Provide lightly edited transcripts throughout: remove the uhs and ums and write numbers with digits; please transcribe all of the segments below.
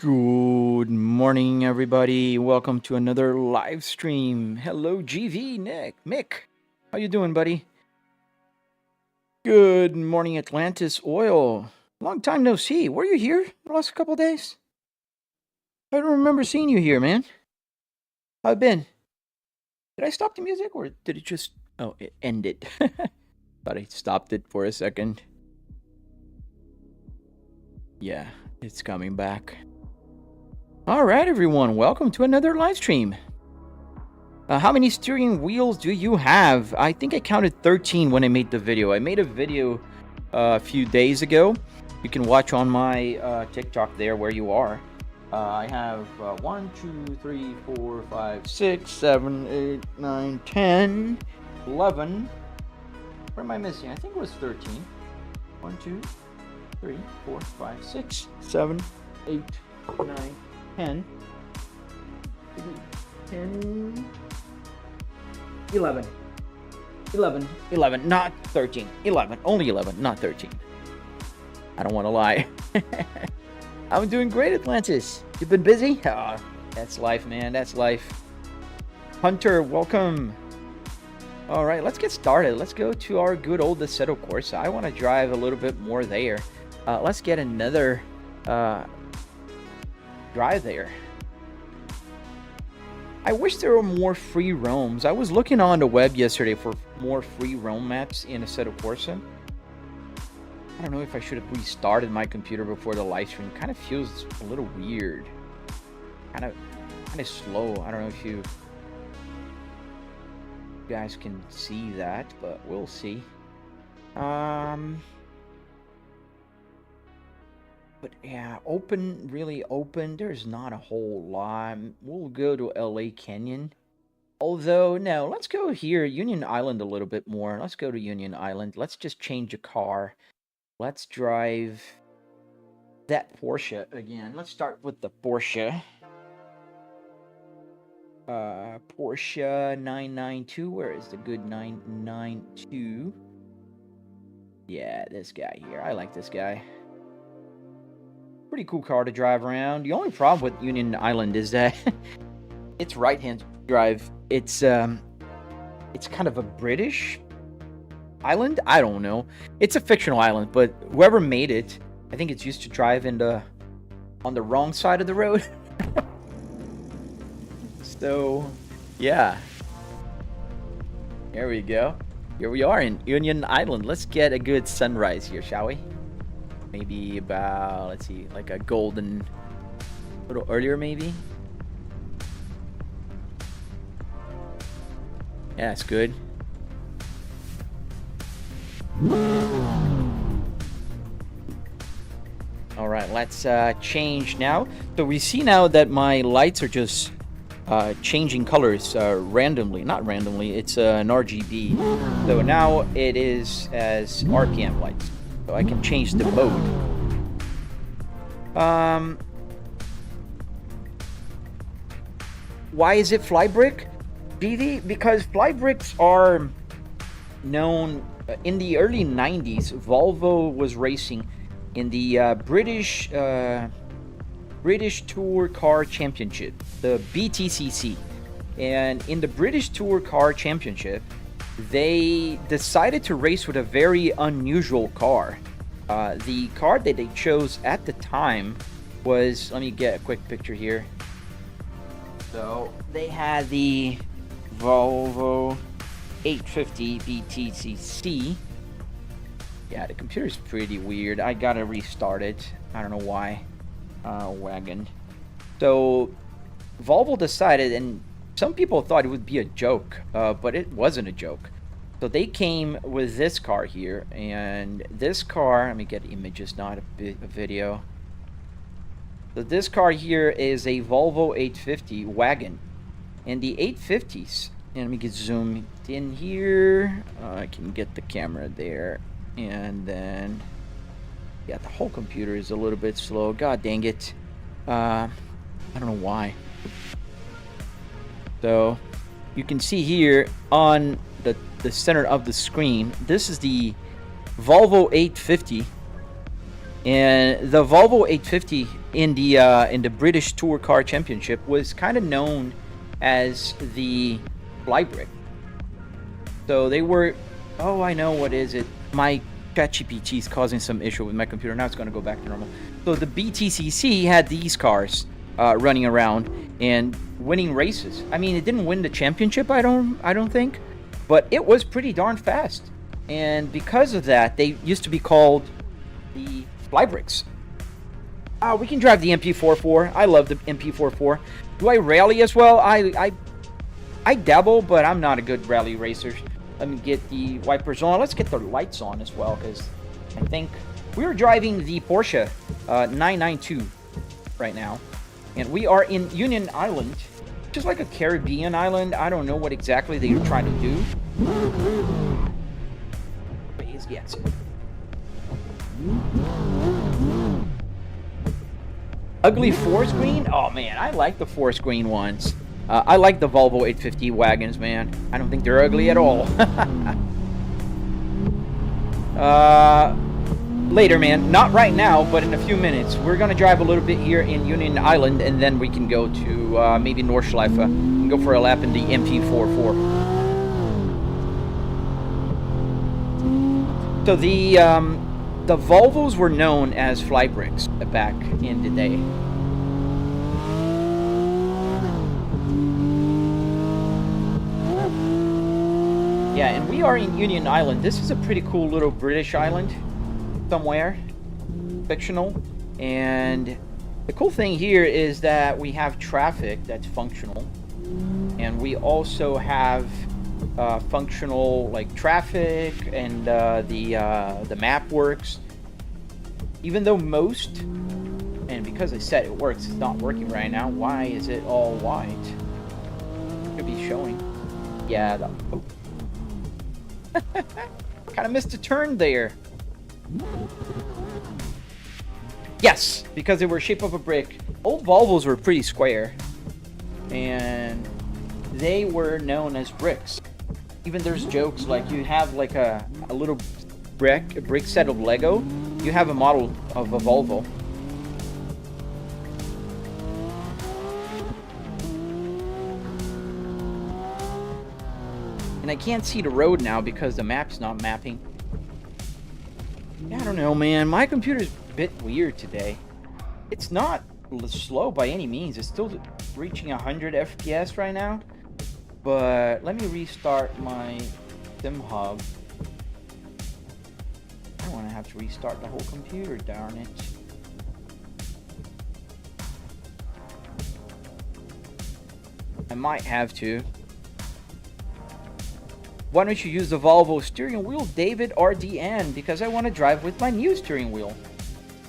Good morning, everybody. Welcome to another live stream. Hello, GV, Mick. How you doing, buddy? Good morning, Atlantis Oil. Long time no see. Were you here the last couple days? I don't remember seeing you here, man. How have been? Did I stop the music, or did it just... Oh, it ended. Thought I stopped it for a second. Yeah, it's coming back. All right, everyone. Welcome to another live stream. How many steering wheels do you have? I think I counted 13 when I made the video. I made a video a few days ago. You can watch on my TikTok there where you are. I have 1, 2, 3, 4, 5, 6, 7, 8, 9, 10, 11. What am I missing? I think it was 13. 1, 2, 3, 4, 5, 6, 7, 8, 9, 10, 11, 11, not 13, 11, only 11, not 13. I don't want to lie. I'm doing great, Atlantis. You've been busy? Oh, that's life, man, that's life. Hunter, welcome. All right, let's get started. Let's go to our good old Assetto Corsa. I want to drive a little bit more there. Let's get another drive there. I wish there were more free roams. I was looking on the web yesterday for more free roam maps in Assetto Corsa. I don't know if I should have restarted my computer before the live stream. Kind of feels a little weird. Kind of slow. I don't know if you guys can see that, but we'll see. But yeah, really open, there's not a whole lot. We'll go to LA Canyon. Although, no, let's go here, Union Island a little bit more. Let's go to Union Island. Let's just change a car. Let's drive that Porsche again. Let's start with the Porsche. Porsche 992. Where is the good 992? Yeah, this guy here. I like this guy. Pretty cool car to drive around. The only problem with Union Island is that it's right-hand drive. It's kind of a British island. I don't know. It's a fictional island, but whoever made it, I think it's used to drive on the wrong side of the road. So, yeah. There we go. Here we are in Union Island. Let's get a good sunrise here, shall we? Maybe about, let's see, like a golden, a little earlier maybe. Yeah, that's good. All right, let's change now. So we see now that my lights are just changing colors randomly. Not randomly, it's an RGB. So now it is as RPM lights. So I can change the mode. Why is it Flybrick? GV? Because Flybricks are known in the early 90s. Volvo was racing in the British Tour Car Championship, the BTCC. And in the British Tour Car Championship, they decided to race with a very unusual car. The car that they chose at the time was, let me get a quick picture here. So they had the Volvo 850 BTCC. Yeah, the computer's pretty weird. I gotta restart it. I don't know why. Wagon. So Volvo decided, and some people thought it would be a joke, but it wasn't a joke. So they came with this car here, and this car, let me get images, not a video. So this car here is a Volvo 850 wagon. And the 850s, and let me get zoomed in here. I can get the camera there. And then, yeah, the whole computer is a little bit slow. God dang it. I don't know why. So you can see here on the center of the screen, this is the Volvo 850. And the Volvo 850 in the British Tour Car Championship was kind of known as the Flybrick. So they were, oh, I know, what is it? My ChatGPT is causing some issue with my computer. Now it's going to go back to normal. So the BTCC had these cars running around and winning races. I mean, it didn't win the championship, I don't think, but it was pretty darn fast. And because of that, they used to be called the Flybricks. We can drive the MP44. I love the MP44. Do I rally as well? I dabble, but I'm not a good rally racer. Let me get the wipers on. Let's get the lights on as well, because I think we're driving the Porsche 992 right now. And we are in Union Island, which is like a Caribbean island. I don't know what exactly they are trying to do. Yes. Ugly forest green? Oh man, I like the forest green ones. I like the Volvo 850 wagons, man. I don't think they're ugly at all. Later, man. Not right now, but in a few minutes. We're gonna drive a little bit here in Union Island, and then we can go to maybe Nordschleife and go for a lap in the MP44. So the Volvos were known as Flybricks back in the day. Yeah, and we are in Union Island. This is a pretty cool little British island somewhere, fictional. And the cool thing here is that we have traffic that's functional, and we also have functional like traffic, and the map works. Even though most, and because I said it works, it's not working right now. Why is it all white? Could be showing. Yeah. Oh. Kind of missed a turn there. Yes, because they were shape of a brick. Old Volvos were pretty square, and they were known as bricks. Even there's jokes like you have like a little brick set of Lego. You have a model of a Volvo. And I can't see the road now because the map's not mapping. I don't know, man. My computer's a bit weird today. It's not slow by any means. It's still reaching 100 FPS right now. But let me restart my sim hub. I don't want to have to restart the whole computer, darn it. I might have to. Why don't you use the Volvo steering wheel, David RDN? Because I want to drive with my new steering wheel.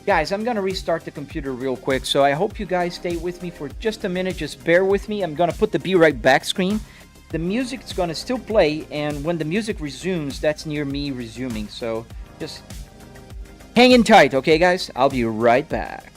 Guys, I'm going to restart the computer real quick, so I hope you guys stay with me for just a minute. Just bear with me. I'm going to put the Be Right Back screen. The music's going to still play, and when the music resumes, that's near me resuming. So just hang in tight, okay, guys? I'll be right back.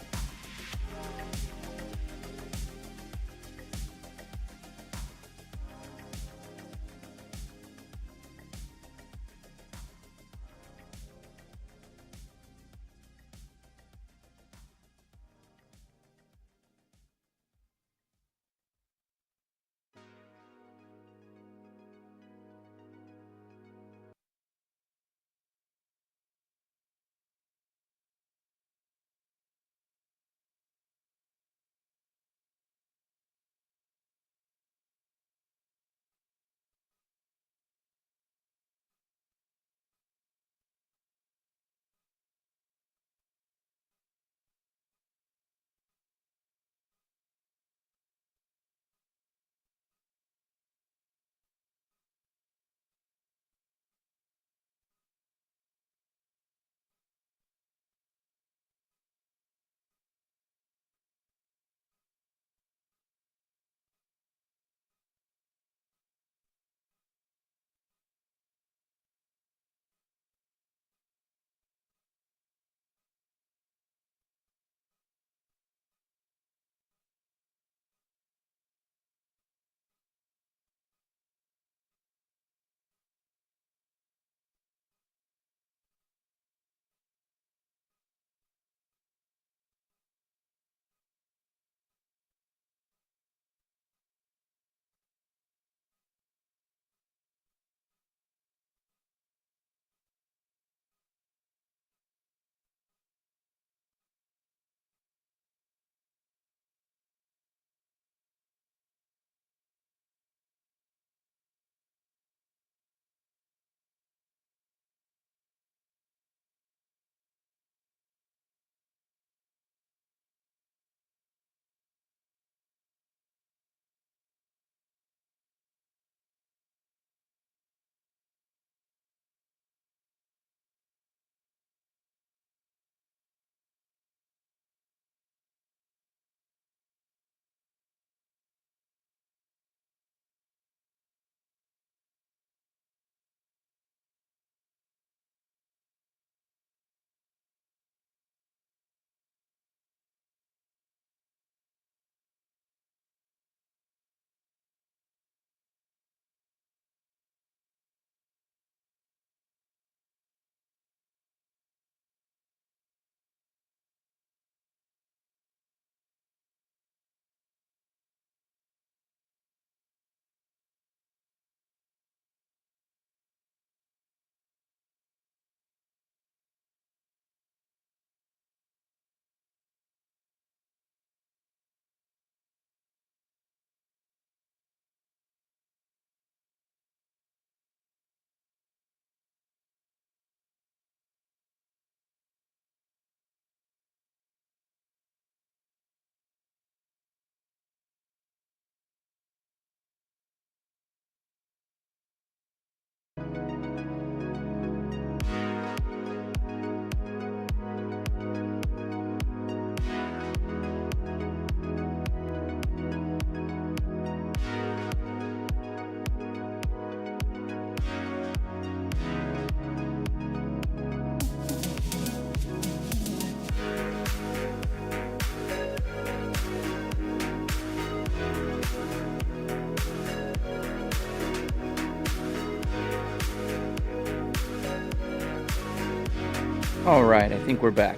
All right, I think we're back.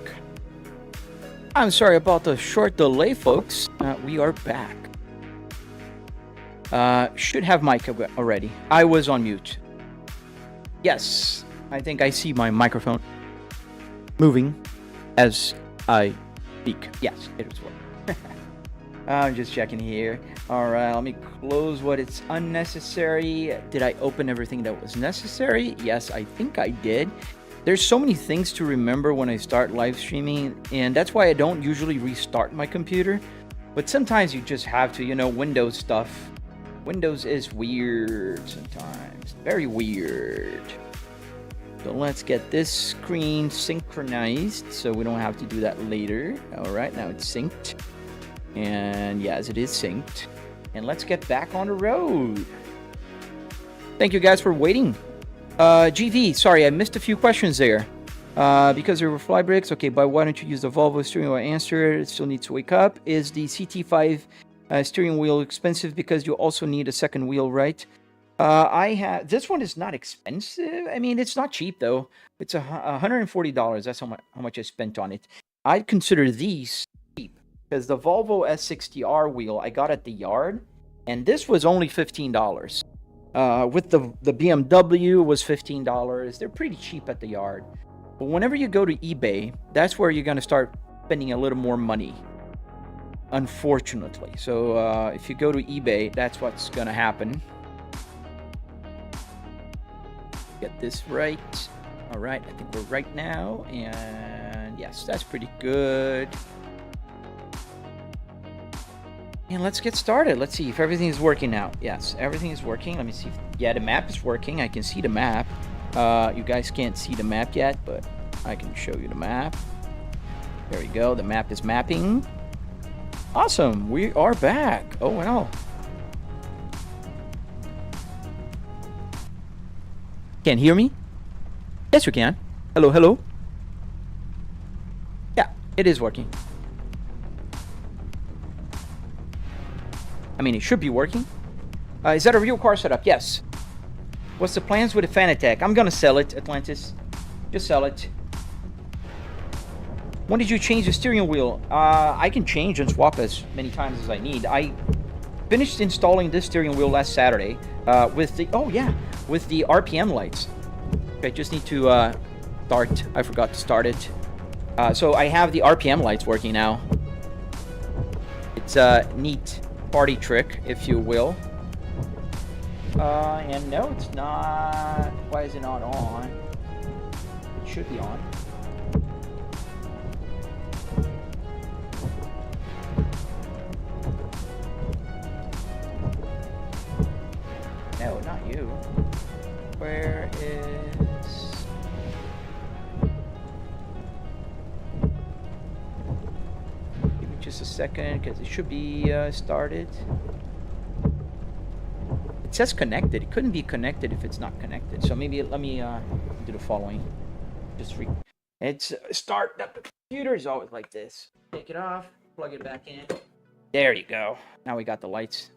I'm sorry about the short delay, folks. We are back. Should have mic already. I was on mute. Yes, I think I see my microphone moving as I speak. Yes, it is working. I'm just checking here. All right, let me close what is unnecessary. Did I open everything that was necessary? Yes, I think I did. There's so many things to remember when I start live streaming, and that's why I don't usually restart my computer. But sometimes you just have to, you know, Windows stuff. Windows is weird sometimes. Very weird. So let's get this screen synchronized so we don't have to do that later. All right, now it's synced. And yes, it is synced. And let's get back on the road. Thank you guys for waiting. GV, sorry, I missed a few questions there. Because there were Flybricks. Okay, but why don't you use the Volvo steering wheel? Answer, it still needs to wake up. Is the CT5 steering wheel expensive because you also need a second wheel, right? This one is not expensive. I mean, it's not cheap though. It's $140. That's how much I spent on it. I'd consider these cheap because the Volvo S60R wheel I got at the yard, and this was only $15. With the BMW was $15. They're pretty cheap at the yard. But whenever you go to eBay, that's where you're going to start spending a little more money, unfortunately. So if you go to eBay, that's what's going to happen. Get this right. All right, I think we're right now. And yes, that's pretty good. And let's get started. Let's see if everything is working now. Yes, everything is working. Let me see. Yeah, the map is working. I can see the map. You guys can't see the map yet, but I can show you the map. There we go. The map is mapping. Awesome. We are back. Oh, wow. Can't hear me? Yes, you can. Hello, hello. Yeah, it is working. I mean, it should be working. Is that a real car setup? Yes. What's the plans with the Fanatec? I'm gonna sell it, Atlantis. Just sell it. When did you change the steering wheel? I can change and swap as many times as I need. I finished installing this steering wheel last Saturday with the RPM lights. Okay, just need to start. I forgot to start it. So I have the RPM lights working now. It's a neat party trick, if you will. And no, it's not. Why is it not on? It should be on. No, not you. Where is... Give me just a second, because it should be started. It says connected. It couldn't be connected if it's not connected. So maybe let me do the following. It's start. The computer is always like this. Take it off, plug it back in. There you go. Now we got the lights.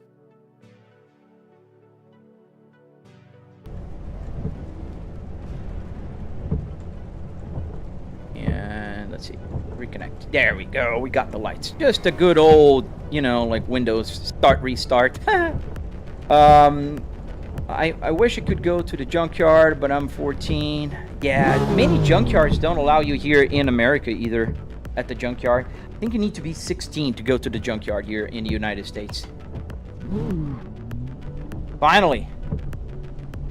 And let's see, reconnect. There we go. We got the lights. Just a good old, you know, like Windows start, restart. I wish I could go to the junkyard, but I'm 14. Yeah, many junkyards don't allow you here in America either at the junkyard. I think you need to be 16 to go to the junkyard here in the United States. Finally.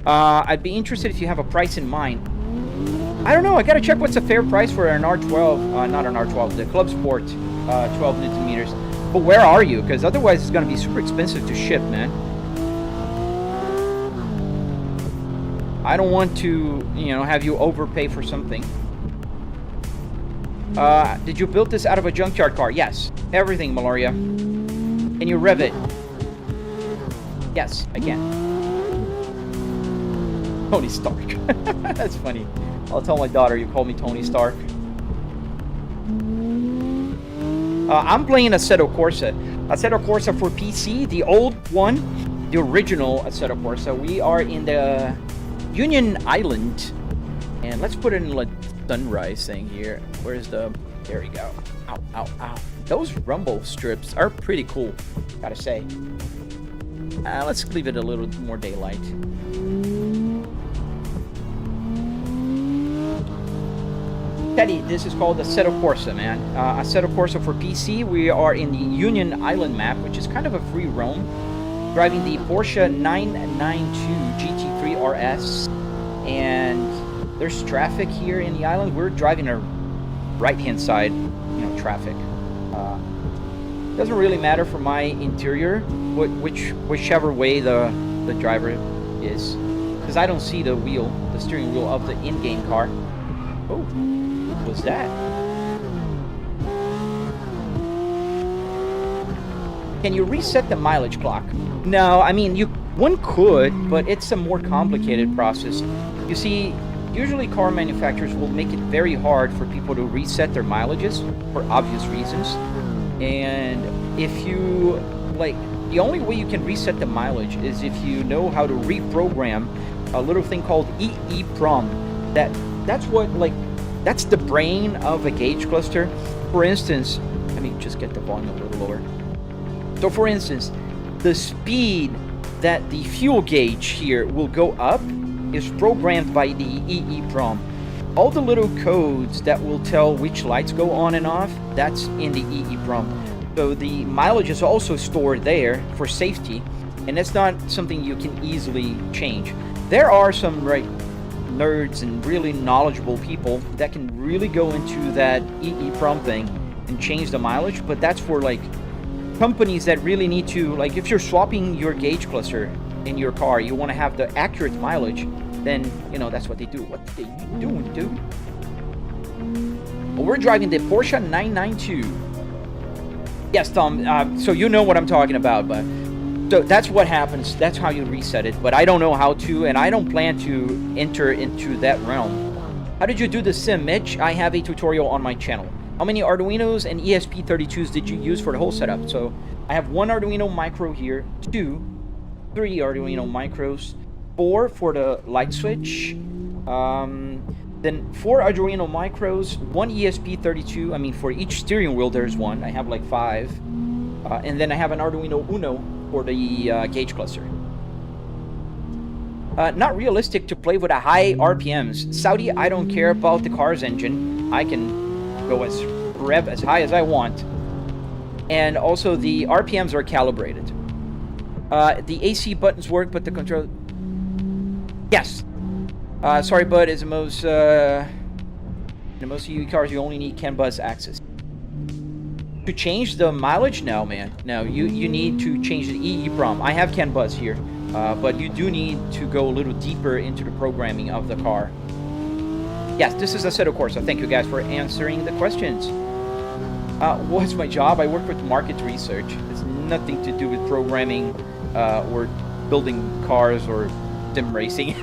I'd be interested if you have a price in mind. I don't know. I gotta check what's a fair price for an R12. Not an R12, the Club Sport 12 Newton meters. But where are you? Because otherwise it's gonna be super expensive to ship, man. I don't want to, you know, have you overpay for something. Did you build this out of a junkyard car? Yes. Everything, Malaria. Can you rev it? Yes, I can. Tony Stark. That's funny. I'll tell my daughter you call me Tony Stark. I'm playing Assetto Corsa. Assetto Corsa for PC, the old one, the original Assetto Corsa. We are in the Union Island, and let's put it in sunrise thing here. Where's the... There we go. Ow, ow, ow. Those rumble strips are pretty cool, gotta say. Let's leave it a little more daylight. Teddy, this is called Assetto Corsa, man. Assetto Corsa for PC. We are in the Union Island map, which is kind of a free roam. Driving the Porsche 992 GT3 RS. And there's traffic here in the island. We're driving a right-hand side, traffic. Doesn't really matter for my interior, whichever way the driver is, because I don't see the steering wheel of the in-game car. Oh, what was that? Can you reset the mileage clock? No, I mean one could, but it's a more complicated process. You see, usually car manufacturers will make it very hard for people to reset their mileages for obvious reasons. And if you, the only way you can reset the mileage is if you know how to reprogram a little thing called EEPROM. That's the brain of a gauge cluster. For instance, let me just get the volume a little lower. So for instance, the speed that the fuel gauge here will go up is programmed by the EEPROM. All the little codes that will tell which lights go on and off, that's in the EEPROM. So the mileage is also stored there for safety, and it's not something you can easily change. There are some nerds and really knowledgeable people that can really go into that EEPROM thing and change the mileage, but that's for companies that really need to, if you're swapping your gauge cluster in your car, you want to have the accurate mileage, then that's what they do. What are you doing, dude? Well, we're driving the Porsche 992. Yes, Tom. So you know what I'm talking about, but so that's what happens. That's how you reset it. But I don't know how to, and I don't plan to enter into that realm. How did you do the sim, Mitch? I have a tutorial on my channel. How many Arduinos and ESP32s did you use for the whole setup? So I have one Arduino Micro here, 3 Arduino Micros, 4 for the light switch, then 4 Arduino Micros, 1 ESP32. I mean, for each steering wheel there's one. I have 5. And then I have an Arduino Uno for the gauge cluster. Not realistic to play with a high RPMs. Saudi, I don't care about the car's engine. I can go rev as high as I want. And also the RPMs are calibrated. The AC buttons work, but the control... Yes. Sorry, bud. In most EV cars, you only need CAN bus access. To change the mileage? No, man. No, you need to change the EEPROM. I have CAN bus here, but you do need to go a little deeper into the programming of the car. Yes, this is Assetto Corsa. Thank you guys for answering the questions. What's my job? I work with market research. It's nothing to do with programming or building cars or sim racing.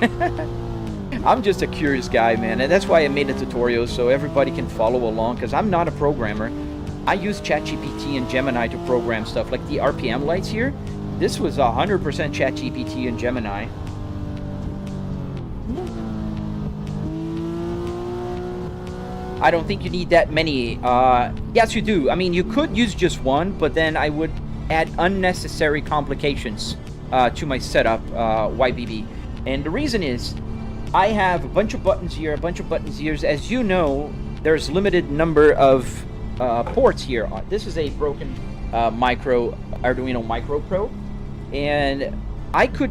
I'm just a curious guy, man, and that's why I made a tutorial so everybody can follow along, because I'm not a programmer. I use ChatGPT and Gemini to program stuff like the RPM lights here. This was 100% ChatGPT and Gemini. I don't think you need that many. Yes, you do. I mean, you could use just one, but then I would add unnecessary complications to my setup, YBB. And the reason is, I have a bunch of buttons here, a bunch of buttons here. As you know, there's limited number of ports here. This is a broken Arduino Micro Pro. And I could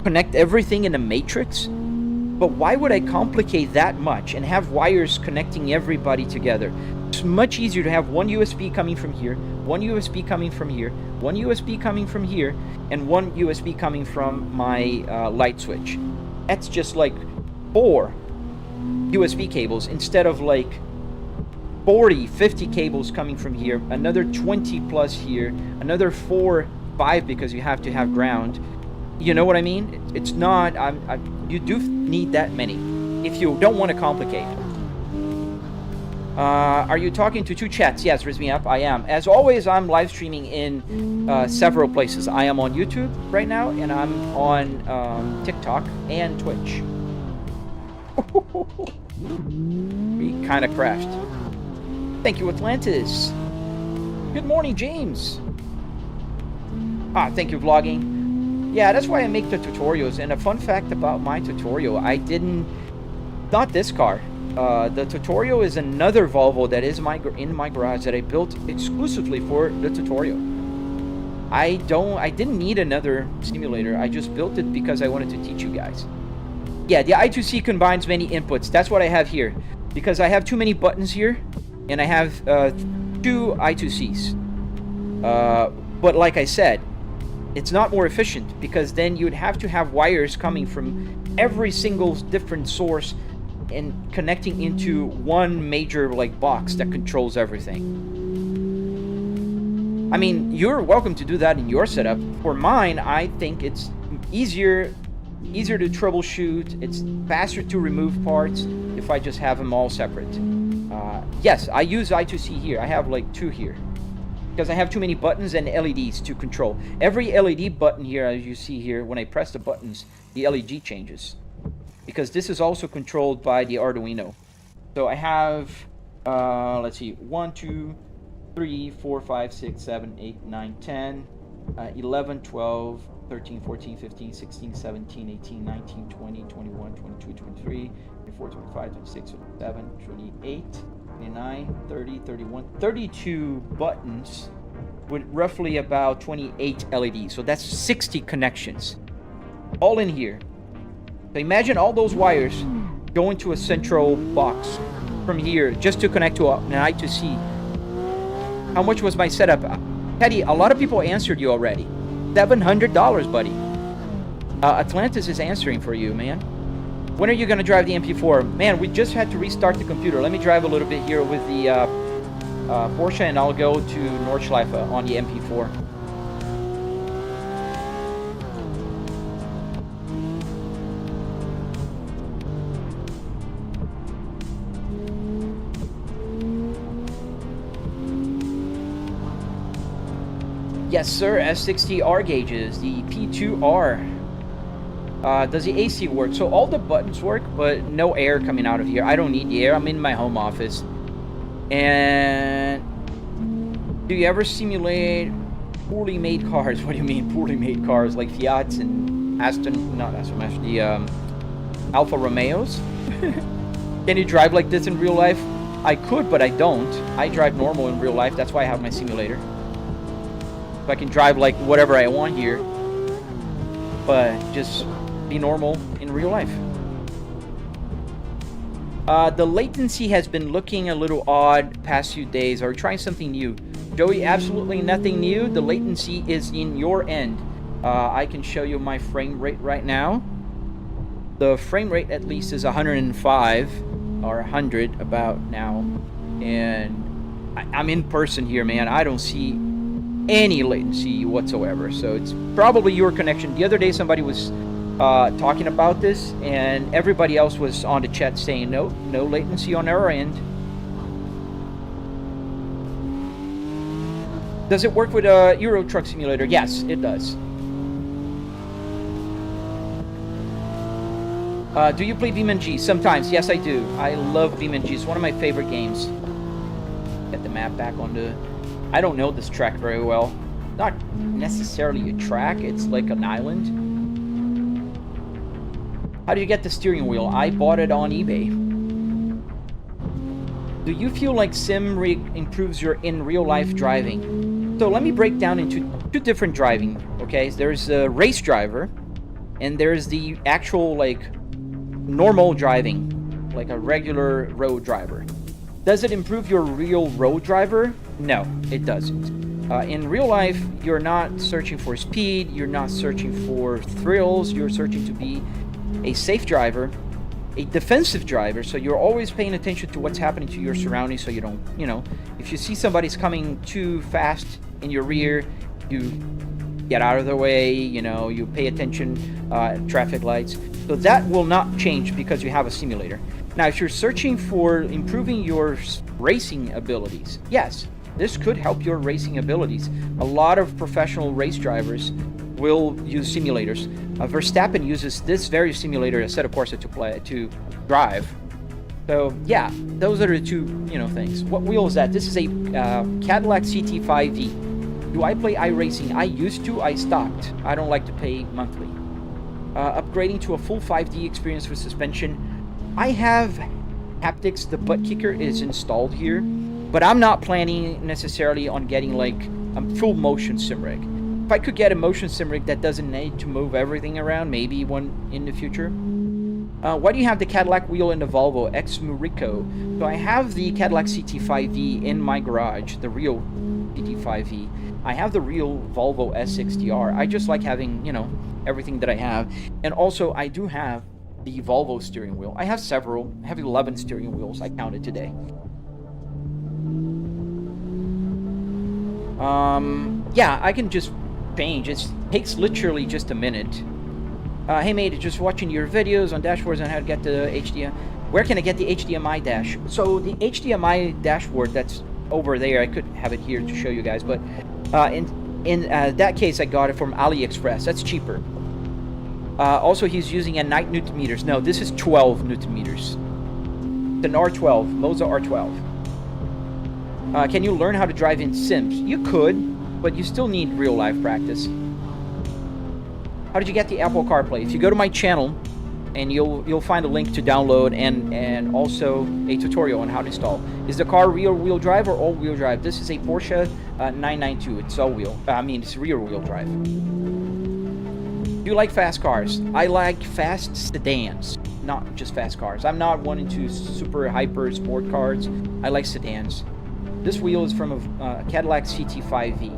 connect everything in a matrix. But why would I complicate that much and have wires connecting everybody together? It's much easier to have one USB coming from here, one USB coming from here, one USB coming from here, and one USB coming from my light switch. That's just 4 USB cables instead of 40, 50 cables coming from here, another 20 plus here, another 4, 5 because you have to have ground. You know what I mean? It's not, you do need that many if you don't want to complicate. Are you talking to 2 chats? Yes, Rizmi Up, I am. As always, I'm live streaming in several places. I am on YouTube right now, and I'm on TikTok and Twitch. We kind of crashed. Thank you, Atlantis. Good morning, James. Thank you, vlogging. Yeah, that's why I make the tutorials. And a fun fact about my tutorial, not this car. The tutorial is another Volvo that is in my garage that I built exclusively for the tutorial. I didn't need another simulator. I just built it because I wanted to teach you guys. Yeah, the I2C combines many inputs. That's what I have here. Because I have too many buttons here, and I have 2 I2Cs. But like I said, it's not more efficient, because then you'd have to have wires coming from every single different source and connecting into one major like box that controls everything. I mean, you're welcome to do that in your setup. For mine, I think it's easier to troubleshoot. It's faster to remove parts if I just have them all separate. Yes, I use I2C here. I have like 2 here because I have too many buttons and LEDs to control. Every LED button here, as you see here, when I press the buttons, the LED changes, because this is also controlled by the Arduino. So I have, let's see, 1, 2, 3, 4, 5, 6, 7, 8, 9, 10, 11, 12, 13, 14, 15, 16, 17, 18, 19, 20, 21, 22, 23, 24, 25, 26, 27, 28, 29, 30, 31, 32 buttons with roughly about 28 LEDs. So that's 60 connections, all in here. So imagine all those wires going to a central box from here just to connect to an I2C. How much was my setup? Teddy, a lot of people answered you already. $700, buddy. Atlantis is answering for you, man. When are you going to drive the MP4? Man, we just had to restart the computer. Let me drive a little bit here with the Porsche, and I'll go to Nordschleife on the MP4. Yes, sir, S60R gauges, the P2R. Does the AC work? So all the buttons work, but no air coming out of here. I don't need the air. I'm in my home office. And do you ever simulate poorly made cars? What do you mean poorly made cars? Like Fiats and the Alfa Romeos? Can you drive like this in real life? I could, but I don't. I drive normal in real life. That's why I have my simulator. So I can drive like whatever I want here, but just be normal in real life. The latency has been looking a little odd past few days. Are we trying something new? Joey, absolutely nothing new. The latency is in your end. I can show you my frame rate right now. The frame rate at least is 105 or 100 about now, and I'm in person here, man. I don't see any latency whatsoever, so it's probably your connection. The other day somebody was talking about this, and everybody else was on the chat saying no latency on our end. Does it work with a Euro Truck Simulator? Yes, it does. Do you play BeamNG? Sometimes, yes I do. I love BeamNG. It's one of my favorite games. Get the map back on the... I don't know this track very well. Not necessarily a track, it's like an island. How do you get the steering wheel? I bought it on eBay. Do you feel like SimRig improves your in real life driving? So let me break down into 2 different driving, okay? There's a race driver, and there's the actual like normal driving, like a regular road driver. Does it improve your real road driver? No, it doesn't. In real life, you're not searching for speed, you're not searching for thrills, you're searching to be a safe driver, a defensive driver, so you're always paying attention to what's happening to your surroundings, so you don't, if you see somebody's coming too fast in your rear, you get out of the way, you pay attention, traffic lights. So that will not change because you have a simulator. Now, if you're searching for improving your racing abilities, yes, this could help your racing abilities. A lot of professional race drivers will use simulators. Verstappen uses this very simulator as set of course to drive. So yeah, those are the two, things. What wheel is that? This is a Cadillac CT5V. Do I play iRacing? I used to. I stopped. I don't like to pay monthly. Upgrading to a full 5D experience with suspension. I have haptics. The Buttkicker is installed here, but I'm not planning necessarily on getting like a full motion sim rig. If I could get a motion sim rig that doesn't need to move everything around, maybe one in the future. Why do you have the Cadillac wheel in the Volvo X Murico? So I have the Cadillac CT5V in my garage, the real CT5V. I have the real Volvo S60R. I just like having, everything that I have. And also, I do have the Volvo steering wheel. I have several. I have 11 steering wheels. I counted today. Yeah, I can just change. It takes literally just a minute. Hey mate, just watching your videos on dashboards on how to get the HDMI. Where can I get the HDMI dash? So the HDMI dashboard that's over there, I could have it here to show you guys, but in that case I got it from AliExpress. That's cheaper. Also he's using a 9 Newton meters. No, this is 12 Newton meters. It's an R12, Moza R12. Can you learn how to drive in Sims? You could, but you still need real life practice. How did you get the Apple CarPlay? If you go to my channel, and you'll find a link to download and also a tutorial on how to install. Is the car rear-wheel drive or all-wheel drive? This is a Porsche 992. It's all-wheel. It's rear-wheel drive. Do you like fast cars? I like fast sedans, not just fast cars. I'm not one into super hyper sport cars. I like sedans. This wheel is from a Cadillac CT5V.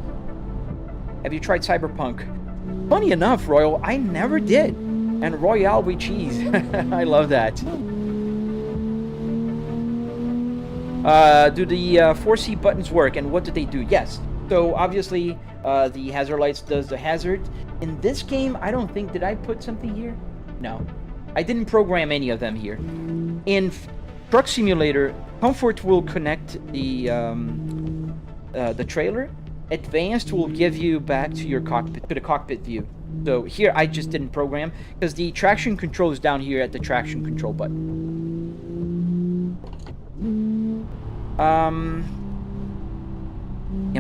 Have you tried Cyberpunk? Funny enough, Royal, I never did. And Royale with cheese. I love that. Do the 4C buttons work, and what do they do? Yes. So obviously, the hazard lights does the hazard. In this game, I don't think, did I put something here? No. I didn't program any of them here. In Truck Simulator, Comfort will connect the trailer. Advanced will give you back to your cockpit, to the cockpit view. So here I just didn't program because the traction control is down here at the traction control button. Am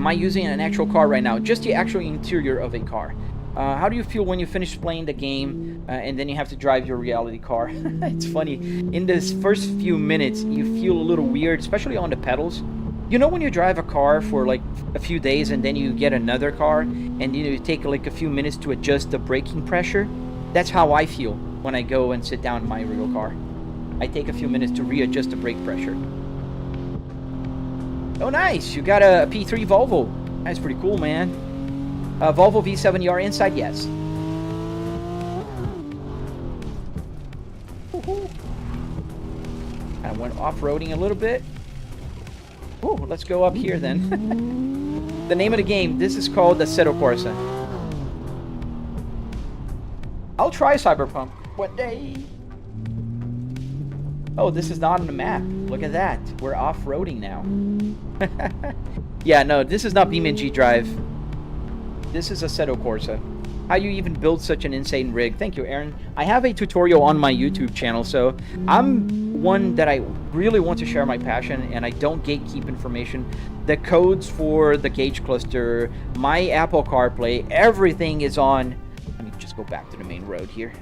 I using an actual car right now? Just the actual interior of a car. How do you feel when you finish playing the game and then you have to drive your reality car? It's funny. In this first few minutes, you feel a little weird, especially on the pedals. You know when you drive a car for like a few days and then you get another car and you take like a few minutes to adjust the braking pressure? That's how I feel when I go and sit down in my real car. I take a few minutes to readjust the brake pressure. Oh nice, you got a P3 Volvo. That's pretty cool, man. Volvo V70R inside, yes. I went off-roading a little bit. Ooh, let's go up here then. The name of the game, this is called Assetto Corsa. I'll try Cyberpunk one day. Oh, this is not on the map. Look at that. We're off-roading now. Yeah, no, this is not BeamNG Drive. This is Assetto Corsa. How you even build such an insane rig. Thank you, Aaron. I have a tutorial on my YouTube channel, so I'm one that I really want to share my passion, and I don't gatekeep information. The codes for the gauge cluster, my Apple CarPlay, everything is on. Let me just go back to the main road here.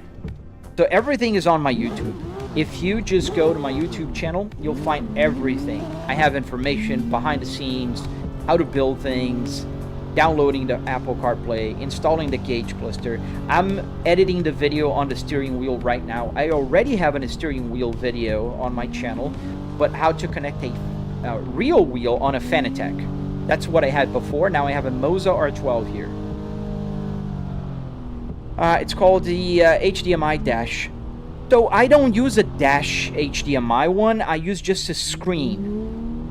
So everything is on my YouTube. If you just go to my YouTube channel, you'll find everything. I have information behind the scenes, how to build things, downloading the Apple CarPlay, installing the gauge cluster. I'm editing the video on the steering wheel right now. I already have a steering wheel video on my channel, but how to connect a real wheel on a Fanatec. That's what I had before. Now I have a Moza R12 here. It's called the HDMI dash. So I don't use a dash HDMI one. I use just a screen.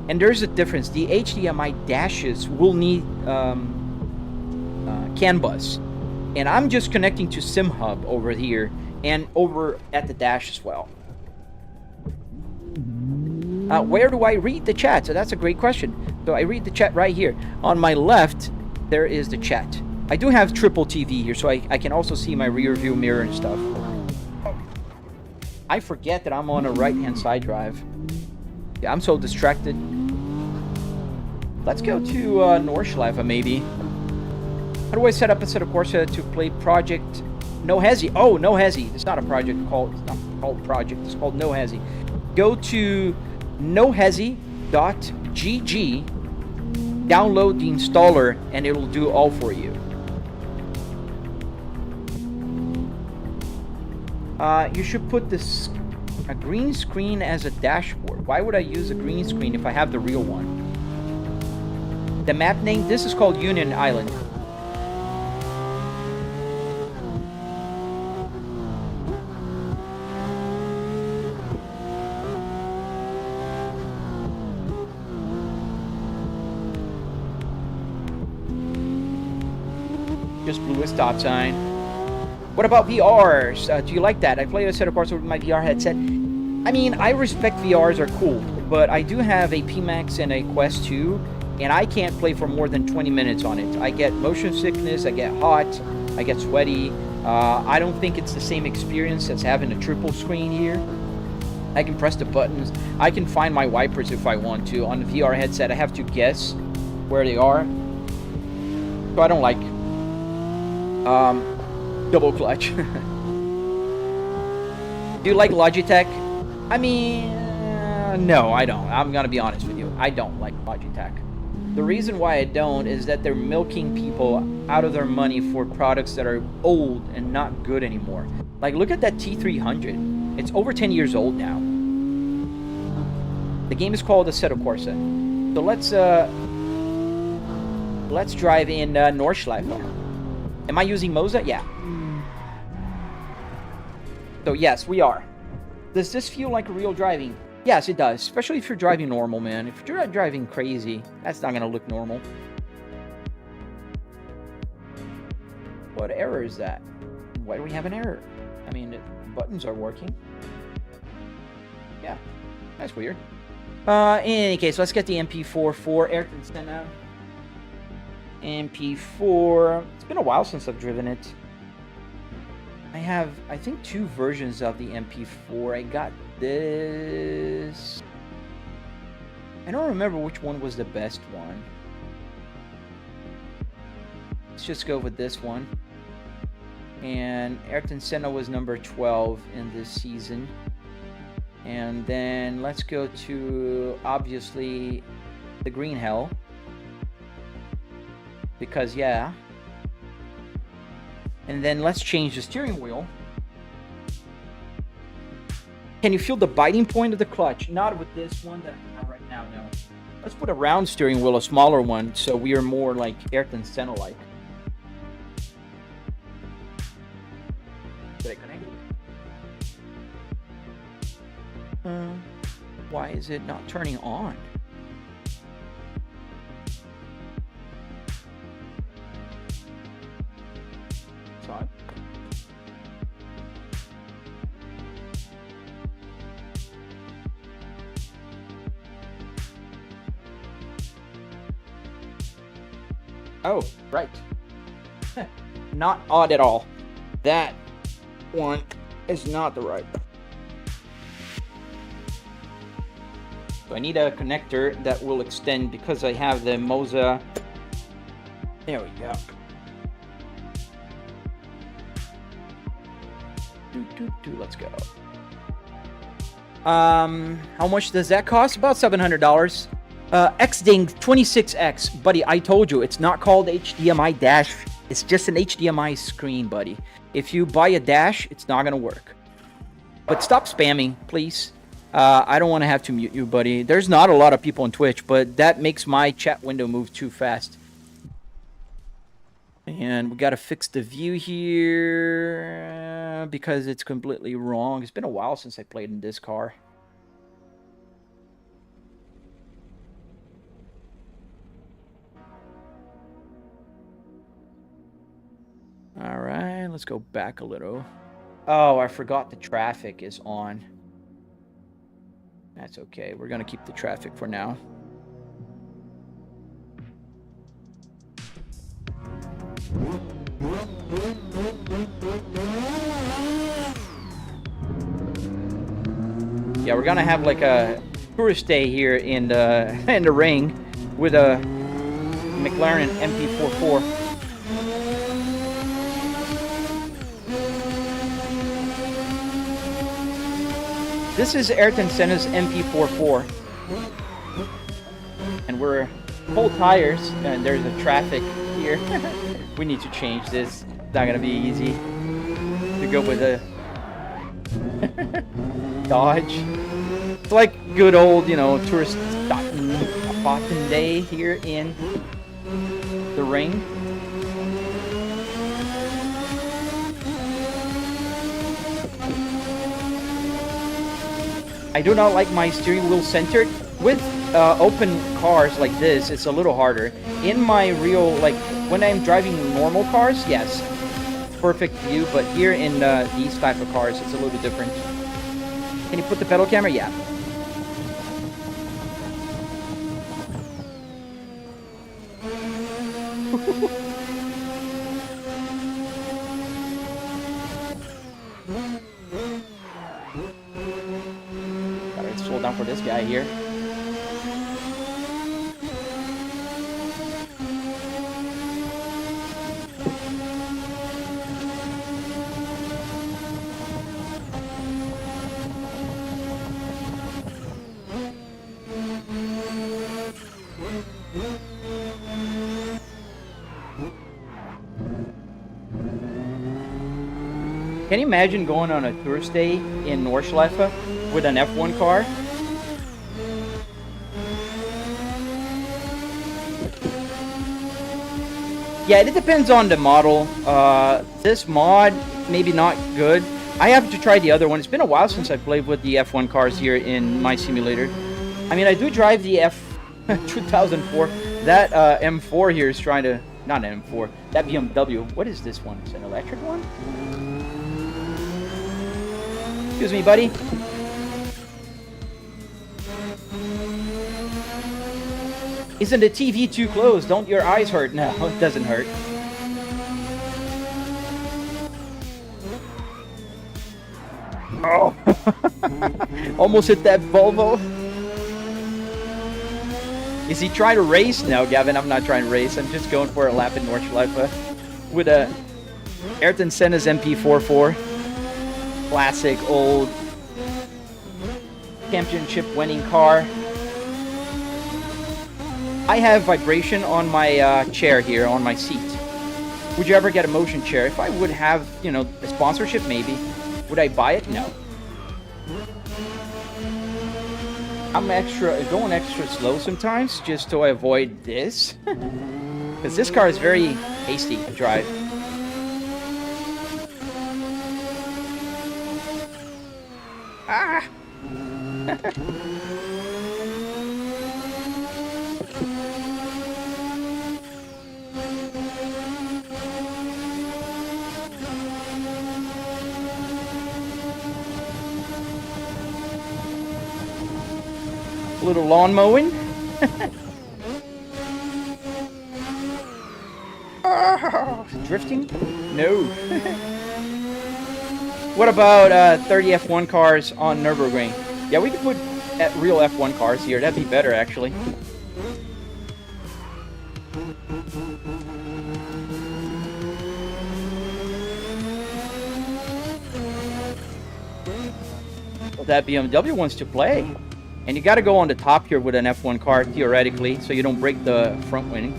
And there's a difference. The HDMI dashes will need CAN bus. And I'm just connecting to SimHub over here and over at the dash as well. Where do I read the chat? So that's a great question. So I read the chat right here. On my left, there is the chat. I do have triple TV here, so I can also see my rear view mirror and stuff. I forget that I'm on a right-hand side drive. Yeah, I'm so distracted. Let's go to Nordschleife, maybe. How do I set up a set of Corsa to play Project No Hezi? Oh, No Hezi. It's not a project called. It's not called project. It's called No Hezi. Go to nohezi.gg. Download the installer, and it'll do all for you. You should put a green screen as a dashboard. Why would I use a green screen if I have the real one? The map name, this is called Union Island. Just blew a stop sign. What about VRs? Do you like that? I played a set of cars with my VR headset. I mean, I respect VRs are cool, but I do have a PMax and a Quest 2, and I can't play for more than 20 minutes on it. I get motion sickness, I get hot, I get sweaty. I don't think it's the same experience as having a triple screen here. I can press the buttons. I can find my wipers if I want to. On the VR headset, I have to guess where they are. So I don't like double clutch. Do you like Logitech? I mean, no, I don't. I'm gonna be honest with you. I don't like Logitech. The reason why I don't is that they're milking people out of their money for products that are old and not good anymore. Like, look at that T300. It's over 10 years old now. The game is called Assetto Corsa. So let's drive in Nordschleife. Am I using Moza? Yeah. So yes, we are. Does this feel like real driving? Yes, it does. Especially if you're driving normal, man. If you're not driving crazy, that's not gonna look normal. What error is that? Why do we have an error? I mean, the buttons are working. Yeah, that's weird. In any case, let's get the MP4 for Ayrton Senna. MP4. It's been a while since I've driven it. I have, I think, 2 versions of the MP4. I got this. I don't remember which one was the best one. Let's just go with this one. And Ayrton Senna was number 12 in this season. And then let's go to, obviously, the Green Hell. Because, yeah. And then let's change the steering wheel. Can you feel the biting point of the clutch? Not with this one that I have right now, no. Let's put a round steering wheel, a smaller one, so we are more like Ayrton Senna-like. Did I connect it? Why is it not turning on? Odd. Oh, right. Not odd at all. That one is not the right. So I need a connector that will extend because I have the Moza. There we go. Let's go. How much does that cost? About $700. XDing 26X, buddy. I told you it's not called HDMI dash. It's just an HDMI screen, buddy. If you buy a dash, it's not gonna work. But stop spamming, please. I don't want to have to mute you, buddy. There's not a lot of people on Twitch, but that makes my chat window move too fast. And we got to fix the view here because it's completely wrong. It's been a while since I played in this car. All right, let's go back a little. Oh, I forgot the traffic is on. That's okay. We're going to keep the traffic for now. Yeah, we're gonna have like a tourist day here in the in the ring with a McLaren MP44. This is Ayrton Senna's MP44, and we're full tires, and there's a traffic here. We need to change this. It's not gonna be easy to go with a Dodge. It's like good old, you know, tourist spotting day here in the ring. I do not like my steering wheel centered. With open cars like this, it's a little harder. In my real, like, when I'm driving normal cars, yes, perfect view, but here in these type of cars, it's a little bit different. Can you put the pedal camera? Yeah. Gotta slow down for this guy here. Can you imagine going on a tourist day in Nordschleife with an F1 car? Yeah, it depends on the model. This mod, maybe not good. I have to try the other one. It's been a while since I played with the F1 cars here in my simulator. I mean, I do drive the F 2004. That M4 here is trying to... Not an M4. That BMW. What is this one? Is it an electric one? Excuse me, buddy. Isn't the TV too close? Don't your eyes hurt? No, it doesn't hurt. Oh! Almost hit that Volvo. Is he trying to race? No, Gavin, I'm not trying to race. I'm just going for a lap in Nordschleife with a Ayrton Senna's MP44. Classic old championship winning car. I have vibration on my chair here, on my seat. Would you ever get a motion chair? If I would have, you know, a sponsorship, maybe. Would I buy it? No. I'm going extra slow sometimes just to avoid this. Because this car is very hasty to drive. Ah! A little lawn mowing. Oh, drifting? No. What about 30 F1 cars on Nürburgring? Yeah, we could put real F1 cars here. That'd be better, actually. Well, that BMW wants to play. And you got to go on the top here with an F1 car, theoretically, so you don't break the front wing.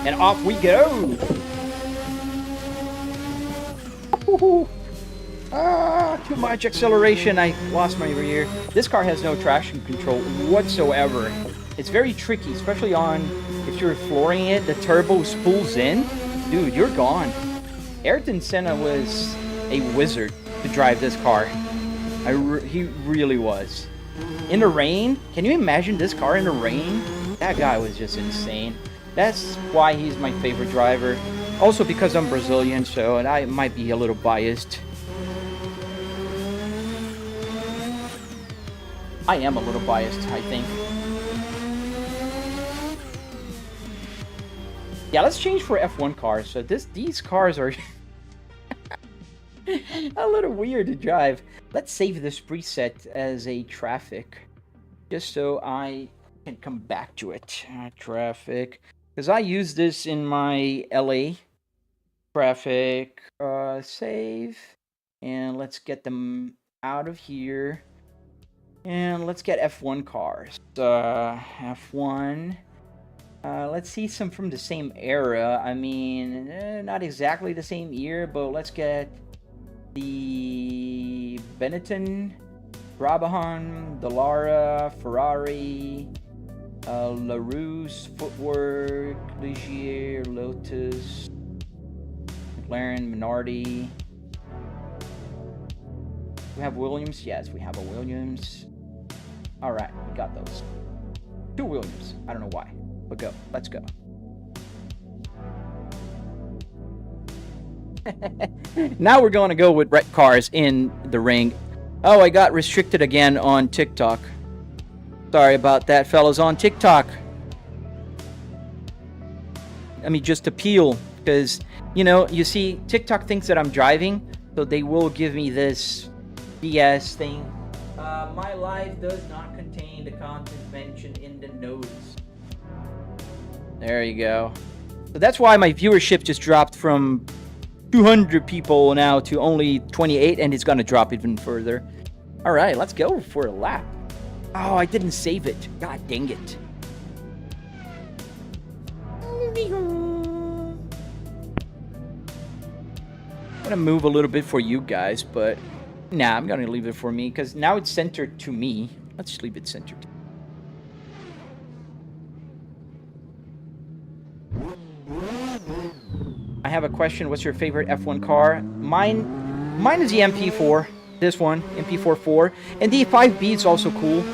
And off we go! Ah, too much acceleration. I lost my rear. This car has no traction control whatsoever. It's very tricky, especially on if you're flooring it. The turbo spools in. Dude, you're gone. Ayrton Senna was a wizard to drive this car. He really was. In the rain, can you imagine this car in the rain? That guy was just insane. That's why he's my favorite driver. Also because I'm Brazilian, so and I might be a little biased. I am a little biased, I think. Yeah, let's change for F1 cars. So these cars are... A little weird to drive. Let's save this preset as a traffic, just so I can come back to it. Traffic, because I use this in my LA traffic. Save, and let's get them out of here. And let's get F1 cars. F1. Let's see some from the same era. I mean, not exactly the same year, but let's get the Benetton, Brabham, Dallara, Ferrari, LaRousse, Footwork, Ligier, Lotus, McLaren, Minardi. We have Williams? Yes, we have a Williams. Alright, we got those. 2 Williams. I don't know why. But go. Let's go. Now we're going to go with red cars in the ring. Oh, I got restricted again on TikTok. Sorry about that, fellas. On TikTok, let me just appeal, because, you know, you see, TikTok thinks that I'm driving, so they will give me this BS thing. My life does not contain the content mentioned in the notes. There you go. So that's why my viewership just dropped from 200 people now to only 28, and it's gonna drop even further. All right, let's go for a lap. Oh, I didn't save it. God dang it. I'm gonna move a little bit for you guys, but nah, I'm gonna leave it for me, because now it's centered to me. Let's just leave it centered. I have a question. What's your favorite F1 car? Mine is the MP4. This one, MP44. And the 5B is also cool.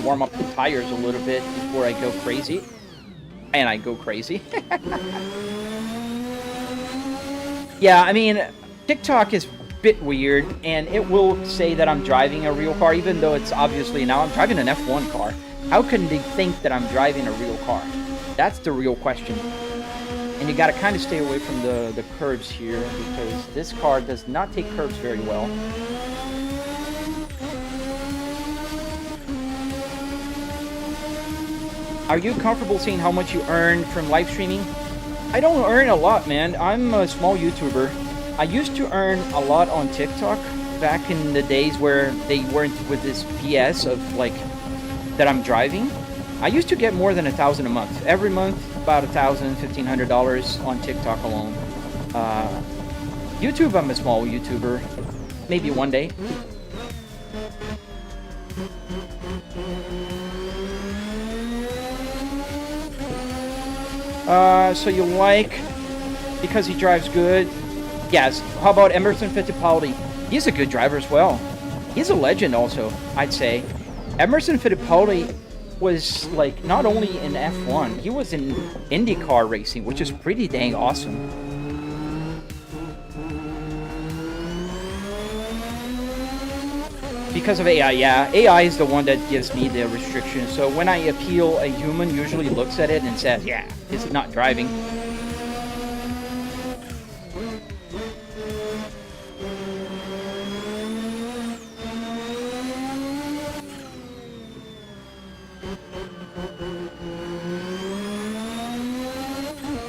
Warm up the tires a little bit before I go crazy. And I go crazy. Yeah, I mean, TikTok is a bit weird, and it will say that I'm driving a real car, even though it's obviously now I'm driving an F1 car. How can they think that I'm driving a real car? That's the real question. And you gotta kind of stay away from the curves here, because this car does not take curves very well. Are you comfortable saying how much you earn from live streaming? I don't earn a lot, man. I'm a small YouTuber. I used to earn a lot on TikTok back in the days where they weren't with this BS of like that I'm driving. I used to get more than $1,000 a month. Every month, about $1,000, $1,500 on TikTok alone. YouTube, I'm a small YouTuber. Maybe one day. So you like, because he drives good. Yes. How about Emerson Fittipaldi? He's a good driver as well. He's a legend also, I'd say. Emerson Fittipaldi was like not only in F1, he was in IndyCar racing, which is pretty dang awesome. Because of AI, yeah. AI is the one that gives me the restriction. So when I appeal, a human usually looks at it and says, yeah, it's not driving.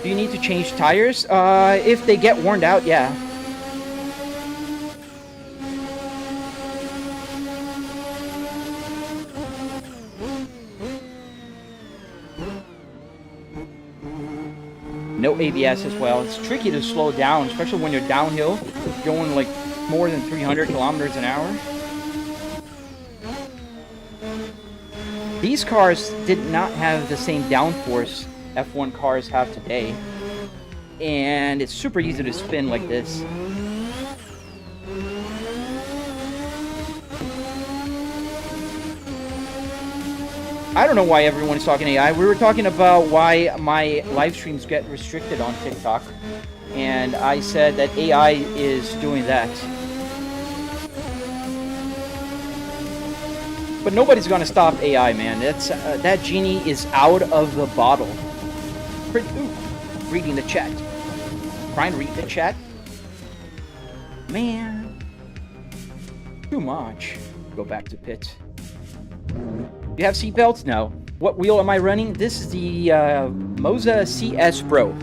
Do you need to change tires? If they get worn out, yeah. No ABS as well. It's tricky to slow down, especially when you're downhill, going like more than 300 kilometers an hour. These cars did not have the same downforce F1 cars have today, and it's super easy to spin like this. I don't know why everyone is talking AI. We were talking about why my live streams get restricted on TikTok, and I said that AI is doing that. But nobody's gonna stop AI, man. That's that genie is out of the bottle. reading the chat. Trying to read the chat. Man. Too much. Go back to pit. You have seatbelts? No. What wheel am I running? This is the Moza CS Pro.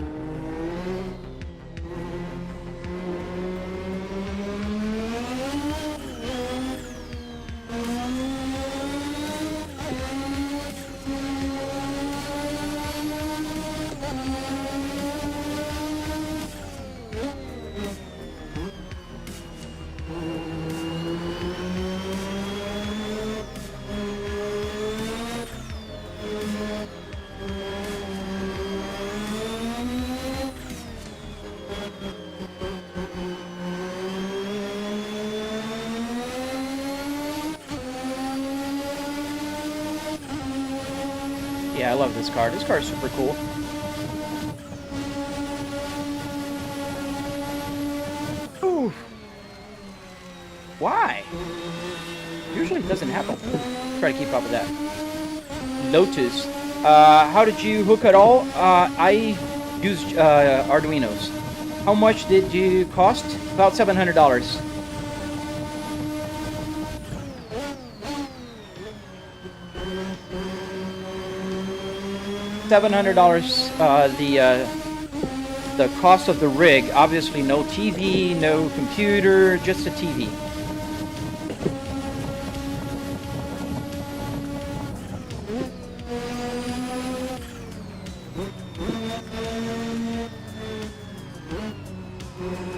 Yeah, I love this car. This car is super cool. Ooh. Why? Usually it doesn't happen. Try to keep up with that. Lotus. How did you hook it all? I used arduinos. How much did you cost? About $700. $700, the cost of the rig. Obviously no TV, no computer, just a TV.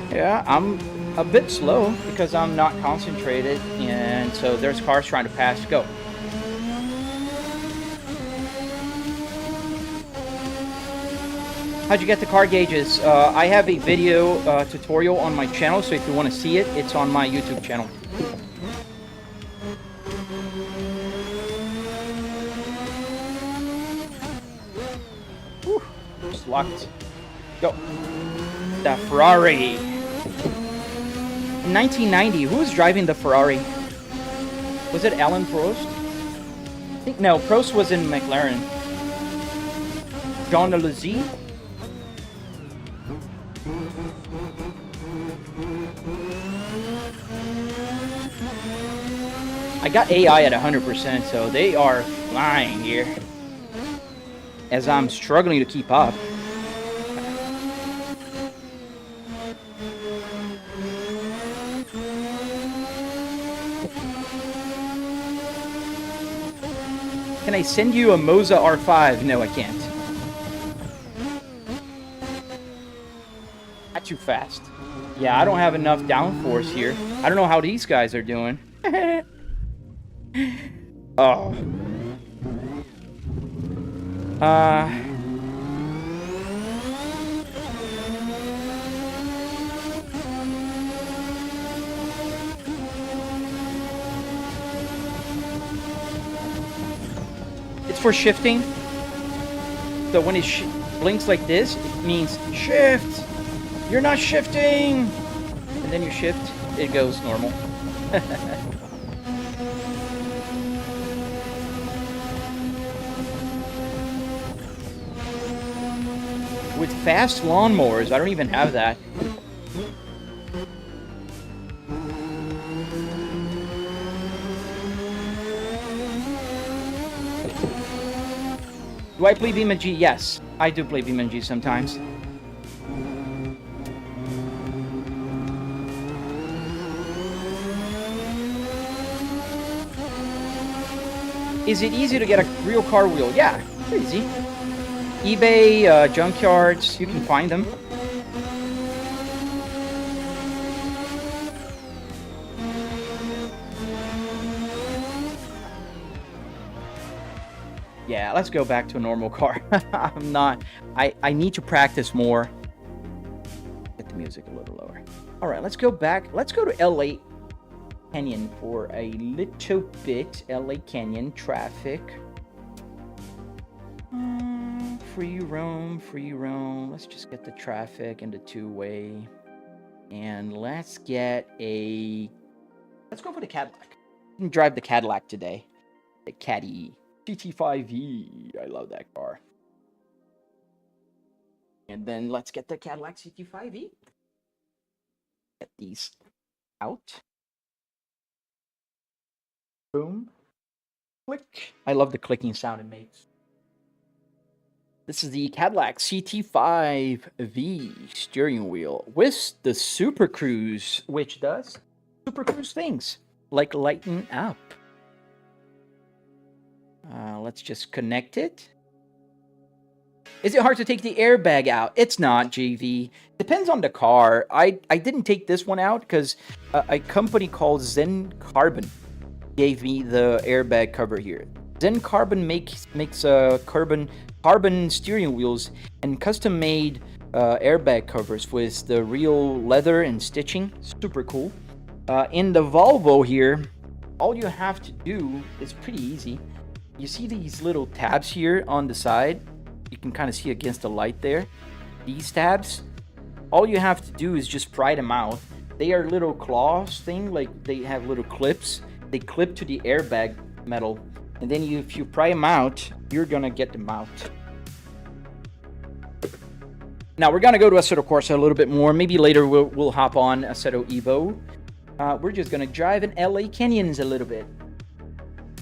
Yeah, I'm a bit slow because I'm not concentrated, and so there's cars trying to pass. Go. How'd you get the car gauges? I have a video tutorial on my channel, so if you want to see it, it's on my YouTube channel. Whew, just locked. Go. The Ferrari. In 1990, who was driving the Ferrari? Was it Alan Prost? I think, no, Prost was in McLaren. Jean Alesi? I got AI at 100%, so they are flying here. As I'm struggling to keep up. Can I send you a Moza R5? No, I can't. Not too fast. Yeah, I don't have enough downforce here. I don't know how these guys are doing. Oh. It's for shifting. So when it blinks like this, it means shift. You're not shifting. And then you shift, it goes normal. With fast lawnmowers, I don't even have that. Do I play BeamNG? Yes, I do play BeamNG sometimes. Is it easy to get a real car wheel? Yeah, it's easy. eBay, junkyards, you can find them. Yeah, let's go back to a normal car. I'm not... I need to practice more. Get the music a little lower. Alright, let's go back. Let's go to LA Canyon for a little bit. LA Canyon traffic. Free roam, free roam. Let's just get the traffic into two-way. And let's get a... Let's go for the Cadillac. I can drive the Cadillac today. The Caddy. GT5E. I love that car. And then let's get the Cadillac CT5e. Get these out. Boom. Click. I love the clicking sound it makes. This is the Cadillac CT5V steering wheel with the Super Cruise, which does Super Cruise things like lighten up. Let's just connect it. Is it hard to take the airbag out? It's not, JV. Depends on the car. I didn't take this one out because a company called Zen Carbon gave me the airbag cover here. Zen Carbon makes carbon steering wheels and custom-made airbag covers with the real leather and stitching. Super cool. In the Volvo here, all you have to do is pretty easy. You see these little tabs here on the side? You can kind of see against the light there. These tabs, all you have to do is just pry them out. They are little claws thing, like they have little clips. They clip to the airbag metal. And then if you pry them out, you're gonna get them out. Now we're gonna go to Assetto Corsa a little bit more. Maybe later we'll hop on Assetto Evo. We're just gonna drive in LA Canyons a little bit.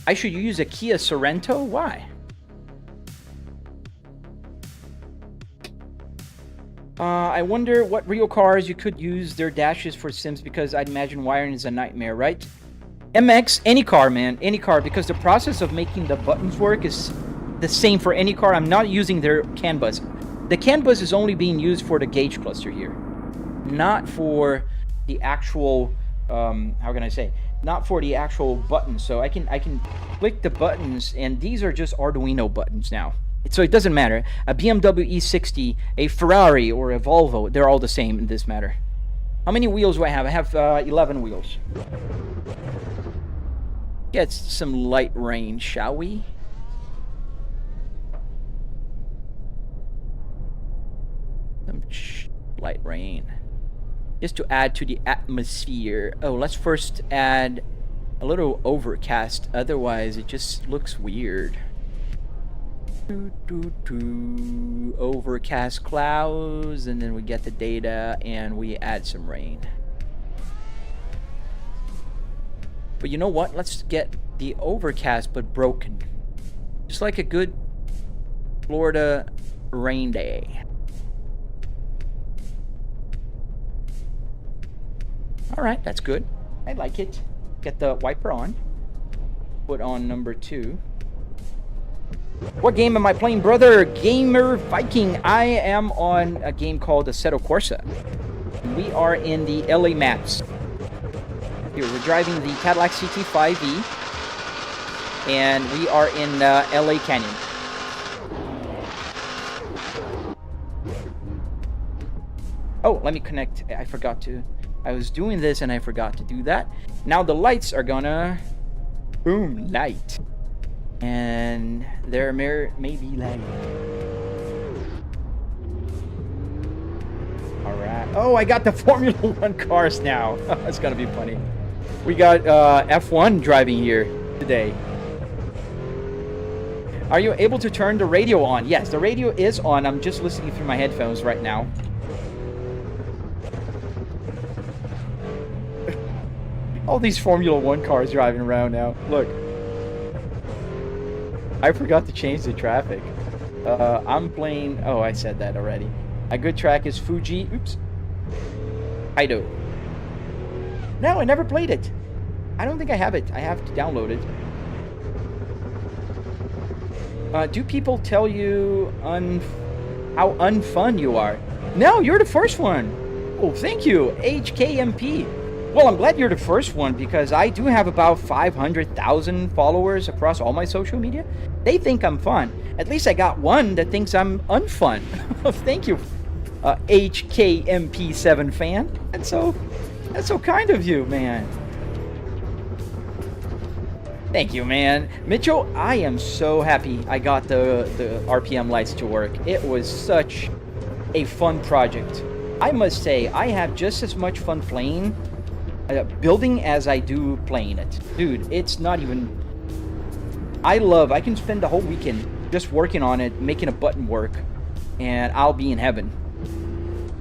I should use a Kia Sorento? Why? I wonder what real cars you could use their dashes for Sims, because I'd imagine wiring is a nightmare, right? MX, any car, man, any car, because the process of making the buttons work is the same for any car. I'm not using their CAN bus. The CAN bus is only being used for the gauge cluster here, not for the actual, how can I say, not for the actual buttons. So I can click the buttons, and these are just Arduino buttons now. So it doesn't matter. A BMW E60, a Ferrari, or a Volvo, they're all the same in this matter. How many wheels do I have? I have 11 wheels. Get some light rain, shall we? Some light rain. Just to add to the atmosphere. Oh, let's first add a little overcast. Otherwise, it just looks weird. Overcast clouds, and then we get the data and we add some rain. But you know what? Let's get the overcast but broken. Just like a good Florida rain day. Alright, that's good. I like it. Get the wiper on. Put on number 2. What game am I playing, brother? Gamer Viking. I am on a game called Assetto Corsa. We are in the LA maps. Here, we're driving the Cadillac CT5e. And we are in LA Canyon. Oh, let me connect. I forgot to. I was doing this and I forgot to do that. Now the lights are gonna... Boom, light. And there may be lag. Alright. Oh, I got the Formula 1 cars now. That's gonna be funny. We got F1 driving here today. Are you able to turn the radio on? Yes, the radio is on. I'm just listening through my headphones right now. All these Formula 1 cars driving around now. Look. I forgot to change the traffic. I'm playing... Oh, I said that already. A good track is Fuji... Oops. Ido. No, I never played it. I don't think I have it. I have to download it. Do people tell you how unfun you are? No, you're the first one. Oh, thank you. HKMP. Well, I'm glad you're the first one, because I do have about 500,000 followers across all my social media. They think I'm fun. At least I got one that thinks I'm unfun. Thank you, HKMP7 fan. That's so kind of you, man. Thank you, man. Mitchell, I am so happy I got the RPM lights to work. It was such a fun project. I must say, I have just as much fun playing building as I do playing it. Dude, it's not even... I can spend the whole weekend just working on it, making a button work. and I'll be in heaven.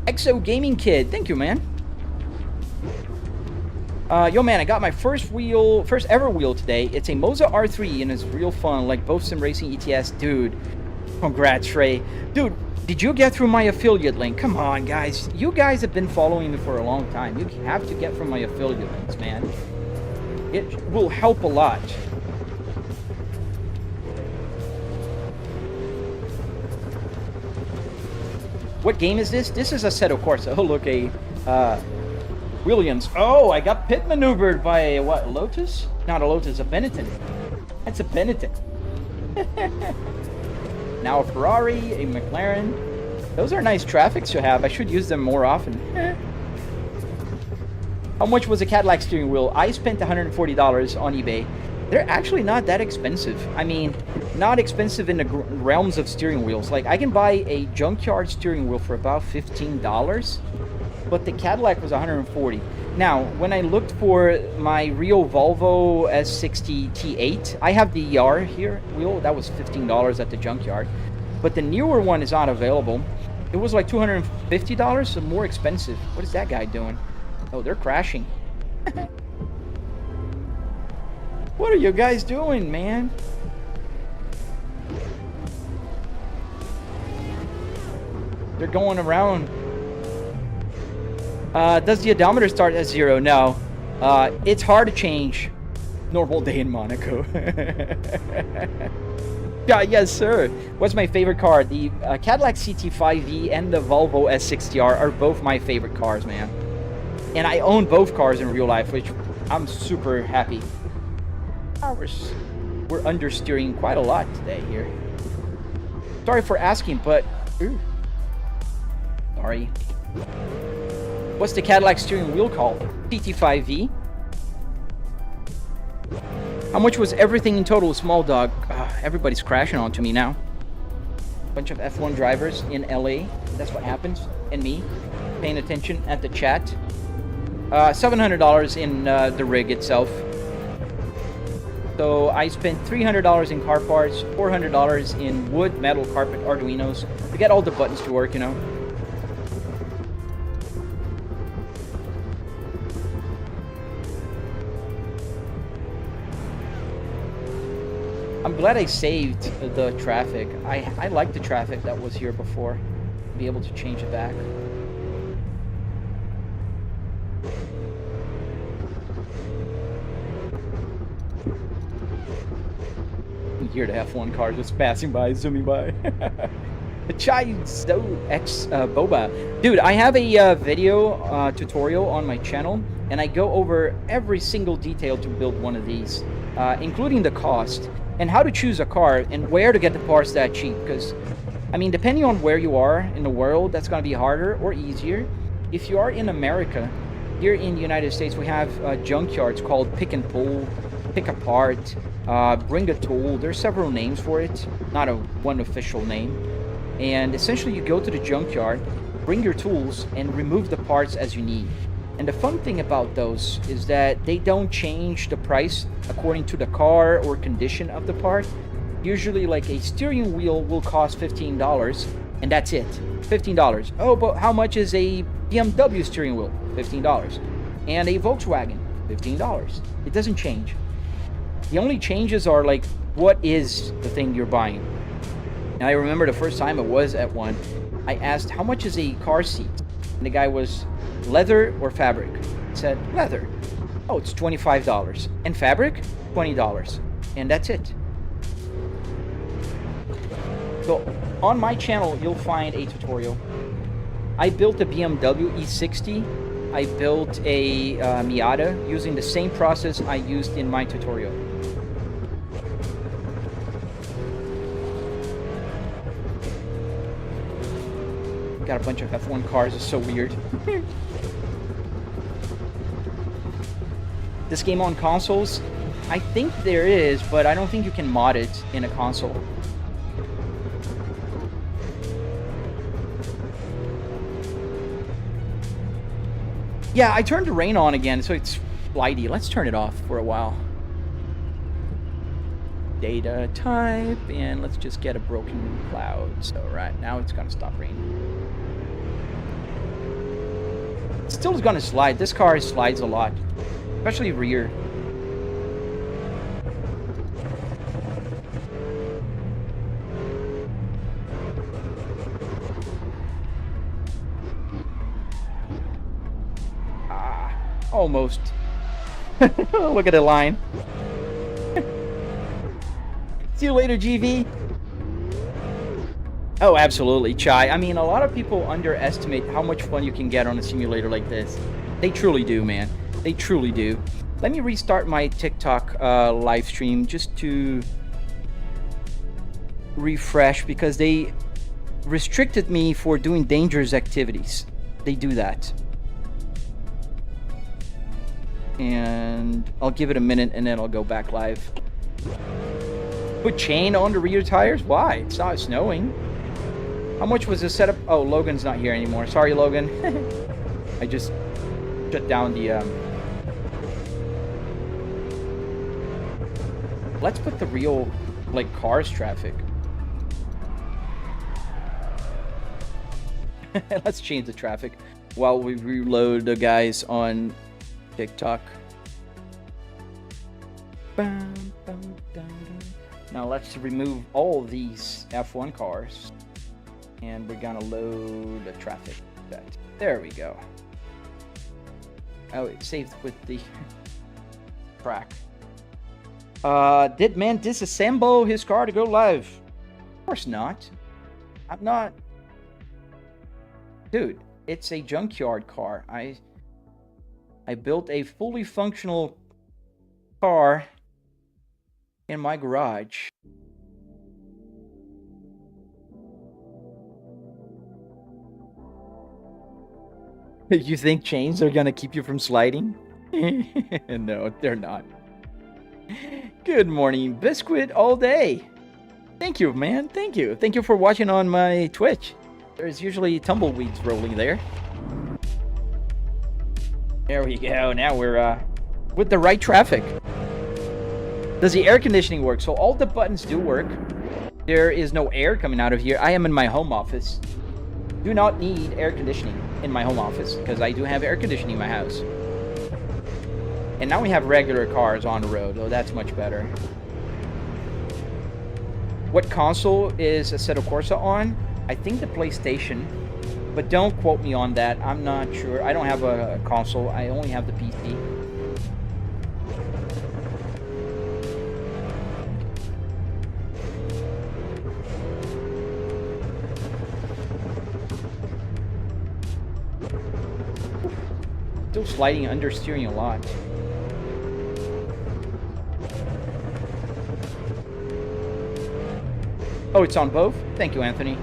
Exo Gaming Kid, thank you, man. Yo, man, I got my first ever wheel today. It's a Moza R3, and it's real fun, like both sim racing ETS. Dude, congrats, Trey. Dude, did you get through my affiliate link? Come on, guys. You guys have been following me for a long time. You have to get from my affiliate links, man. It will help a lot. What game is this? This is Assetto Corsa. Oh, look, a Williams. Oh, I got pit maneuvered by a, what, Lotus? Not a Lotus, a Benetton. That's a Benetton. Now a Ferrari, a McLaren. Those are nice traffics to have. I should use them more often. How much was a Cadillac steering wheel? I spent $140 on eBay. They're actually not that expensive. I mean, not expensive in the realms of steering wheels. Like, I can buy a Junkyard steering wheel for about $15, but the Cadillac was $140. Now, when I looked for my real Volvo S60 T8, I have the ER here wheel. That was $15 at the Junkyard, but the newer one is not available. It was like $250, so more expensive. What is that guy doing? Oh, they're crashing. What are you guys doing, man? They're going around. Does the odometer start at 0? No. It's hard to change. Normal day in Monaco. Yeah, yes, sir. What's my favorite car? The Cadillac CT5e and the Volvo S60R are both my favorite cars, man. And I own both cars in real life, which I'm super happy. We're understeering quite a lot today here. Sorry for asking, but... Ooh. Sorry. What's the Cadillac steering wheel called? CT5V. How much was everything in total? Small dog. Everybody's crashing onto me now. Bunch of F1 drivers in LA. That's what happens. And me paying attention at the chat. $700 in the rig itself. So I spent $300 in car parts, $400 in wood, metal, carpet, arduinos to get all the buttons to work, you know. I'm glad I saved the traffic. I like the traffic that was here before. Be able to change it back. Here to F1 cars just passing by, zooming by. The Child X Boba. Dude, I have a video tutorial on my channel, and I go over every single detail to build one of these, including the cost, and how to choose a car, and where to get the parts that cheap. Because, I mean, depending on where you are in the world, that's going to be harder or easier. If you are in America, here in the United States, we have junkyards called Pick and Pull, Pick Apart, Bring a Tool. There's several names for it, not one official name. And essentially you go to the junkyard, bring your tools, and remove the parts as you need. And the fun thing about those is that they don't change the price according to the car or condition of the part. Usually, like, a steering wheel will cost $15, and that's it. $15. Oh, but how much is a BMW steering wheel? $15. And a Volkswagen? $15. It doesn't change. The only changes are, like, what is the thing you're buying? Now, I remember the first time I was at one, I asked, how much is a car seat? And the guy was, leather or fabric? I said, leather. Oh, it's $25. And fabric? $20. And that's it. So, on my channel, you'll find a tutorial. I built a BMW E60. I built a Miata using the same process I used in my tutorial. Got a bunch of F1 cars. It's so weird. This game on consoles? I think there is, but I don't think you can mod it in a console. Yeah, I turned the rain on again, so it's flighty. Let's turn it off for a while. data type, and let's just get a broken cloud. So right now it's gonna stop raining. It still is gonna slide. This car slides a lot, especially rear. Almost. Look at the line. See you later, GV. Oh, absolutely, Chai. I mean, a lot of people underestimate how much fun you can get on a simulator like this. They truly do, man. They truly do. Let me restart my TikTok live stream just to refresh, because they restricted me for doing dangerous activities. They do that. And I'll give it a minute and then I'll go back live. Put chain on the rear tires? Why? It's not snowing. How much was the setup? Oh, Logan's not here anymore. Sorry, Logan. I just shut down the... Let's put the real, like, cars traffic. Let's change the traffic while we reload the guys on TikTok. Now let's remove all of these F1 cars, and we're gonna load the traffic. There we go. Oh, it saved with the track. Did man disassemble his car to go live? Of course not. I'm not. Dude, it's a junkyard car. I built a fully functional car in my garage. You think chains are gonna keep you from sliding? No, they're not. Good morning, Biscuit all day. Thank you, man. Thank you. Thank you for watching on my Twitch. There's usually tumbleweeds rolling there. There we go. Now we're with the right traffic. Does the air conditioning work? So all the buttons do work. There is no air coming out of here. I am in my home office. Do not need air conditioning in my home office because I do have air conditioning in my house. And now we have regular cars on the road. Oh, that's much better. What console is Assetto Corsa on? I think the PlayStation. But don't quote me on that. I'm not sure. I don't have a console. I only have the PC. Still sliding understeering a lot. Oh, it's on both? Thank you, Anthony.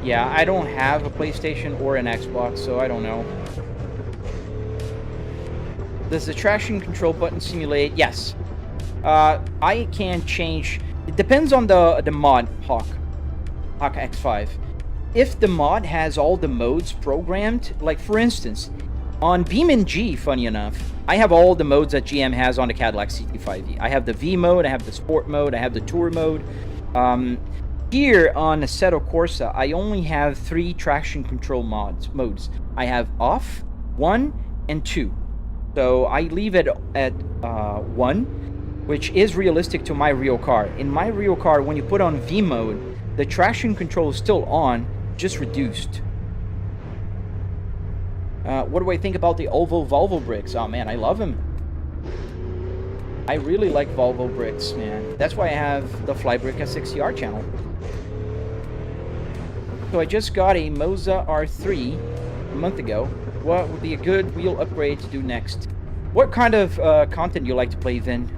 Yeah, I don't have a PlayStation or an Xbox, so I don't know. Does the traction control button simulate? Yes. I can change... It depends on the mod, Hawk X5. If the mod has all the modes programmed, like for instance, on Beam & G, funny enough, I have all the modes that GM has on the Cadillac CT5e. I have the V mode, I have the Sport mode, I have the Tour mode. Here on Assetto Corsa, I only have 3 traction control modes. I have off, 1, and 2. So I leave it at 1, which is realistic to my real car. In my real car, when you put on V mode, the traction control is still on, just reduced. What do I think about the Volvo bricks? Oh man, I love them. I really like Volvo bricks, man. That's why I have the Flybrick S60R channel. So I just got a Moza R12 a month ago. What would be a good wheel upgrade to do next? What kind of content you like to play, Vin?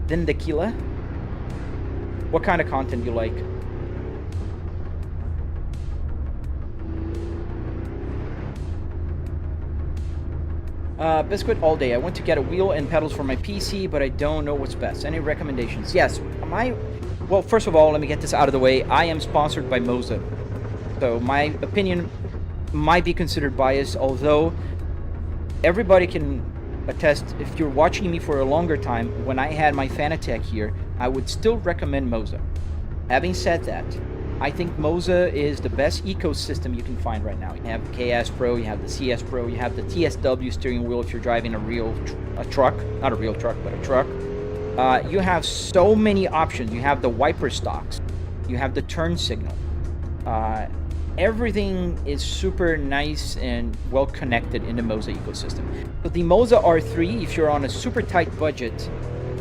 Vin Tequila? What kind of content you like? Biscuit all day. I want to get a wheel and pedals for my PC, but I don't know what's best. Any recommendations? Yes. Well, first of all, let me get this out of the way. I am sponsored by Moza. So my opinion might be considered biased, although everybody can attest, if you're watching me for a longer time, when I had my Fanatec here, I would still recommend Moza. Having said that, I think Moza is the best ecosystem you can find right now. You have the KS Pro, you have the CS Pro, you have the TSW steering wheel if you're driving a truck, not a real truck, but a truck. You have so many options. You have the wiper stocks, you have the turn signal. Everything is super nice and well connected in the Moza ecosystem. So the Moza R3, if you're on a super tight budget,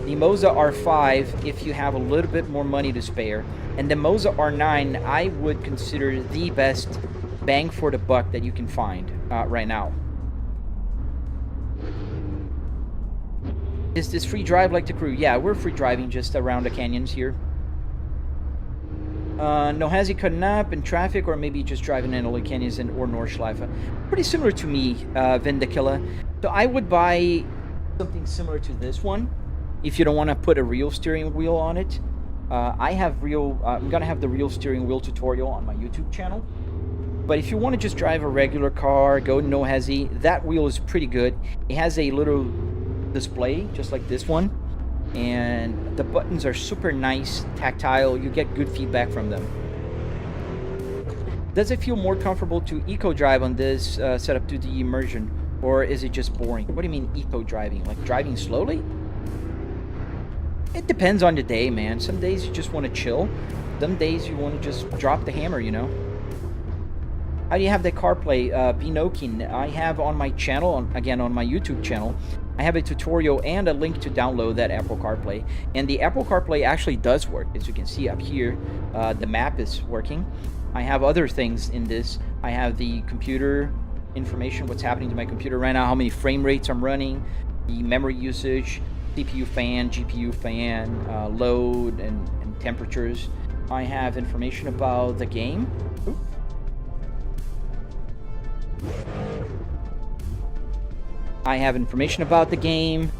the Moza R5, if you have a little bit more money to spare, and the Moza R9, I would consider the best bang for the buck that you can find right now. Is this free drive like the crew? Yeah, we're free driving just around the canyons here. No, has he cutting up in traffic, or maybe just driving in the canyons or Nordschleife? Pretty similar to me, Vindicilla. So I would buy something similar to this one if you don't want to put a real steering wheel on it. I'm gonna have the real steering wheel tutorial on my YouTube channel. But if you want to just drive a regular car, go no hezzy, that wheel is pretty good. It has a little display just like this one, and the buttons are super nice, tactile. You get good feedback from them. Does it feel more comfortable to eco drive on this setup due to the immersion, or is it just boring? What do you mean eco driving? Like driving slowly? It depends on the day, man. Some days you just want to chill. Some days you want to just drop the hammer, you know. How do you have the CarPlay? Binokin. I have on my channel, again on my YouTube channel, I have a tutorial and a link to download that Apple CarPlay. And the Apple CarPlay actually does work. As you can see up here, the map is working. I have other things in this. I have the computer information, what's happening to my computer right now, how many frame rates I'm running, the memory usage, CPU fan, GPU fan, load, and temperatures. I have information about the game. Ooh. I have information about the game.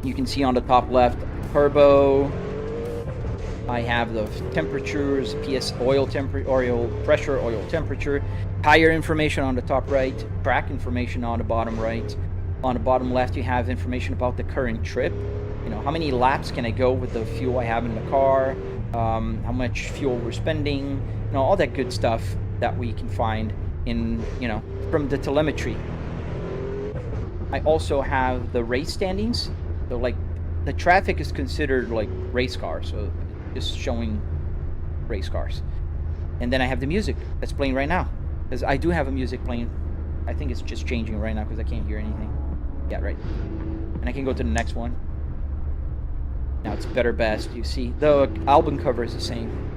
You can see on the top left, turbo. I have the temperatures, PS oil pressure, oil temperature, tire information on the top right, track information on the bottom right. On the bottom left, you have information about the current trip. You know, how many laps can I go with the fuel I have in the car, how much fuel we're spending, you know, all that good stuff that we can find in, you know, from the telemetry. I also have the race standings. So like the traffic is considered like race cars, so just showing race cars. And then I have the music that's playing right now, because I do have a music playing. I think it's just changing right now because I can't hear anything. Yeah, right. And I can go to the next one. Now it's better best. You see the album cover is the same.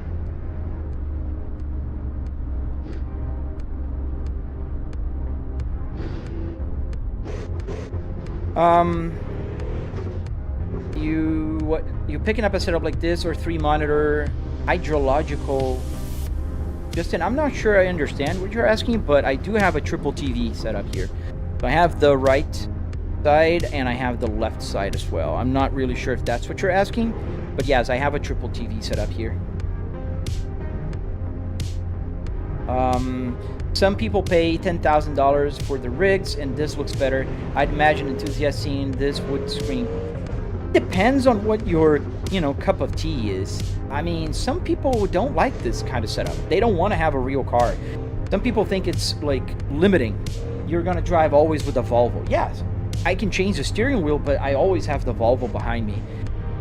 You picking up a setup like this, or 3-monitor hydrological? Justin, I'm not sure I understand what you're asking, but I do have a triple TV setup here. So I have the right side and I have the left side as well. I'm not really sure if that's what you're asking, but yes, I have a triple TV setup here. Some people pay $10,000 for the rigs, and this looks better. I'd imagine enthusiasts seeing this would scream. Depends on what your, you know, cup of tea is. I mean, some people don't like this kind of setup. They don't want to have a real car. Some people think it's like limiting. You're gonna drive always with a Volvo. Yes, I can change the steering wheel, but I always have the Volvo behind me.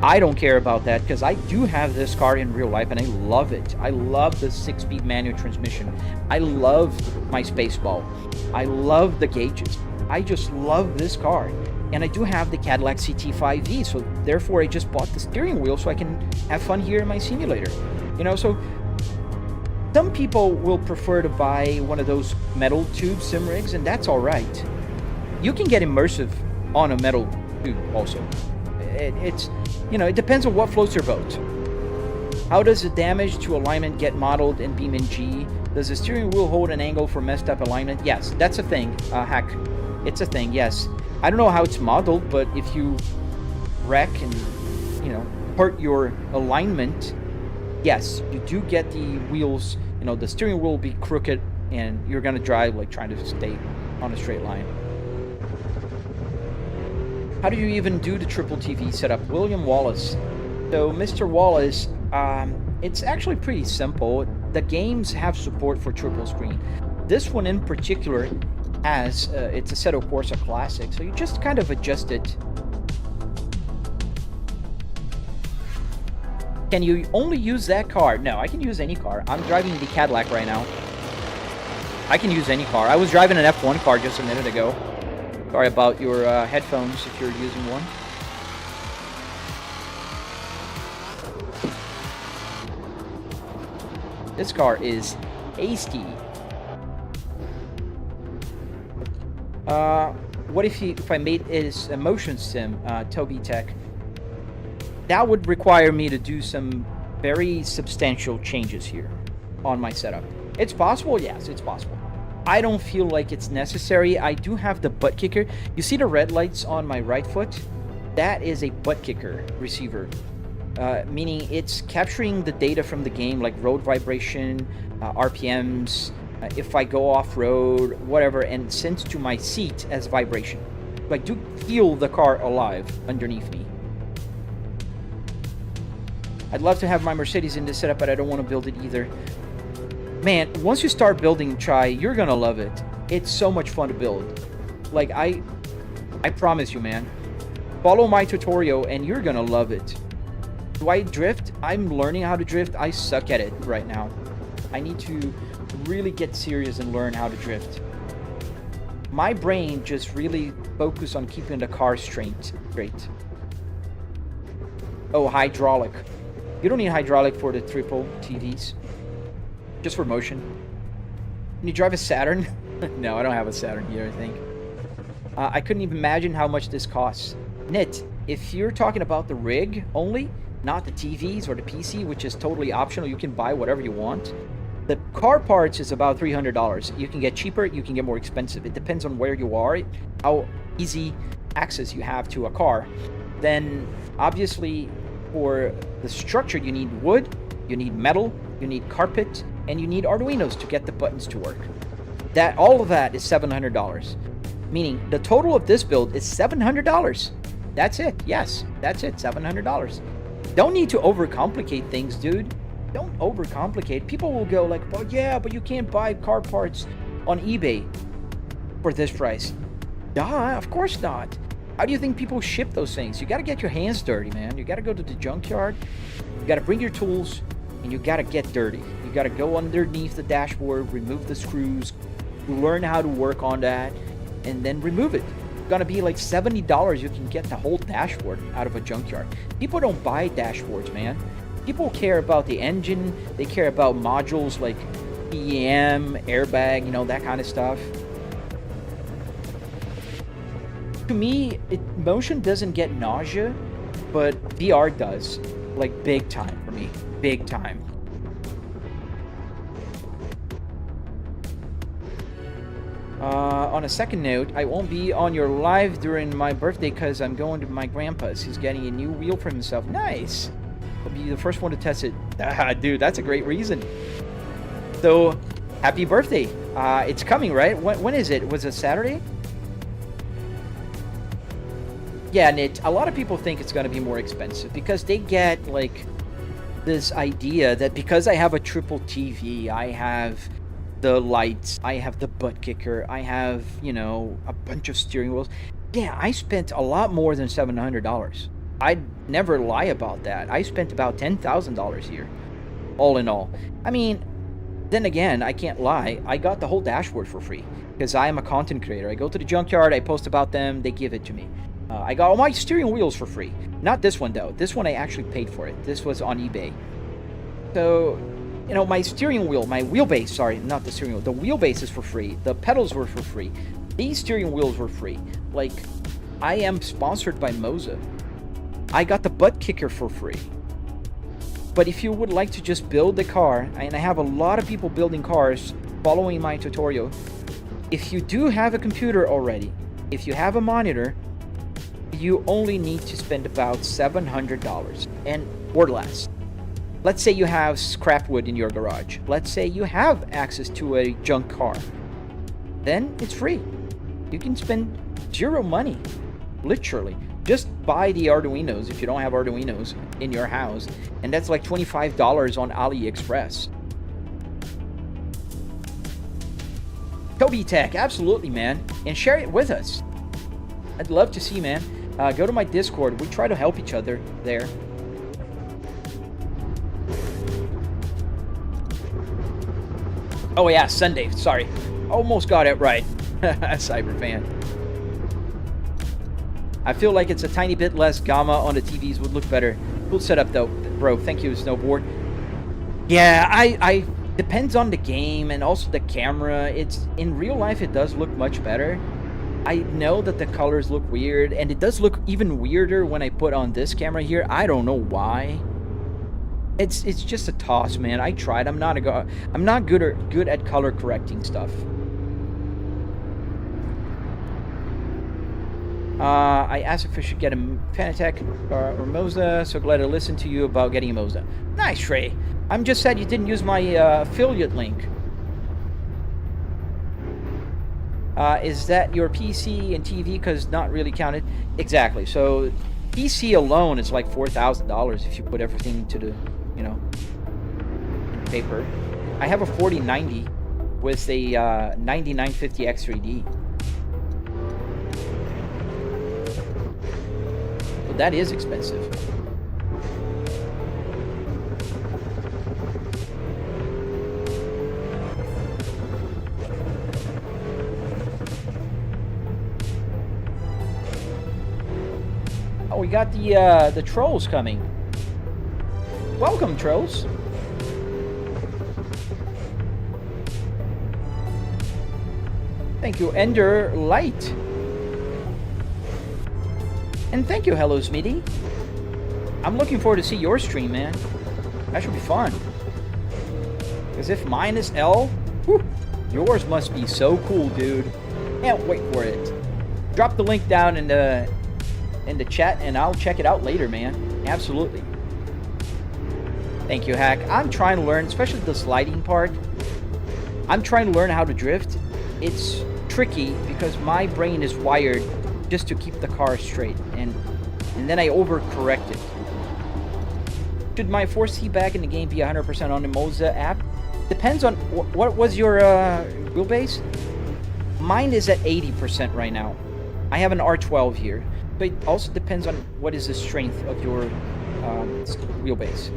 I don't care about that because I do have this car in real life and I love it. I love the 6-speed manual transmission. I love my Spaceball. I love the gauges. I just love this car. And I do have the Cadillac CT5V, so therefore I just bought the steering wheel so I can have fun here in my simulator. You know, so some people will prefer to buy one of those metal tube sim rigs, and that's all right. You can get immersive on a metal tube also. It's, you know, it depends on what floats your boat. How does the damage to alignment get modeled in BeamNG? Does the steering wheel hold an angle for messed up alignment? Yes, that's a thing. Hack. It's a thing, yes. I don't know how it's modeled, but if you wreck and, you know, hurt your alignment, yes, you do get the wheels, you know, the steering wheel will be crooked and you're going to drive like trying to stay on a straight line. How do you even do the triple TV setup? William Wallace. So, Mr. Wallace, it's actually pretty simple. The games have support for triple screen. This one in particular has, it's a Assetto Corsa Classic, so you just kind of adjust it. Can you only use that car? No, I can use any car. I'm driving the Cadillac right now. I can use any car. I was driving an F1 car just a minute ago. Sorry about your headphones if you're using one. This car is tasty. What if I made is a motion sim, Toby Tech? That would require me to do some very substantial changes here on my setup. It's possible, yes, it's possible. I don't feel like it's necessary. I do have the Buttkicker. You see the red lights on my right foot? That is a Buttkicker receiver. Meaning it's capturing the data from the game, like road vibration, RPMs, if I go off-road, whatever, and sends to my seat as vibration. So I do feel the car alive underneath me. I'd love to have my Mercedes in this setup, but I don't want to build it either. Man, once you start building Chai, you're gonna love it. It's so much fun to build. Like, I promise you, man. Follow my tutorial and you're gonna love it. Do I drift? I'm learning how to drift. I suck at it right now. I need to really get serious and learn how to drift. My brain just really focus on keeping the car straight. Oh, hydraulic. You don't need hydraulic for the triple TVs. Just for motion. Can you drive a Saturn? No, I don't have a Saturn here, I think. I couldn't even imagine how much this costs. Nit, if you're talking about the rig only, not the TVs or the PC, which is totally optional, you can buy whatever you want. The car parts is about $300. You can get cheaper, you can get more expensive. It depends on where you are, how easy access you have to a car. Then, obviously, for the structure, you need wood, you need metal, you need carpet, and you need Arduinos to get the buttons to work. All of that is $700. Meaning, the total of this build is $700. That's it. Yes, that's it. $700. Don't need to overcomplicate things, dude. Don't overcomplicate. People will go like, "Well, yeah, but you can't buy car parts on eBay for this price." Duh, of course not. How do you think people ship those things? You got to get your hands dirty, man. You got to go to the junkyard. You got to bring your tools, and you got to get dirty. You got to go underneath the dashboard, remove the screws, learn how to work on that, and then remove it. It's gonna be like $70. You can get the whole dashboard out of a junkyard. People don't buy dashboards, man. People care about the engine. They care about modules like EM, airbag, you know, that kind of stuff. To me, motion doesn't get nausea, but VR does. Like, big time for me. Big time. On a second note, I won't be on your live during my birthday because I'm going to my grandpa's. He's getting a new wheel for himself. Nice. I'll be the first one to test it. Dude, that's a great reason. So, happy birthday. It's coming, right? When is it? Was it Saturday? Yeah, Nit, a lot of people think it's going to be more expensive because they get, like, this idea that because I have a triple TV, I have the lights, I have the Buttkicker, I have, you know, a bunch of steering wheels. Yeah, I spent a lot more than $700. I'd never lie about that. I spent about $10,000 here, all in all. I mean, then again, I can't lie. I got the whole dashboard for free because I am a content creator. I go to the junkyard, I post about them, they give it to me. I got all my steering wheels for free. Not this one, though. This one I actually paid for it. This was on eBay. So, you know, my steering wheel, my wheelbase, sorry, not the steering wheel. The wheelbase is for free. The pedals were for free. These steering wheels were free. Like, I am sponsored by Moza. I got the Buttkicker for free. But if you would like to just build the car, and I have a lot of people building cars following my tutorial, if you do have a computer already, if you have a monitor, you only need to spend about $700 and or less. Let's say you have scrap wood in your garage. Let's say you have access to a junk car. Then it's free. You can spend zero money, literally. Just buy the Arduinos if you don't have Arduinos in your house, and that's like $25 on AliExpress. Toby Tech, absolutely, man. And share it with us. I'd love to see, man. Go to my Discord. We try to help each other there. Oh, yeah, Sunday. Sorry. Almost got it right. Cyberfan. I feel like it's a tiny bit less gamma on the TVs would look better. Cool setup, though. Bro, thank you, Snowboard. Yeah, I depends on the game and also the camera. It's in real life, it does look much better. I know that the colors look weird, and it does look even weirder when I put on this camera here. I don't know why. It's just a toss, man. I tried. I'm not good at color correcting stuff. I asked if I should get a Fanatec or Moza, so glad to listen to you about getting a Moza. Nice, Trey. I'm just sad you didn't use my affiliate link. Is that your PC and TV? Because not really counted. Exactly. So PC alone is like $4,000 if you put everything into the, you know, paper. I have a 4090 with a 9950 X3D. But that is expensive. Oh, we got the trolls coming. Welcome, trolls. Thank you, Ender Light. And thank you, Hello Smitty. I'm looking forward to see your stream, man. That should be fun. Because if mine is L, whew, yours must be so cool, dude. Can't wait for it. Drop the link down in the chat, and I'll check it out later, man. Absolutely. Thank you, Hack. I'm trying to learn, especially the sliding part. I'm trying to learn how to drift. It's tricky because my brain is wired just to keep the car straight, and then I overcorrect it. Should my force feedback in the game be 100% on the Moza app? Depends on what was your wheelbase. Mine is at 80% right now. I have an R12 here. But it also depends on what is the strength of your wheelbase.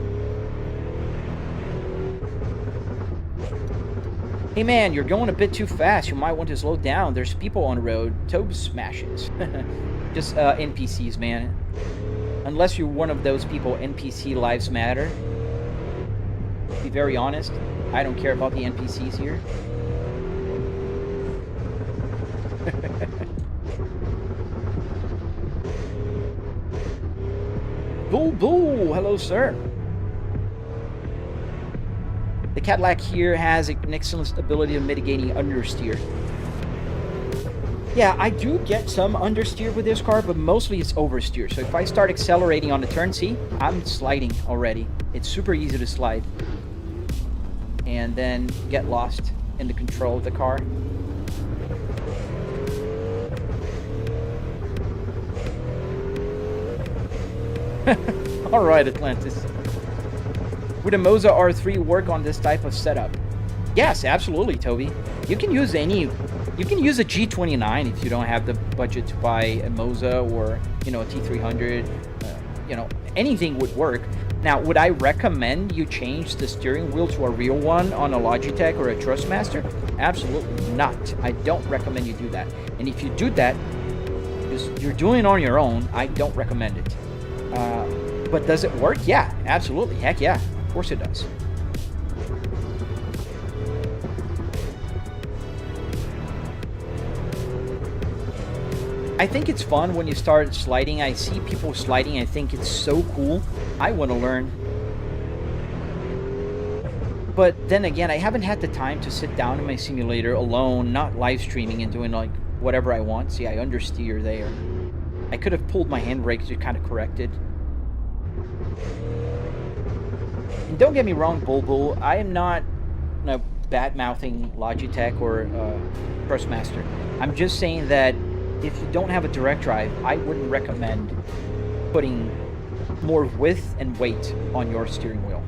Hey man, you're going a bit too fast. You might want to slow down. There's people on the road. Tobe smashes. Just NPCs, man. Unless you're one of those people, NPC lives matter. To be very honest, I don't care about the NPCs here. Boo boo! Hello, sir. The Cadillac here has an excellent ability of mitigating understeer. Yeah, I do get some understeer with this car, but mostly it's oversteer. So if I start accelerating on the turn, see, I'm sliding already. It's super easy to slide. And then get lost in the control of the car. Alright, Atlantis. Would a Moza R3 work on this type of setup? Yes, absolutely, Toby. You can use a G29 if you don't have the budget to buy a Moza or, you know, a T300. You know, anything would work. Now, would I recommend you change the steering wheel to a real one on a Logitech or a Trustmaster? Absolutely not. I don't recommend you do that. And if you do that, because you're doing it on your own, I don't recommend it. But does it work? Yeah, absolutely. Heck yeah. Of course it does. I think it's fun when you start sliding. I see people sliding. I think it's so cool. I want to learn. But then again, I haven't had the time to sit down in my simulator alone, not live streaming and doing like whatever I want. See, I understeer there. I could have pulled my handbrake to kind of correct it. And don't get me wrong, Bulbul, I am not, you know, bad-mouthing Logitech or Trustmaster. I'm just saying that if you don't have a direct drive, I wouldn't recommend putting more width and weight on your steering wheel.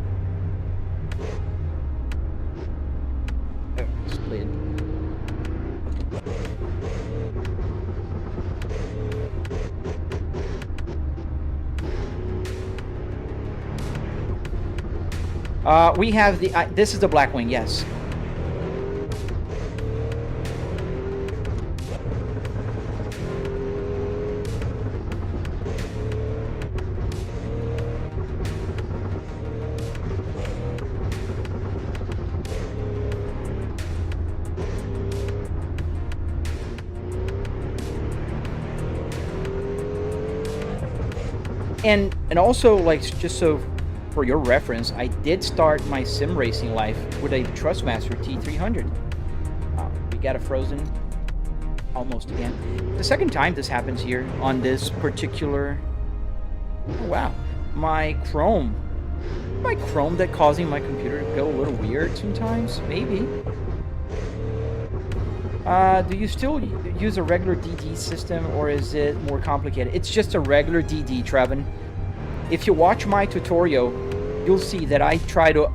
Oh, slid. We have the, this is the Blackwing, yes. And also, like, just so for your reference, I did start my sim racing life with a Trustmaster T300. We got a frozen almost again. The second time this happens here on this particular. Oh, wow, my Chrome that causing my computer to go a little weird sometimes. Maybe. Do you still use a regular DD system, or is it more complicated? It's just a regular DD, Trevin. If you watch my tutorial, you'll see that I try to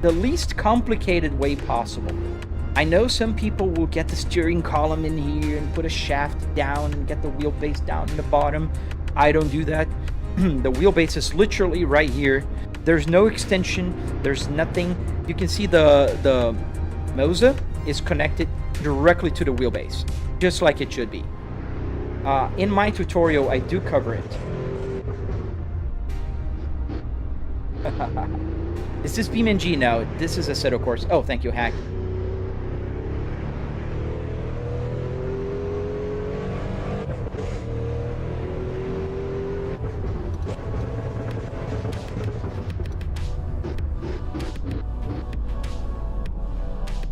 the least complicated way possible. I know some people will get the steering column in here and put a shaft down and get the wheelbase down in the bottom. I don't do that. The wheelbase is literally right here. There's no extension. There's nothing. You can see the Moza is connected directly to the wheelbase, just like it should be. In my tutorial, I do cover it. Is this BeamNG? No, this is Assetto Corsa. Oh, thank you, Hack.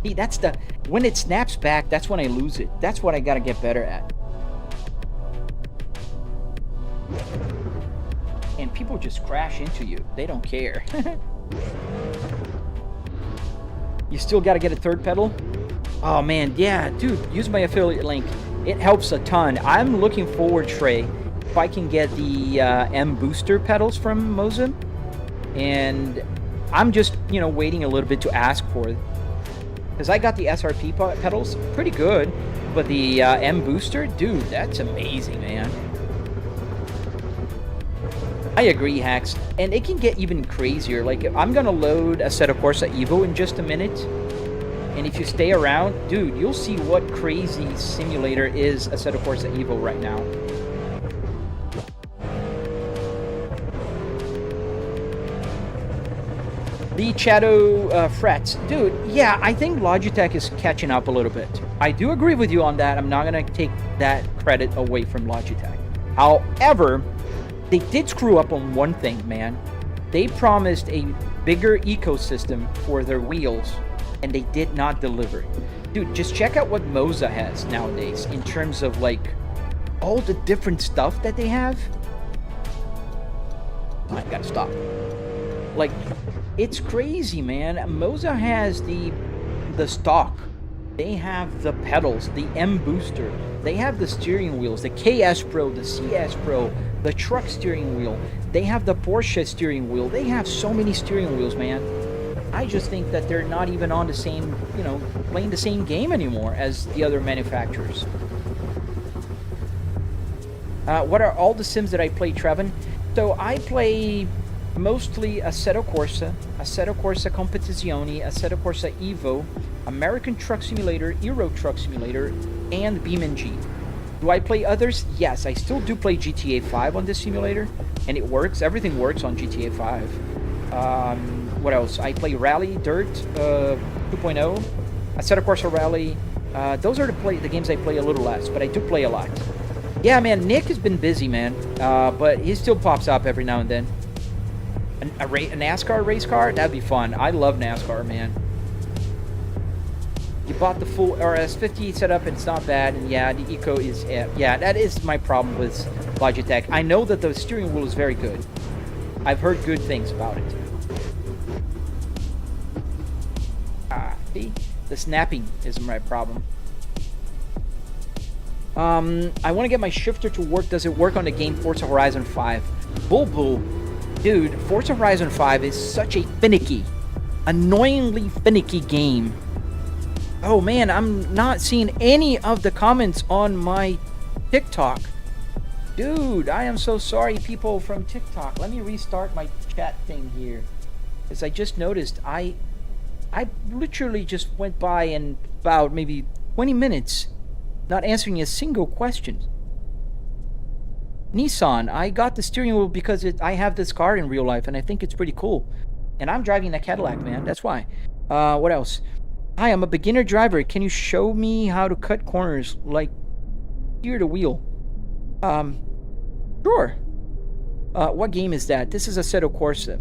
See, that's the... When it snaps back, that's when I lose it. That's what I gotta get better at. And people just crash into you. They don't care. You still gotta get a third pedal? Oh man, yeah, dude, use my affiliate link. It helps a ton. I'm looking forward, Trey, if I can get the M booster pedals from Moza. And I'm just, you know, waiting a little bit to ask for it. Because I got the SRP pedals, pretty good. But the M booster, dude, that's amazing, man. I agree, Hacks. And it can get even crazier. Like, I'm going to load Assetto Corsa Evo in just a minute. And if you stay around, dude, you'll see what crazy simulator is Assetto Corsa Evo right now. The Shadow frets. Dude, yeah, I think Logitech is catching up a little bit. I do agree with you on that. I'm not going to take that credit away from Logitech. However, they did screw up on one thing, man. They promised a bigger ecosystem for their wheels, and they did not deliver. Dude, just check out what Moza has nowadays in terms of, like, all the different stuff that they have. I gotta stop. Like, it's crazy, man. Moza has the stock. They have the pedals, the M booster. They have the steering wheels, the KS Pro, the CS Pro, the truck steering wheel. They have the Porsche steering wheel. They have so many steering wheels, man. I just think that they're not even on the same, you know, playing the same game anymore as the other manufacturers. What are all the sims that I play, Trevin? So I play mostly Assetto Corsa Competizione, Assetto Corsa Evo, American Truck Simulator, Euro Truck Simulator, and BeamNG. Do I play others? Yes, I still do play GTA 5 on this simulator, and it works. Everything works on GTA 5. What else? I play Rally, Dirt, 2.0, Assetto Corsa Rally. Those are the games I play a little less, but I do play a lot. Yeah, man, Nick has been busy, man, but he still pops up every now and then. A NASCAR race car? That'd be fun. I love NASCAR, man. You bought the full RS50 setup, and it's not bad. And yeah, the Eco is... yeah, that is my problem with Logitech. I know that the steering wheel is very good. I've heard good things about it. See? The snapping is my problem. I want to get my shifter to work. Does it work on the game Forza Horizon 5? Bull. Dude, Forza Horizon 5 is such a finicky, annoyingly finicky game. Oh man, I'm not seeing any of the comments on my TikTok. Dude, I am so sorry, people from TikTok. Let me restart my chat thing here. Because I just noticed I literally just went by in about maybe 20 minutes not answering a single question. Nissan, I got the steering wheel because I have this car in real life and I think it's pretty cool. And I'm driving a Cadillac, man. That's why. What else? Hi, I'm a beginner driver. Can you show me how to cut corners, like steer the wheel? Sure. What game is that? This is Assetto Corsa.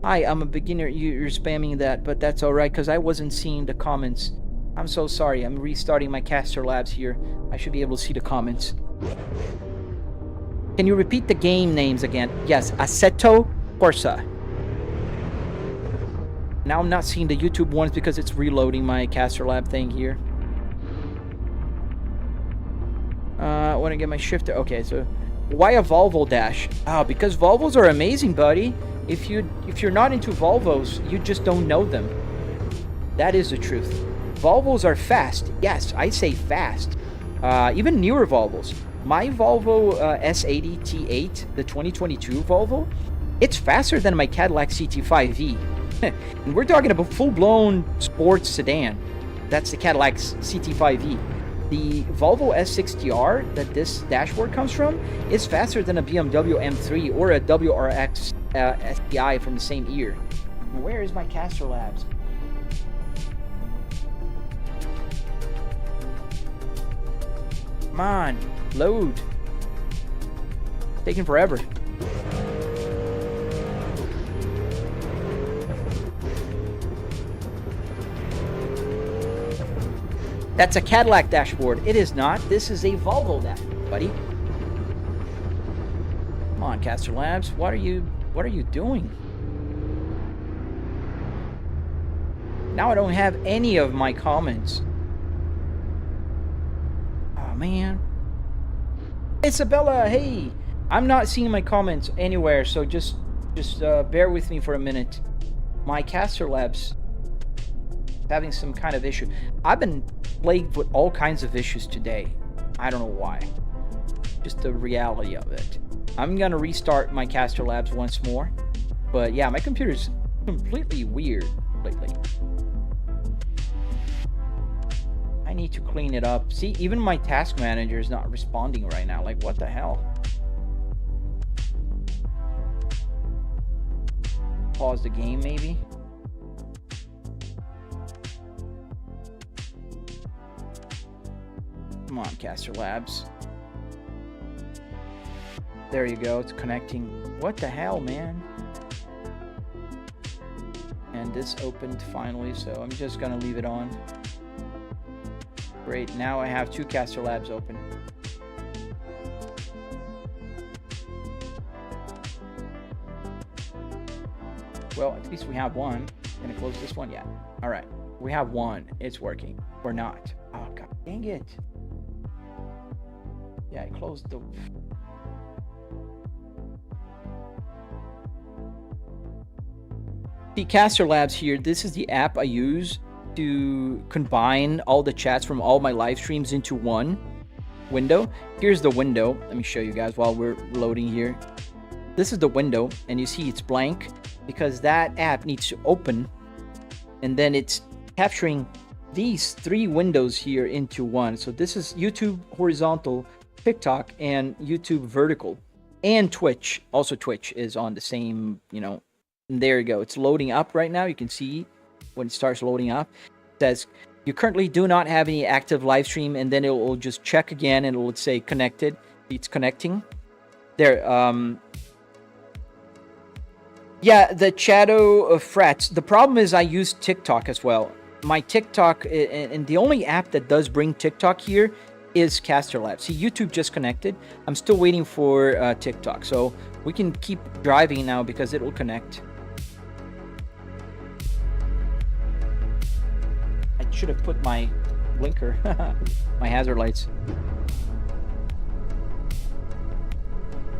Hi, I'm a beginner. You're spamming that, but that's alright because I wasn't seeing the comments. I'm so sorry. I'm restarting my Caster Labs here. I should be able to see the comments. Can you repeat the game names again? Yes, Assetto Corsa. Now I'm not seeing the YouTube ones because it's reloading my Caster Lab thing here. I want to get my shifter. Okay, so why a Volvo dash? Oh, because Volvos are amazing, buddy. If you're not into Volvos, you just don't know them. That is the truth. Volvos are fast. Yes, I say fast. Even newer Volvos. My Volvo S80 T8, the 2022 Volvo, it's faster than my Cadillac CT5V. And we're talking about full-blown sports sedan. That's the Cadillac CT5V. The Volvo S60R that this dashboard comes from is faster than a BMW M3 or a WRX STI from the same year. Where is my Caster Labs? Come on, load. Taking forever. That's a Cadillac dashboard. It is not. This is a Volvo dashboard, buddy. Come on, Caster Labs. What are you doing? Now I don't have any of my comments. Oh man. Isabella, hey. I'm not seeing my comments anywhere, so just bear with me for a minute. My Caster Labs having some kind of issue. I've been plagued with all kinds of issues today. I don't know why. Just the reality of it. I'm gonna restart my Caster Labs once more. But yeah, my computer's completely weird lately. I need to clean it up. See, even my task manager is not responding right now. Like, what the hell? Pause the game, maybe? Come on, Caster Labs. There you go, it's connecting. What the hell, man? And this opened finally, so I'm just gonna leave it on. Great, now I have two Caster Labs open. Well, at least we have one. Gonna close this one? Yeah. Alright, we have one. It's working. Or not. Oh, god dang it. Yeah, I closed the... The Caster Labs here, this is the app I use to combine all the chats from all my live streams into one window. Here's the window. Let me show you guys while we're loading here. This is the window, and you see it's blank because that app needs to open, and then it's capturing these three windows here into one. So this is YouTube horizontal, TikTok, and YouTube vertical, and Twitch. Also Twitch is on the same, you know, and there you go. It's loading up right now. You can see when it starts loading up, it says you currently do not have any active live stream, and then it will just check again and it will say connected. It's connecting. There, yeah, the shadow of frets. The problem is I use TikTok as well. My TikTok, and the only app that does bring TikTok here is Caster Labs. See, YouTube just connected. I'm still waiting for TikTok, so we can keep driving now because it will connect. I should have put my blinker, my hazard lights.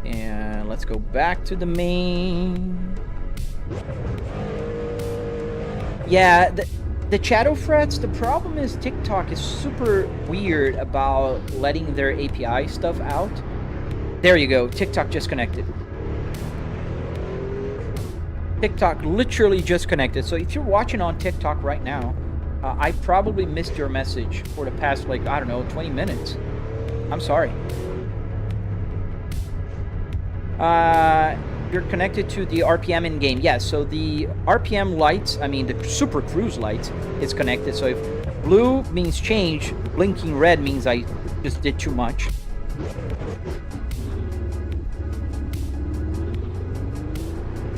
And let's go back to the main. Yeah, the shadow frets, the problem is TikTok is super weird about letting their API stuff out. There you go, TikTok just connected. TikTok literally just connected. So if you're watching on TikTok right now, I probably missed your message for the past, like, I don't know, 20 minutes. I'm sorry. You're connected to the RPM in game. Yeah, so the RPM lights, I mean the Super Cruise lights, is connected. So if blue means change, blinking red means I just did too much.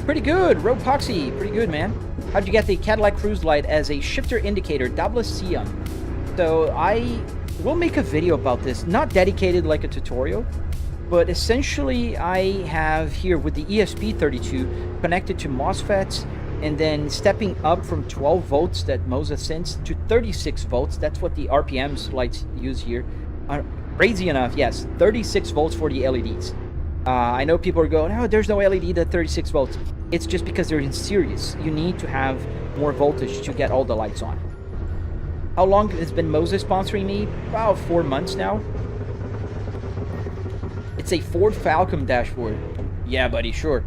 Pretty good, Ropoxy, pretty good, man. How'd you get the Cadillac Cruise Light as a shifter indicator? Double CM. So I will make a video about this, not dedicated like a tutorial, but essentially I have here with the ESP32 connected to MOSFETs and then stepping up from 12 volts that Moza sends to 36 volts. That's what the RPMs lights use here. Crazy enough, yes, 36 volts for the LEDs. I know people are going, oh, there's no LED at 36 volts. It's just because they're in series. You need to have more voltage to get all the lights on. How long has been Moza sponsoring me? About 4 months now. It's a Ford Falcon dashboard. Yeah, buddy, sure.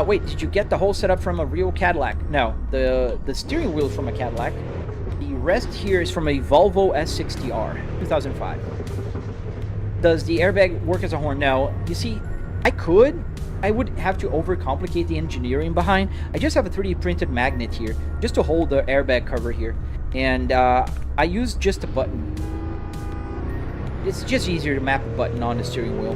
Wait, did you get the whole setup from a real Cadillac? No, the steering wheel is from a Cadillac. The rest here is from a Volvo S60R, 2005. Does the airbag work as a horn? No. You see, I would have to overcomplicate the engineering behind. I just have a 3D printed magnet here, just to hold the airbag cover here. And I use just a button. It's just easier to map a button on the steering wheel.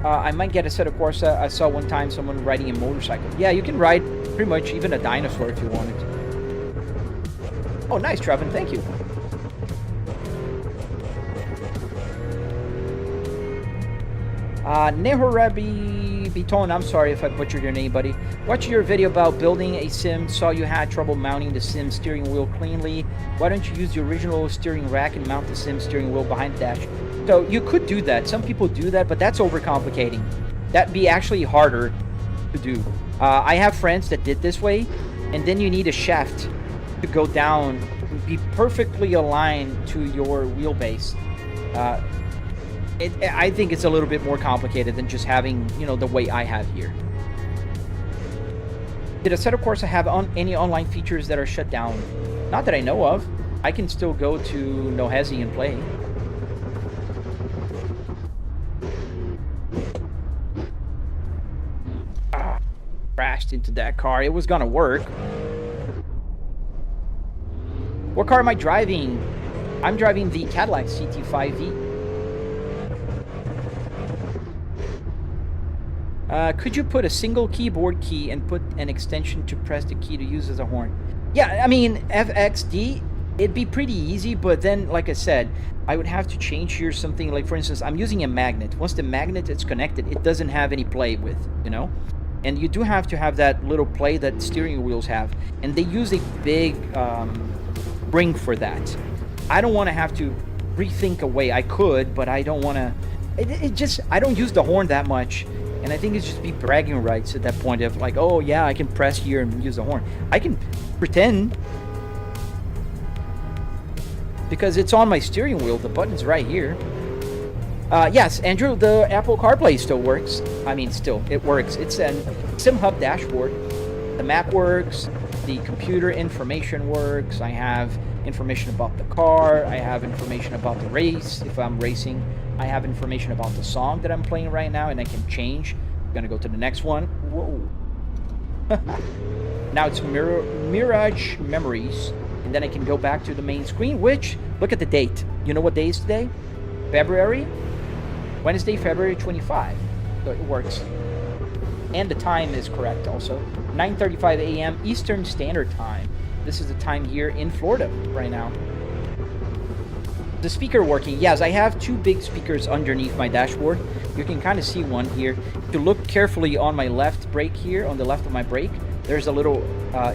I might get a set of Corsa. I saw one time someone riding a motorcycle. Yeah, you can ride pretty much even a dinosaur if you wanted. Oh, nice, Trevin. Thank you. Nehorabi Biton, I'm sorry if I butchered your name, buddy. Watching your video about building a sim, saw you had trouble mounting the sim steering wheel cleanly. Why don't you use the original steering rack and mount the sim steering wheel behind the dash? So you could do that. Some people do that, but that's overcomplicating. That'd be actually harder to do. I have friends that did this way, and then you need a shaft to go down and be perfectly aligned to your wheelbase. I think it's a little bit more complicated than just having, you know, the way I have here. Did a set of Corsa have any online features that are shut down? Not that I know of. I can still go to Nohezi and play. Crashed into that car. It was gonna work. What car am I driving? I'm driving the Cadillac CT5V. Could you put a single keyboard key and put an extension to press the key to use as a horn? Yeah, I mean, FXD, it'd be pretty easy, but then, like I said, I would have to change here something. Like, for instance, I'm using a magnet. Once the magnet is connected, it doesn't have any play with, you know? And you do have to have that little play that steering wheels have. And they use a big ring for that. I don't want to have to rethink a way. I could, but I don't want to... I don't use the horn that much. And I think it's just be bragging rights at that point of like, oh yeah, I can press here and use the horn. I can pretend because it's on my steering wheel. The button's right here. Yes, Andrew, the Apple CarPlay still works. I mean, still, it works. It's a SimHub dashboard. The map works. The computer information works. I have information about the car. I have information about the race if I'm racing. I have information about the song that I'm playing right now, and I can change. I'm gonna go to the next one. Whoa. Now it's Mirage Memories, and then I can go back to the main screen, which, look at the date. You know what day is today? Wednesday, February 25. So it works. And the time is correct also. 9:35 a.m. Eastern Standard Time. This is the time here in Florida right now. The speaker working? Yes, I have two big speakers underneath my dashboard. You can kind of see one here. If you look carefully on my left brake here, on the left of my brake, there's a little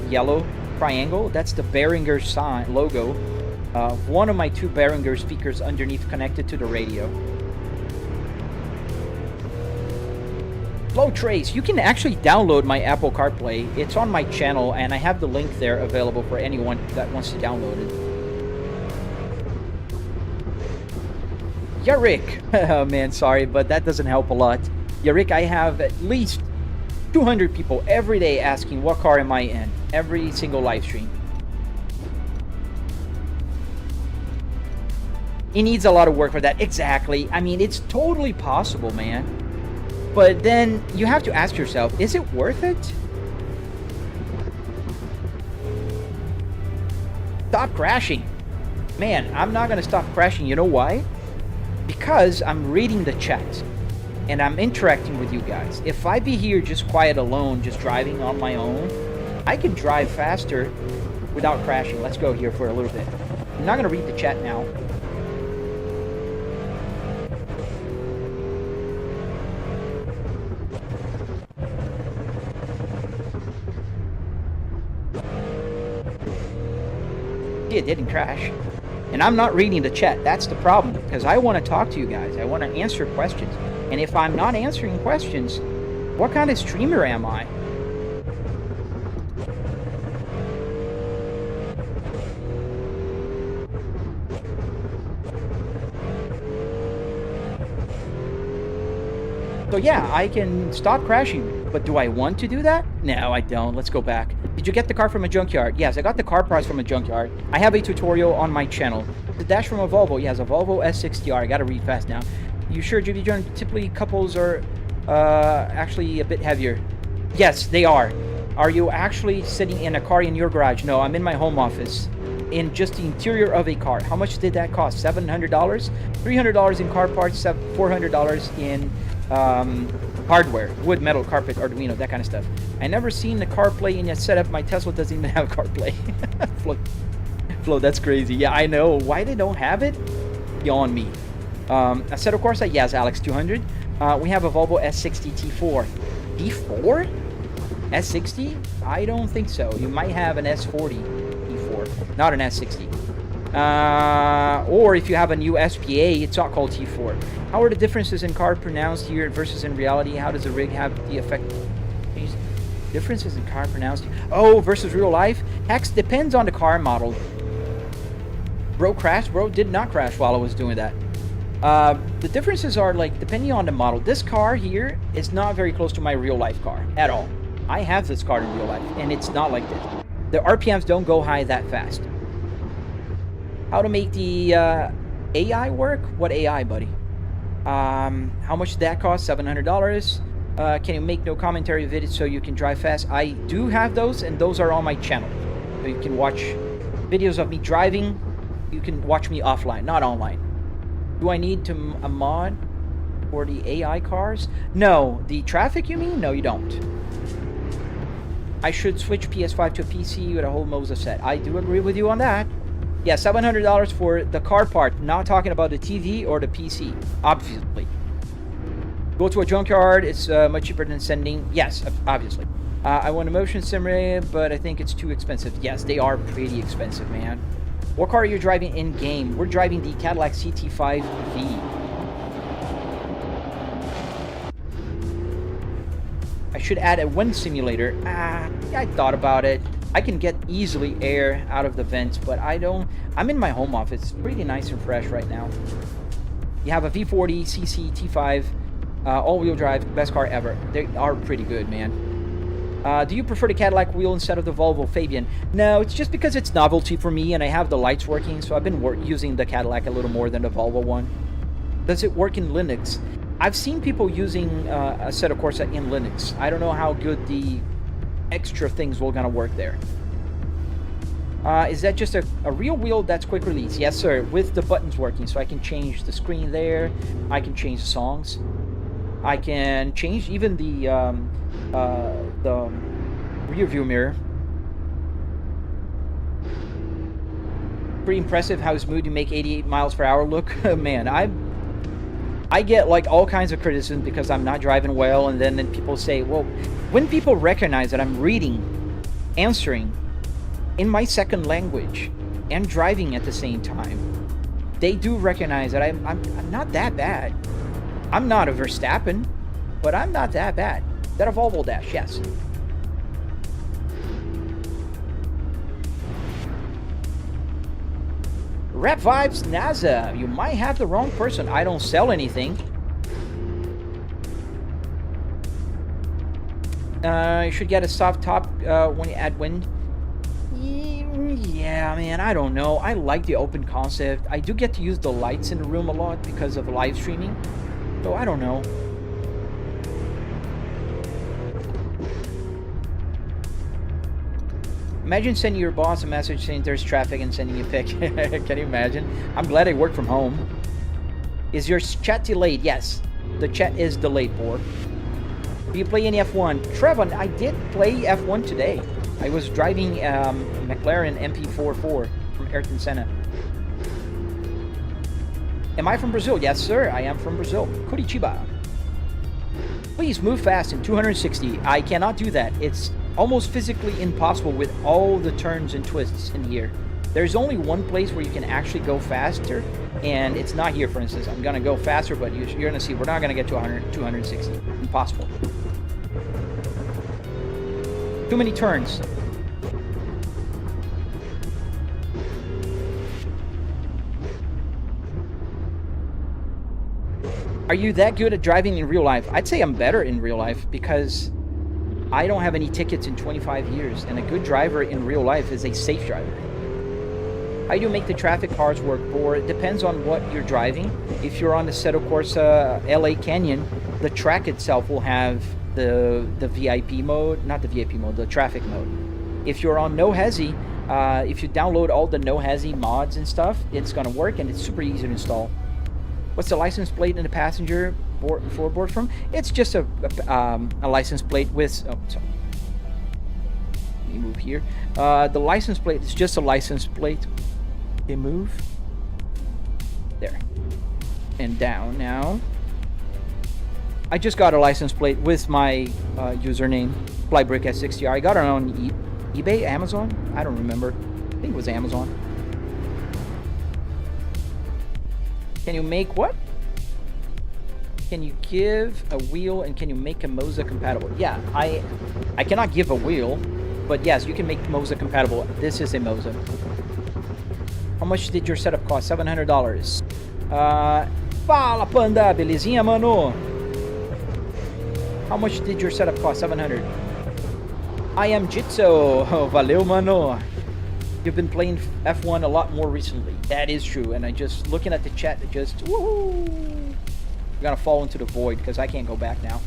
yellow triangle. That's the Behringer sign logo. one of my 2 Behringer speakers underneath connected to the radio. Flow Trace, you can actually download my Apple CarPlay. It's on my channel, and I have the link there available for anyone that wants to download it. Yarik, oh man, sorry, but that doesn't help a lot. Yarik, I have at least 200 people every day asking what car am I in, every single live stream. He needs a lot of work for that. Exactly. I mean, it's totally possible, man. But then you have to ask yourself, is it worth it? Stop crashing. Man, I'm not going to stop crashing. You know why? Because I'm reading the chat. And I'm interacting with you guys. If I be here just quiet alone, just driving on my own, I can drive faster without crashing. Let's go here for a little bit. I'm not going to read the chat now. It didn't crash. And I'm not reading the chat. That's the problem, because I want to talk to you guys. I want to answer questions. And if I'm not answering questions, what kind of streamer am I? So yeah, I can stop crashing, but do I want to do that? No, I don't. Let's go back. Did you get the car from a junkyard? Yes, I got the car price from a junkyard. I have a tutorial on my channel. The dash from a Volvo. Yes, a Volvo S60R. I gotta read fast now. You sure, Judy John? Typically, couples are actually a bit heavier. Yes, they are. Are you actually sitting in a car in your garage? No, I'm in my home office. In just the interior of a car. How much did that cost? $700? $300 in car parts, $400 in hardware, wood, metal, carpet, Arduino, that kind of stuff. I never seen the CarPlay in your setup. My Tesla doesn't even have CarPlay. Flo, that's crazy. Yeah, I know. Why they don't have it? Beyond me. A set of course, yes, Alex 200. We have a Volvo S60 T4. T4? S60? I don't think so. You might have an S40 T4, not an S60. Or if you have a new SPA, it's not called T4. How are the differences in car pronounced here versus in reality? How does the rig have the effect? Differences in car pronounced? Oh, versus real life? Hex, depends on the car model. Bro crashed? Bro did not crash while I was doing that. The differences are, like, depending on the model. This car here is not very close to my real life car at all. I have this car in real life, and it's not like this. The RPMs don't go high that fast. How to make the AI work? What AI, buddy? How much did that cost? $700. Can you make no commentary videos so you can drive fast? I do have those, and those are on my channel. So you can watch videos of me driving. You can watch me offline, not online. Do I need a mod for the AI cars? No. The traffic, you mean? No, you don't. I should switch PS5 to a PC with a whole Moza set. I do agree with you on that. Yeah, $700 for the car part. Not talking about the TV or the PC, obviously. Go to a junkyard. It's much cheaper than sending. Yes, obviously. I want a motion simulator, but I think it's too expensive. Yes, they are pretty expensive, man. What car are you driving in-game? We're driving the Cadillac CT5V. I should add a wind simulator. I thought about it. I can get easily air out of the vents, but I don't. I'm in my home office. It's pretty nice and fresh right now. You have a V40 CC T5, all-wheel drive, best car ever. They are pretty good, man. Do you prefer the Cadillac wheel instead of the Volvo, Fabian? No, it's just because it's novelty for me, and I have the lights working, so I've been using the Cadillac a little more than the Volvo one. Does it work in Linux? I've seen people using a set of Corsa in Linux. I don't know how good the extra things will gonna work there. Is that just a real wheel that's quick release? Yes, sir, with the buttons working, so I can change the screen there. I can change the songs. I can change even the rear view mirror. Pretty impressive how smooth you make 88 miles per hour look. Man, I get like all kinds of criticism because I'm not driving well, and then people say, well, when people recognize that I'm reading, answering in my second language, and driving at the same time, they do recognize that I'm not that bad. I'm not a Verstappen, but I'm not that bad. Is that a Volvo Dash? Yes. Rap Vibes NASA, you might have the wrong person. I don't sell anything. You should get a soft top when you add wind. Yeah, man, I don't know. I like the open concept. I do get to use the lights in the room a lot because of live streaming. So I don't know. Imagine sending your boss a message saying there's traffic and sending you a pic. Can you imagine? I'm glad I work from home. Is your chat delayed? Yes, the chat is delayed, Boar. Do you play any F1? Trevon, I did play F1 today. I was driving McLaren MP44 from Ayrton Senna. Am I from Brazil? Yes, sir, I am from Brazil. Curitiba. Please move fast in 260. I cannot do that. It's almost physically impossible with all the turns and twists in here. There's only one place where you can actually go faster, and it's not here, for instance. I'm going to go faster, but you're going to see we're not going to get to 260. Impossible. Too many turns. Are you that good at driving in real life? I'd say I'm better in real life because I don't have any tickets in 25 years, and a good driver in real life is a safe driver. How do you make the traffic cars work? Or it depends on what you're driving. If you're on the Assetto Corsa LA Canyon, the track itself will have the VIP mode, not the VIP mode, the traffic mode. If you're on No Hesi, if you download all the No Hesi mods and stuff, it's gonna work, and it's super easy to install. What's the license plate in the passenger floorboard from? It's just a license plate with... Oh, sorry. Let me move here. The license plate is just a license plate. Okay, move. There. And down now. I just got a license plate with my username, Flybrick S60R. I got it on eBay, Amazon? I don't remember. I think it was Amazon. Can you make what? Can you give a wheel and can you make a Moza compatible? Yeah, I cannot give a wheel, but yes, you can make Moza compatible. This is a Moza. How much did your setup cost? $700. Fala, Panda, belezinha, mano? How much did your setup cost? 700. I am Jitso. Oh, valeu, mano. You've been playing F1 a lot more recently. That is true. And I just, looking at the chat, it just, woohoo. We're gonna fall into the void because I can't go back now.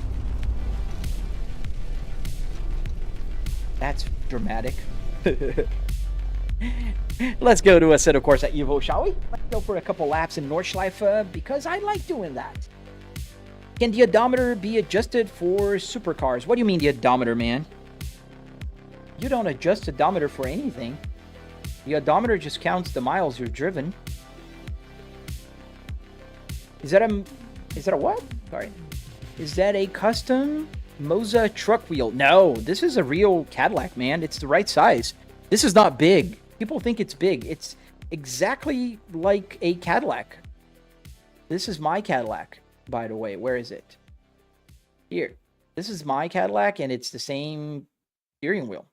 That's dramatic. Let's go to Assetto Corsa Evo, shall we? Let's go for a couple laps in Nordschleife because I like doing that. Can the odometer be adjusted for supercars? What do you mean the odometer, man? You don't adjust the odometer for anything. The odometer just counts the miles you've driven. Is that a what? Sorry. Is that a custom Moza truck wheel? No, this is a real Cadillac, man. It's the right size. This is not big. People think it's big. It's exactly like a Cadillac. This is my Cadillac, by the way. Where is it? Here. This is my Cadillac, and it's the same steering wheel.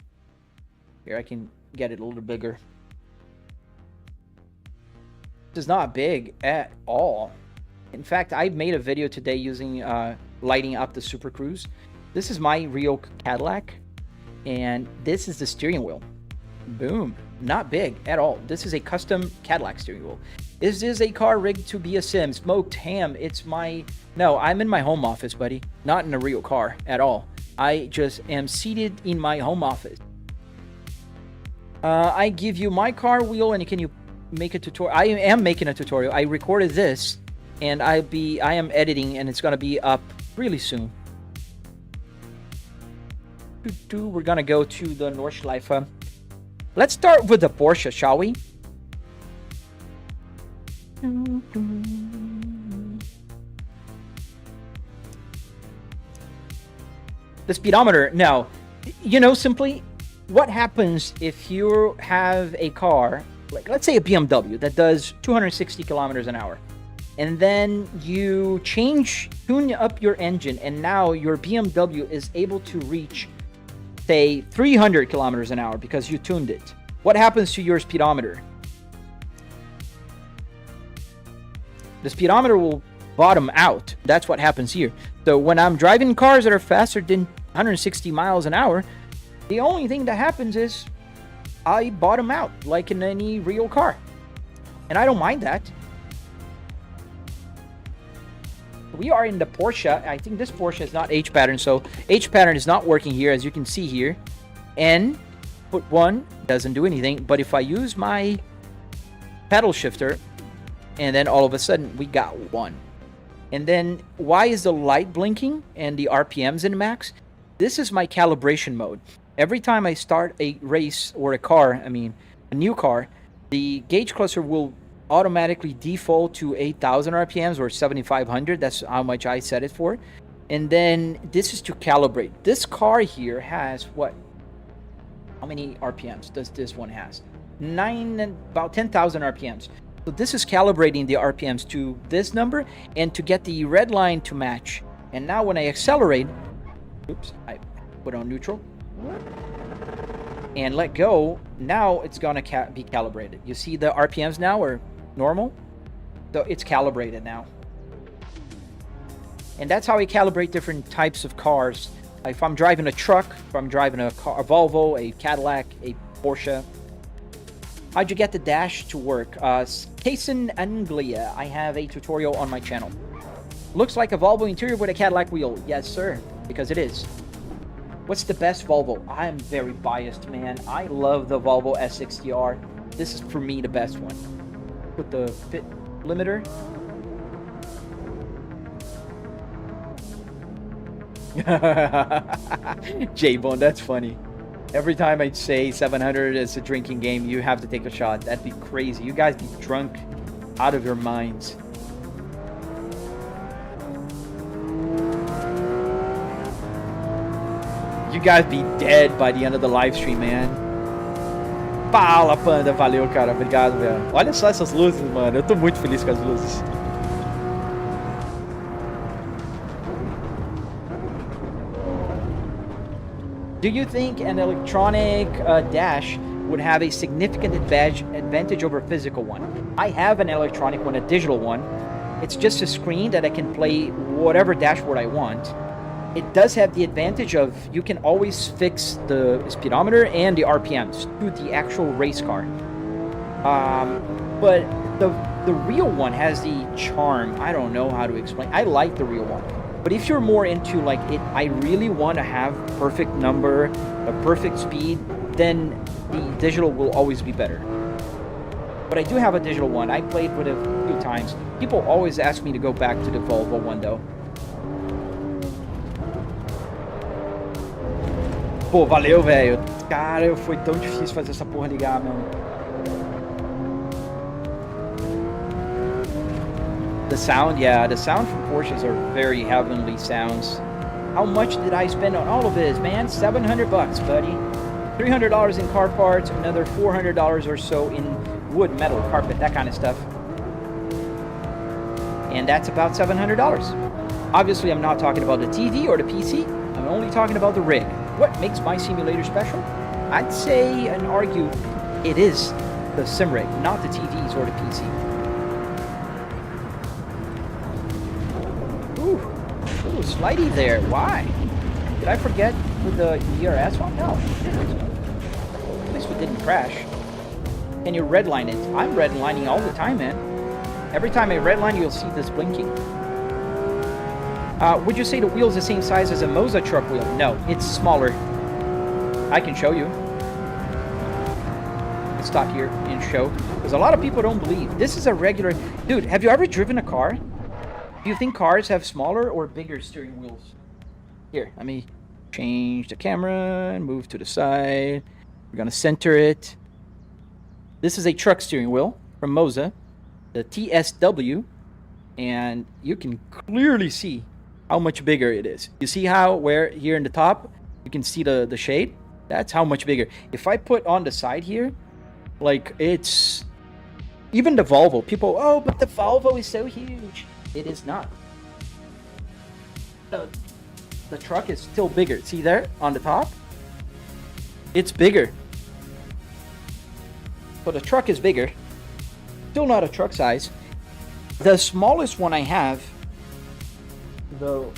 Here, I can get it a little bigger. This is not big at all. In fact, I made a video today using lighting up the Super Cruise. This is my real Cadillac, and this is the steering wheel. Boom. Not big at all. This is a custom Cadillac steering wheel. Is this a car rigged to be a sim? Smoked ham. It's my... No, I'm in my home office, buddy. Not in a real car at all. I just am seated in my home office. I give you my car wheel, and can you make a tutorial? I am making a tutorial. I recorded this, and I am editing, and it's going to be up really soon. We're going to go to the Nordschleife. Let's start with the Porsche, shall we? The speedometer. No. You know, simply, what happens if you have a car like let's say a BMW that does 260 kilometers an hour, and then you tune up your engine, and now your BMW is able to reach, say, 300 kilometers an hour because you tuned it. What happens to your speedometer? The speedometer will bottom out. That's what happens here. So when I'm driving cars that are faster than 160 miles an hour, the only thing that happens is I bottom out like in any real car. And I don't mind that. We are in the Porsche. I think this Porsche is not H pattern, so H pattern is not working here, as you can see here. N, put 1, doesn't do anything. But if I use my pedal shifter, and then all of a sudden we got 1. And then why is the light blinking and the RPMs in max? This is my calibration mode. Every time I start a race or a new car, the gauge cluster will automatically default to 8,000 RPMs or 7,500. That's how much I set it for. And then this is to calibrate. This car here has what? How many RPMs does this one has? About 10,000 RPMs. So this is calibrating the RPMs to this number and to get the red line to match. And now when I accelerate, oops, I put on neutral and let go, now it's gonna be calibrated. You see the RPMs now are normal, so it's calibrated now. And that's how I calibrate different types of cars. If I'm driving a truck, if I'm driving a Volvo, a Cadillac, a Porsche. How'd you get the dash to work? Kason Anglia, I have a tutorial on my channel. Looks like a Volvo interior with a Cadillac wheel. Yes, sir, because it is. What's the best Volvo? I'm very biased, man. I love the Volvo S60R. This is, for me, the best one. Put the fit limiter. J-Bone, that's funny. Every time I'd say 700 is a drinking game, you have to take a shot. That'd be crazy. You guys be drunk out of your minds. You guys be dead by the end of the live stream, man. Fala, Panda. Valeu, cara. Obrigado, velho. Olha só essas luzes, mano. Eu tô muito feliz com as luzes. Do you think an electronic dash would have a significant advantage over a physical one? I have an electronic one, a digital one. It's just a screen that I can play whatever dashboard I want. It does have the advantage of you can always fix the speedometer and the RPMs to the actual race car. But the real one has the charm. I don't know how to explain. I like the real one. But if you're more into like it, I really want to have perfect number, a perfect speed, then the digital will always be better. But I do have a digital one. I played with it a few times. People always ask me to go back to the Volvo one though. Pô, valeu, velho. Cara, foi tão difícil fazer essa porra ligar, meu. The sound, yeah, the sound from Porsches are very heavenly sounds. How much did I spend on all of this, man? $700 bucks, buddy. $300 in car parts, another $400 or so in wood, metal, carpet, that kind of stuff. And that's about $700. Obviously, I'm not talking about the TV or the PC. I'm only talking about the rig. What makes my simulator special? I'd say and argue it is the sim rig, not the TVs or the PC. Ooh, slidey there. Why? Did I forget with the ERS one? No. At least we didn't crash. Can you redline it? I'm redlining all the time, man. Every time I redline, you'll see this blinking. Would you say the wheel's the same size as a Moza truck wheel? No, it's smaller. I can show you. Let's stop here and show. Because a lot of people don't believe. This is a regular... Dude, have you ever driven a car? Do you think cars have smaller or bigger steering wheels? Here, let me change the camera and move to the side. We're going to center it. This is a truck steering wheel from Moza, the TSW. And you can clearly see how much bigger it is. You see how where here in the top you can see the shade? That's how much bigger. If I put on the side here, Like, it's... Even the Volvo. People, oh, but the Volvo is so huge. It is not. The truck is still bigger. See there on the top? It's bigger. So the truck is bigger. Still not a truck size. The smallest one I have, though,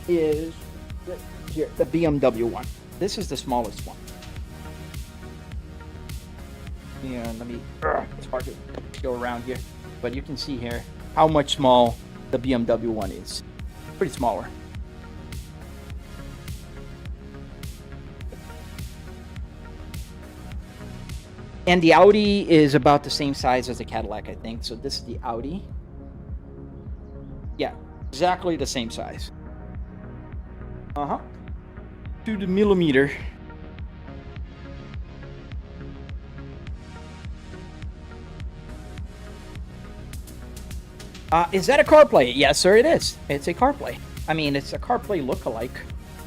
is here, the BMW one. This is the smallest one. Yeah, let me... It's hard to go around here. But you can see here how much small the BMW one is. Pretty smaller. And the Audi is about the same size as the Cadillac, I think. So this is the Audi. Yeah, exactly the same size. Uh-huh. To the millimeter. Is that a CarPlay? Yes, sir, it is. It's a CarPlay. I mean, it's a CarPlay lookalike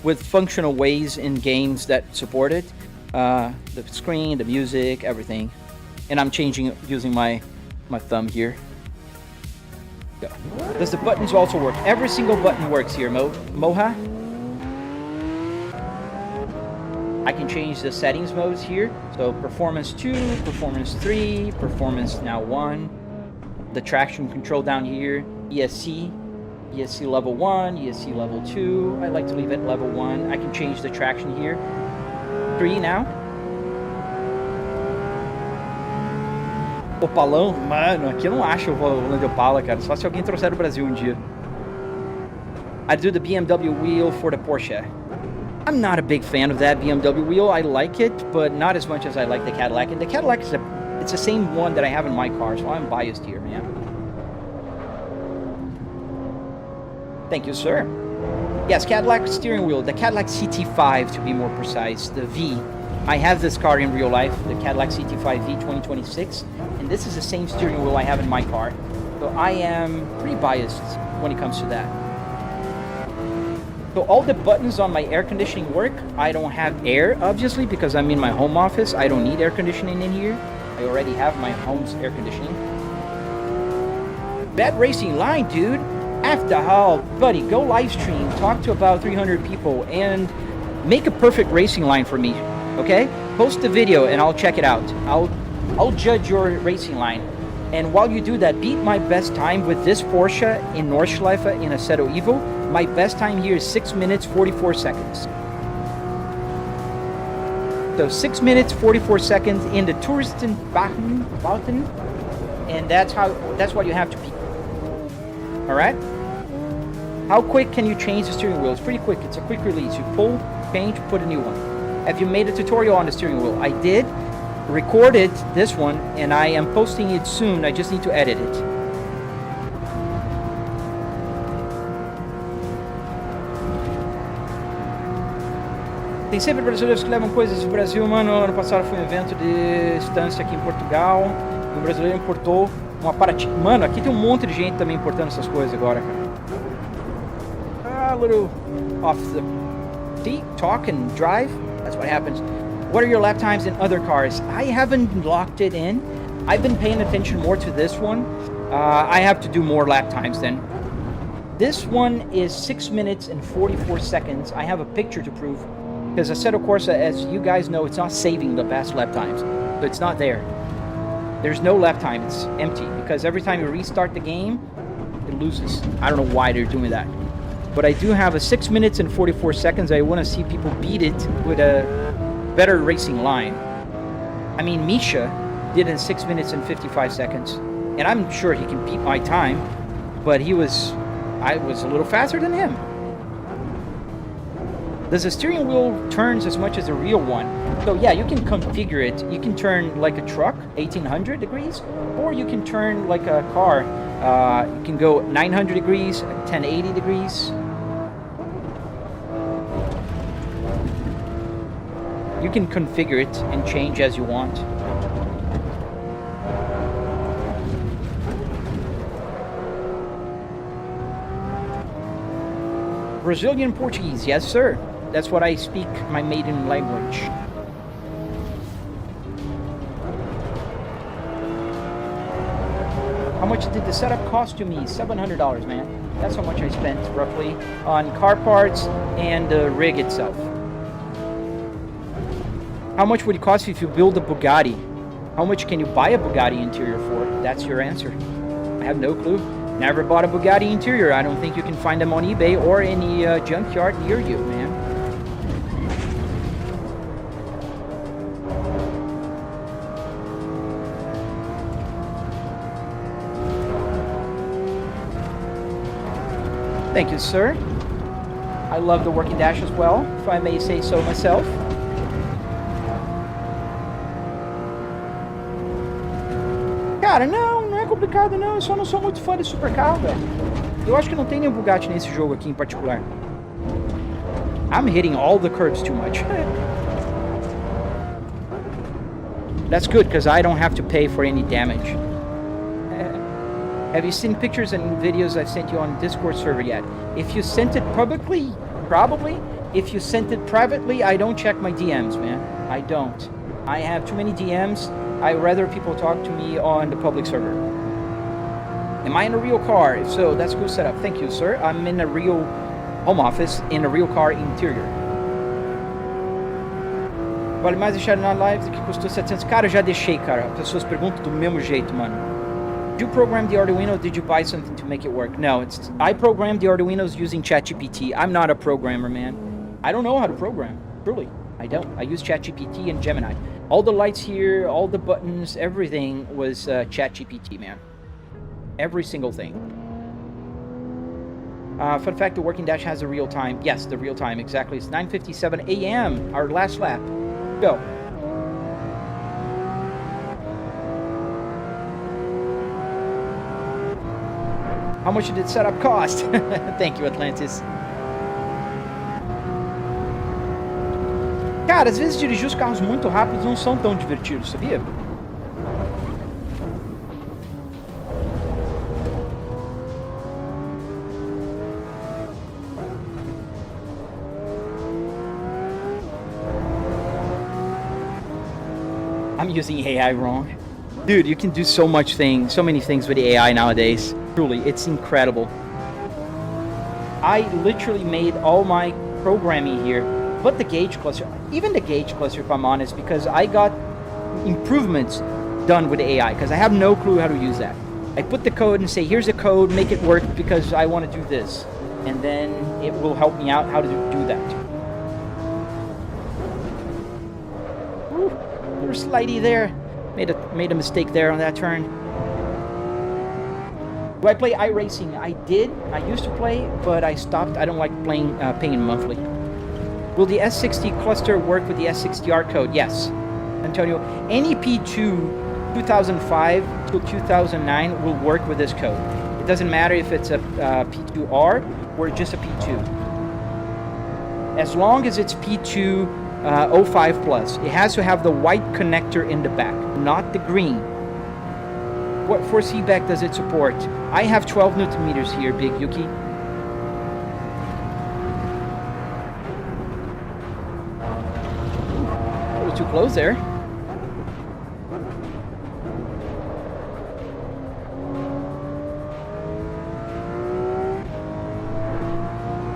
with functional ways in games that support it. The screen, the music, everything. And I'm changing using my thumb here. Go. Does the buttons also work? Every single button works here, Moha. I can change the settings modes here. So performance 2, performance 3, performance now 1. The traction control down here, ESC level 1, ESC level 2. I like to leave it level 1. I can change the traction here. 3 now. Opalão? Mano, aqui eu não acho o volante de Opala, cara. Só se alguém trouxer do Brasil um dia. I do the BMW wheel for the Porsche. I'm not a big fan of that BMW wheel. I like it, but not as much as I like the Cadillac. And the Cadillac is it's the same one that I have in my car, so I'm biased here, man. Thank you, sir. Yes, Cadillac steering wheel, the Cadillac CT5 to be more precise, the V. I have this car in real life, the Cadillac CT5 V 2026, and this is the same steering wheel I have in my car. So I am pretty biased when it comes to that. So all the buttons on my air conditioning work. I don't have air, obviously, because I'm in my home office. I don't need air conditioning in here. I already have my home's air conditioning. Bad racing line, dude. After all, buddy, go live stream, talk to about 300 people, and make a perfect racing line for me, okay? Post the video and I'll check it out. I'll judge your racing line. And while you do that, beat my best time with this Porsche in Nordschleife in Assetto Evo. My best time here is 6 minutes, 44 seconds. So 6 minutes, 44 seconds in the Touristenbauten, and that's what you have to beat. All right? How quick can you change the steering wheel? It's pretty quick. It's a quick release. You pull, change, put a new one. Have you made a tutorial on the steering wheel? I did. Recorded this one, and I am posting it soon. I just need to edit it. Tem sempre brasileiros que levam coisas do Brasil, mano. Ano passado foi um evento de estância aqui em Portugal. E um brasileiro importou um aparati. Mano, aqui tem um monte de gente também importando essas coisas agora, cara. A little off the seat, talk and drive. That's what happens. What are your lap times in other cars? I haven't locked it in. I've been paying attention more to this one. I have to do more lap times then. This one is 6 minutes and 44 seconds. I have a picture to prove. Because Assetto Corsa, as you guys know, it's not saving the past lap times. So it's not there. There's no lap time. It's empty. Because every time you restart the game, it loses. I don't know why they're doing that. But I do have a 6 minutes and 44 seconds. I want to see people beat it with a better racing line. I mean, Misha did in 6 minutes and 55 seconds. And I'm sure he can beat my time. But I was a little faster than him. Does the steering wheel turns as much as a real one? So yeah, you can configure it. You can turn like a truck, 1800 degrees, or you can turn like a car. You can go 900 degrees, 1080 degrees. You can configure it and change as you want. Brazilian Portuguese, yes sir. That's what I speak, my maiden language. much did the setup cost to me? $700, man. That's how much I spent, roughly, on car parts and the rig itself. How much would it cost you if you build a Bugatti? How much can you buy a Bugatti interior for? That's your answer. I have no clue. Never bought a Bugatti interior. I don't think you can find them on eBay or any junkyard near you, man. Thank you, sir. I love the working dash as well, if I may say so myself. Cara, não é complicado não, eu só não sou muito fã de supercarro, velho. Eu acho que não tem nenhum Bugatti nesse jogo aqui em particular. I'm hitting all the curves too much. That's good, because I don't have to pay for any damage. Have you seen pictures and videos I've sent you on Discord server yet? If you sent it publicly, probably. If you sent it privately, I don't check my DMs, man. I don't. I have too many DMs. I'd rather people talk to me on the public server. Am I in a real car? If so, that's a good setup. Thank you, sir. I'm in a real home office, in a real car interior. Vale mais deixar na live do que custou 700. Cara, eu já deixei, cara. As pessoas perguntam do mesmo jeito, mano. Did you program the Arduino or did you buy something to make it work? No, I programmed the Arduinos using ChatGPT. I'm not a programmer, man. I don't know how to program. Truly, I don't. I use ChatGPT and Gemini. All the lights here, all the buttons, everything was ChatGPT, man. Every single thing. Fun fact, the working dash has a real time. Yes, the real time, exactly. It's 9:57 a.m., our last lap. Go. How much did setup cost? Thank you, Atlantis. Cara, às vezes dirigir os carros muito rápidos não são tão divertidos, sabia? I'm using AI wrong. Dude, you can do so many things with AI nowadays. Truly, it's incredible. I literally made all my programming here, but the gauge cluster, even the gauge cluster, if I'm honest, because I got improvements done with AI, because I have no clue how to use that. I put the code and say, here's the code, make it work because I want to do this. And then it will help me out how to do that. Woo, little slidey there. Made a mistake there on that turn. Do I play iRacing? I did. I used to play, but I stopped. I don't like paying monthly. Will the S60 cluster work with the S60R code? Yes. Antonio, any P2 2005 to 2009 will work with this code. It doesn't matter if it's a P2R or just a P2. As long as it's P2 05 plus, it has to have the white connector in the back, not the green. What force feedback does it support? I have 12 Newton meters here, Big Yuki. A little too close there.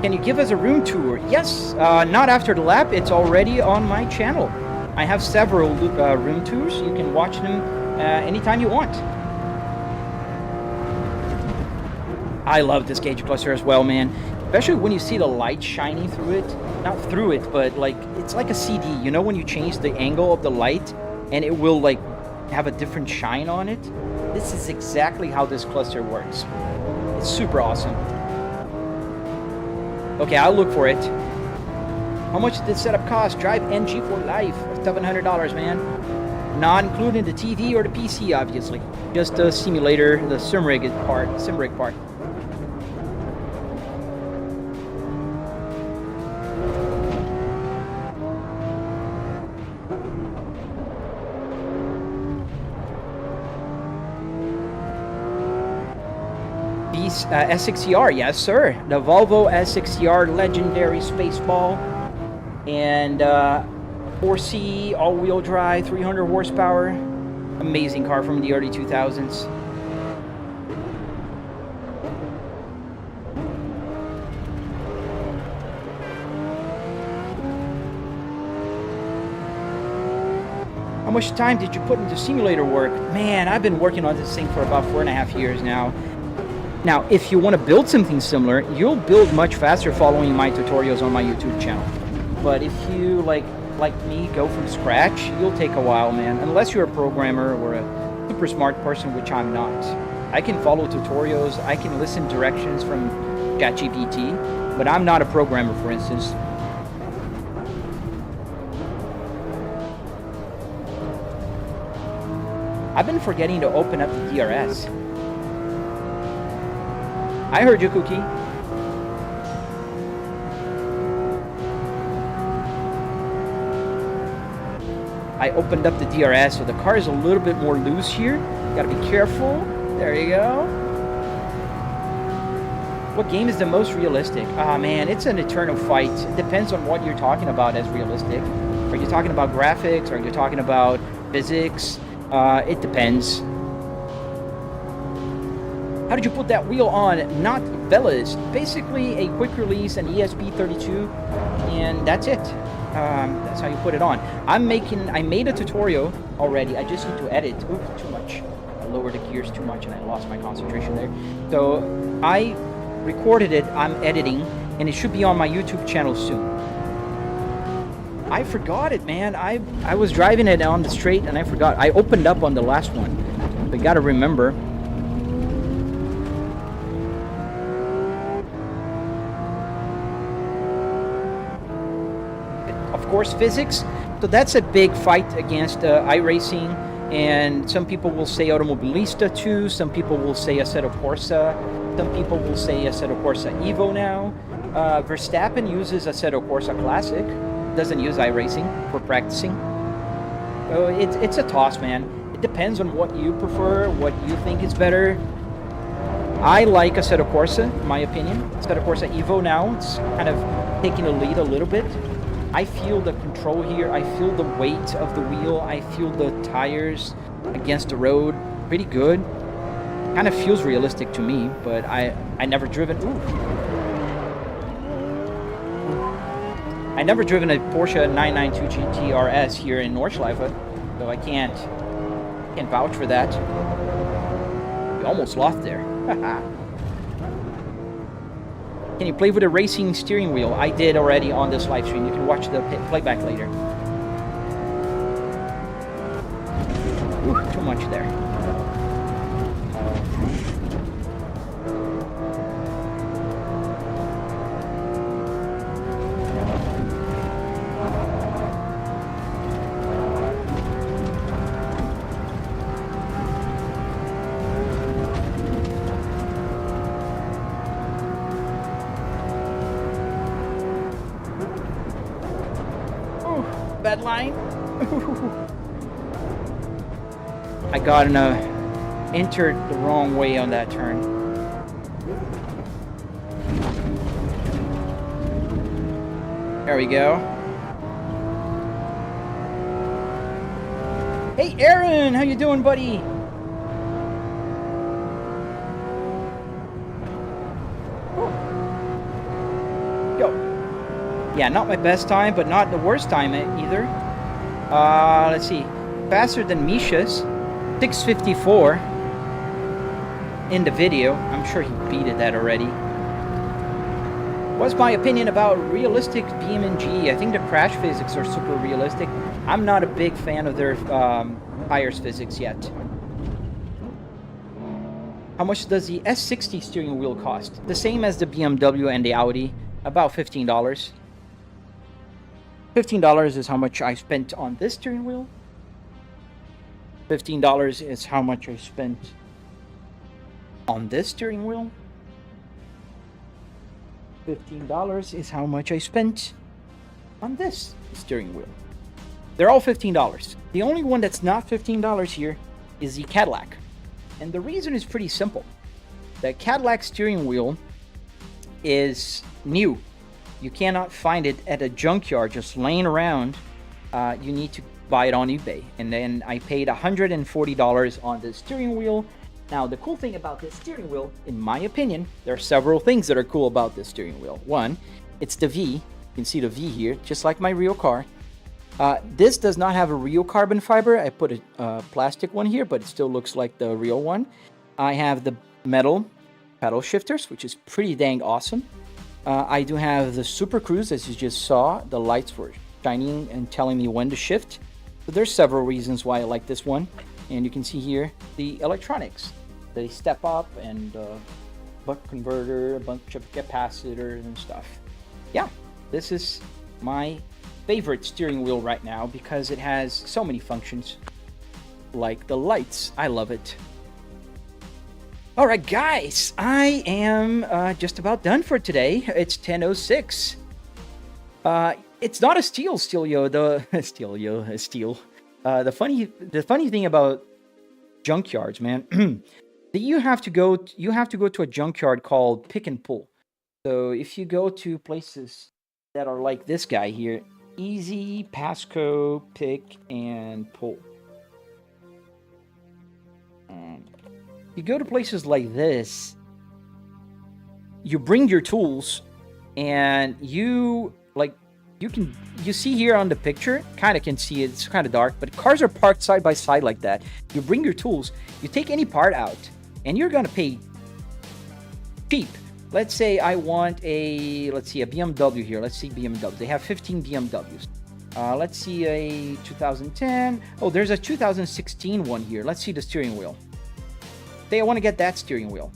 Can you give us a room tour? Yes, not after the lap. It's already on my channel. I have several room tours. You can watch them anytime you want. I love this gauge cluster as well, man. Especially when you see the light shining through it. Not through it, but like it's like a CD. You know when you change the angle of the light and it will like have a different shine on it? This is exactly how this cluster works. It's super awesome. Okay, I'll look for it. How much did this setup cost? Drive NG for life. $700, man. Not including the TV or the PC, obviously. Just the simulator, the simrig part. S60R, yes sir. The Volvo S60R legendary spaceball. And 4C all-wheel drive, 300 horsepower. Amazing car from the early 2000s. How much time did you put into simulator work? Man, I've been working on this thing for about 4.5 years now. Now, if you want to build something similar, you'll build much faster following my tutorials on my YouTube channel. But if you, like me, go from scratch, you'll take a while, man. Unless you're a programmer or a super smart person, which I'm not. I can follow tutorials, I can listen directions from ChatGPT, but I'm not a programmer, for instance. I've been forgetting to open up the DRS. I heard you, Cookie. I opened up the DRS, so the car is a little bit more loose here. Gotta be careful. There you go. What game is the most realistic? Ah, man, it's an eternal fight. It depends on what you're talking about as realistic. Are you talking about graphics? Are you talking about physics? It depends. How did you put that wheel on? Not Velas. Basically, a quick release, an ESP32, and that's it. That's how you put it on. I made a tutorial already. I just need to edit. Ooh, too much. I lowered the gears too much and I lost my concentration there. So I recorded it. I'm editing, and it should be on my YouTube channel soon. I forgot it, man. I was driving it on the straight and I forgot. I opened up on the last one. But gotta remember. Of course, physics. So that's a big fight against iRacing. And some people will say Automobilista 2. Some people will say Assetto Corsa. Some people will say Assetto Corsa Evo now. Verstappen uses Assetto Corsa Classic. Doesn't use iRacing for practicing. So it's a toss, man. It depends on what you prefer, what you think is better. I like Assetto Corsa, in my opinion. Assetto Corsa Evo now, it's kind of taking the lead a little bit. I feel the control here. I feel the weight of the wheel. I feel the tires against the road. Pretty good. Kind of feels realistic to me, but I never driven. Ooh. I never driven a Porsche 992 GT RS here in Nordschleife, so I can't vouch for that. We almost lost there. Can you play with a racing steering wheel? I did already on this live stream. You can watch the playback later. Ooh, too much there. Bad line. I got entered the wrong way on that turn. There we go. Hey Aaron, how you doing, buddy? Yeah, not my best time, but not the worst time either. Let's see. Faster than Misha's. 654 in the video. I'm sure he beat that already. What's my opinion about realistic BM&G? I think the crash physics are super realistic. I'm not a big fan of their tires physics yet. How much does the S60 steering wheel cost? The same as the BMW and the Audi. About $15. $15 is how much I spent on this steering wheel. $15 is how much I spent on this steering wheel. $15 is how much I spent on this steering wheel. They're all $15. The only one that's not $15 here is the Cadillac. And the reason is pretty simple. The Cadillac steering wheel is new. You cannot find it at a junkyard just laying around. You need to buy it on eBay. And then I paid $140 on the steering wheel. Now, the cool thing about this steering wheel, in my opinion, there are several things that are cool about this steering wheel. One, it's the V. You can see the V here, just like my real car. This does not have a real carbon fiber. I put a plastic one here, but it still looks like the real one. I have the metal pedal shifters, which is pretty dang awesome. I do have the Super Cruise, as you just saw. The lights were shining and telling me when to shift. So there's several reasons why I like this one. And you can see here the electronics. They step up and buck converter, a bunch of capacitors and stuff. Yeah, this is my favorite steering wheel right now because it has so many functions. Like the lights. I love it. Alright guys, I am just about done for today. It's 10:06. It's not a steel, the funny thing about junkyards, man, that you have to go to a junkyard called Pick and Pull. So if you go to places that are like this guy here, Easy, Pasco, Pick and Pull. You go to places like this, you bring your tools, and you see here on the picture, kind of can see it, it's kind of dark, but cars are parked side by side like that. You bring your tools, you take any part out, and you're gonna pay cheap. Let's say I want a BMW here. Let's see BMW. They have 15 BMWs. Let's see a 2010. Oh, there's a 2016 one here. Let's see the steering wheel. Say I want to get that steering wheel.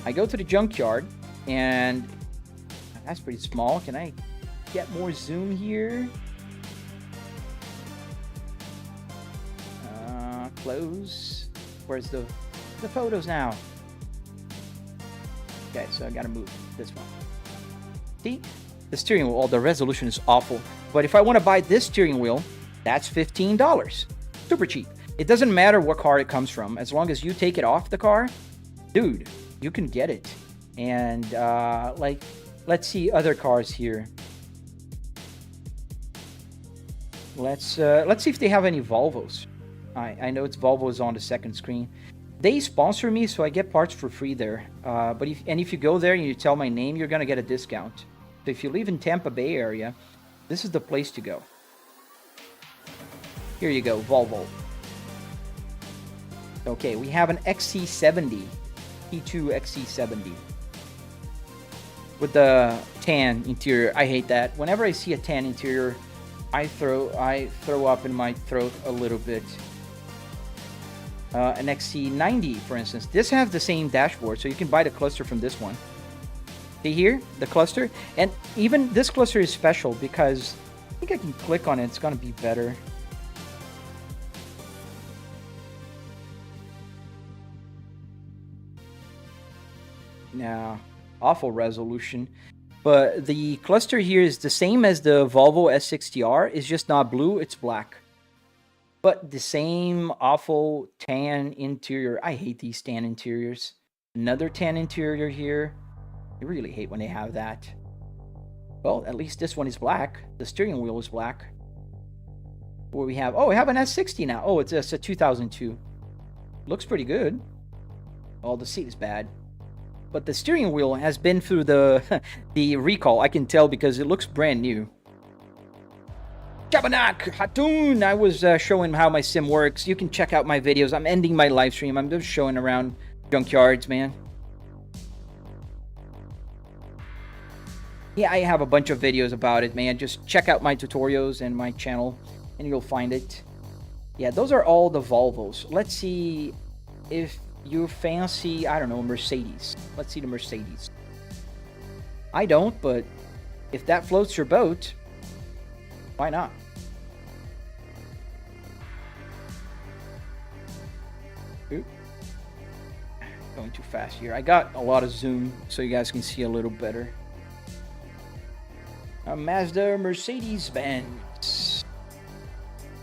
I go to the junkyard, and that's pretty small. Can I get more zoom here? Close. Where's the photos now? Okay, so I gotta move this one. See? The steering wheel, the resolution is awful. But if I want to buy this steering wheel, that's $15. Super cheap. It doesn't matter what car it comes from. As long as you take it off the car, dude, you can get it. And, let's see other cars here. Let's see if they have any Volvos. I know it's Volvos on the second screen. They sponsor me, so I get parts for free there. But if you go there and you tell my name, you're gonna get a discount. So if you live in Tampa Bay area, this is the place to go. Here you go, Volvo. Okay, we have an XC70, T2 XC70 with the tan interior. I hate that. Whenever I see a tan interior, I throw up in my throat a little bit. An XC90, for instance. This has the same dashboard, so you can buy the cluster from this one. See here, the cluster? And even this cluster is special because I think I can click on it. It's going to be better. Now, awful resolution. But the cluster here is the same as the Volvo S60R. It's just not blue, it's black. But the same awful tan interior. I hate these tan interiors. Another tan interior here. I really hate when they have that. Well, at least this one is black. The steering wheel is black. What we have? Oh, we have an S60 now. Oh, it's a 2002. Looks pretty good. Oh, the seat is bad. But the steering wheel has been through the recall. I can tell because it looks brand new. Jabanak! Hatun! I was showing how my sim works. You can check out my videos. I'm ending my live stream. I'm just showing around junkyards, man. Yeah, I have a bunch of videos about it, man. Just check out my tutorials and my channel, and you'll find it. Yeah, those are all the Volvos. Let's see if you fancy, I don't know, Mercedes. Let's see the Mercedes. I don't, but if that floats your boat, why not? Oop. Going too fast here. I got a lot of zoom so you guys can see a little better. A Mazda Mercedes-Benz. See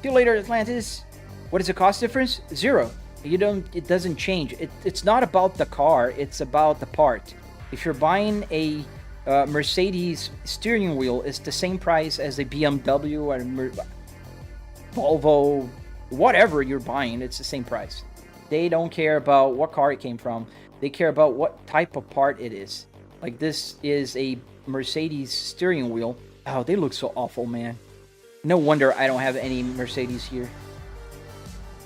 you later, Atlantis. What is the cost difference? 0. It doesn't change. It's not about the car, it's about the part. If you're buying a Mercedes steering wheel, it's the same price as a BMW or Volvo, whatever you're buying, it's the same price. They don't care about what car it came from. They care about what type of part it is. Like this is a Mercedes steering wheel. Oh, they look so awful, man. No wonder I don't have any Mercedes here.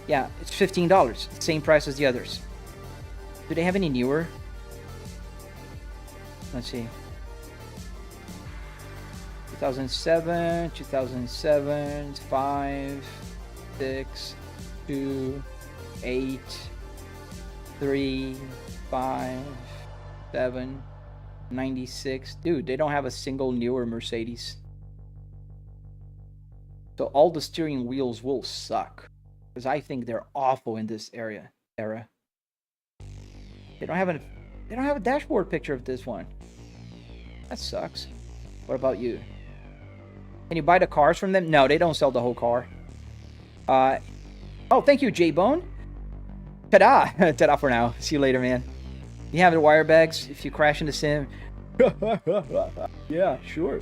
Yeah, it's $15. Same price as the others. Do they have any newer? Let's see. 2007, 2007, 5, 6, 2, 8, 3, 5, 7, 96. Dude, they don't have a single newer Mercedes. So all the steering wheels will suck. Because I think they're awful in this era. They don't have a dashboard picture of this one. That sucks. What about you? Can you buy the cars from them? No, they don't sell the whole car. Oh, thank you, J-Bone. Ta-da! Ta-da for now. See you later, man. You have the wire bags if you crash into sim. Yeah, sure.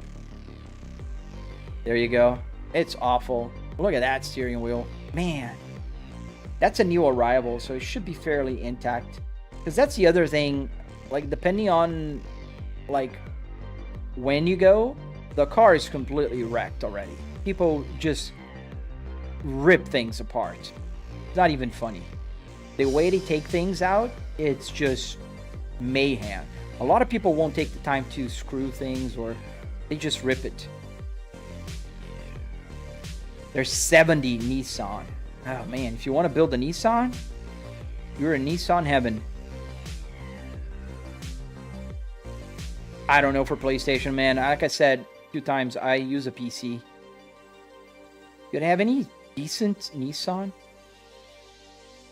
There you go. It's awful. Look at that steering wheel. Man. That's a new arrival, so it should be fairly intact. Because that's the other thing. Like, depending on, like, when you go, the car is completely wrecked already. People just rip things apart. It's not even funny. The way they take things out, it's just mayhem. A lot of people won't take the time to screw things, or they just rip it. There's 70 Nissan. Oh man, if you want to build a Nissan, you're in Nissan heaven. I don't know for PlayStation, man. Like I said a few times, I use a PC. Do they have any decent Nissan?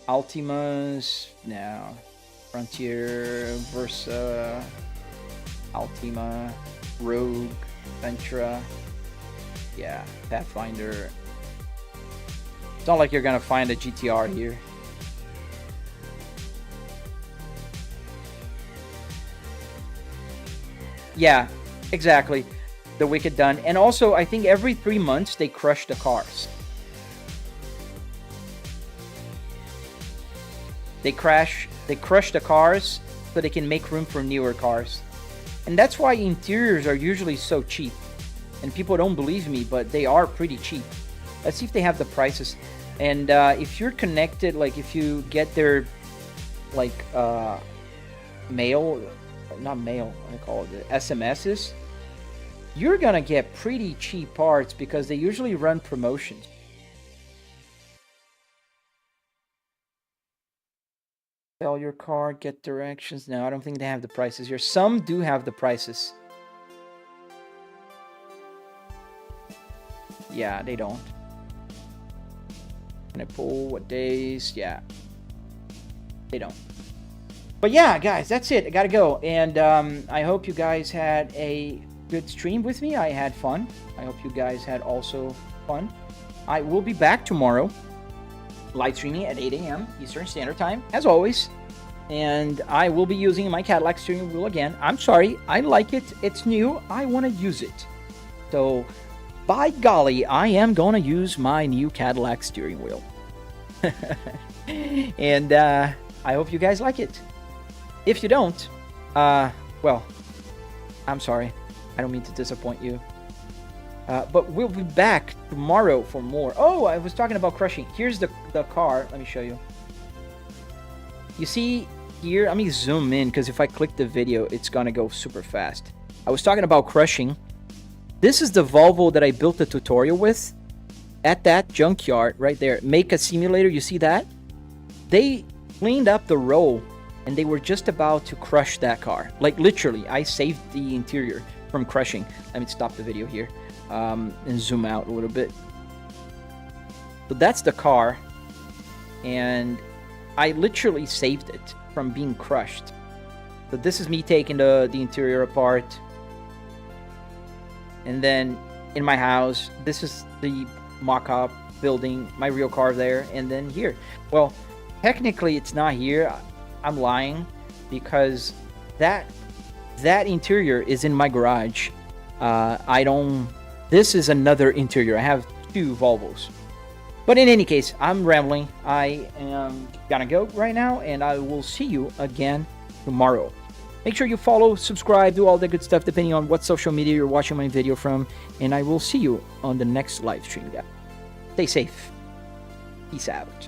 Altimas? No. Frontier, Versa, Altima, Rogue, Ventura. Yeah, Pathfinder. It's not like you're gonna find a GTR here. Yeah, exactly. The Wicked done. And also, I think every 3 months they crush the cars. They crush the cars so they can make room for newer cars. And that's why interiors are usually so cheap. And people don't believe me, but they are pretty cheap. Let's see if they have the prices. And if you're connected, like if you get their like mail, not mail, what do I call it, the SMSs, you're gonna get pretty cheap parts because they usually run promotions. Sell your car, get directions. No, I don't think they have the prices here. Some do have the prices. Yeah, they don't. Can I pull what days? Yeah. They don't. But yeah, guys, that's it. I gotta go. And I hope you guys had a good stream with me. I had fun. I hope you guys had also fun. I will be back tomorrow, live streaming at 8 a.m. Eastern Standard Time, as always. And I will be using my Cadillac steering wheel again. I'm sorry. I like it. It's new. I want to use it. So, by golly, I am going to use my new Cadillac steering wheel. And I hope you guys like it. If you don't, well, I'm sorry. I don't mean to disappoint you. But we'll be back tomorrow for more. Oh, I was talking about crushing. Here's the car. Let me show you. You see here, let me zoom in because if I click the video, it's going to go super fast. I was talking about crushing. This is the Volvo that I built a tutorial with at that junkyard right there. Make a simulator, you see that? They cleaned up the roll and they were just about to crush that car. Like literally, I saved the interior from crushing. Let me stop the video here and zoom out a little bit. So that's the car, and I literally saved it from being crushed. So this is me taking the interior apart. And then in my house, this is the mock-up building my real car there. And then here, well, technically it's not here. I'm lying because that interior is in my garage. This is another interior. I have two Volvos. But in any case, I'm rambling. I am gonna go right now, and I will see you again tomorrow. Make sure you follow, subscribe, do all the good stuff depending on what social media you're watching my video from. And I will see you on the next live stream, guys. Stay safe. Peace out.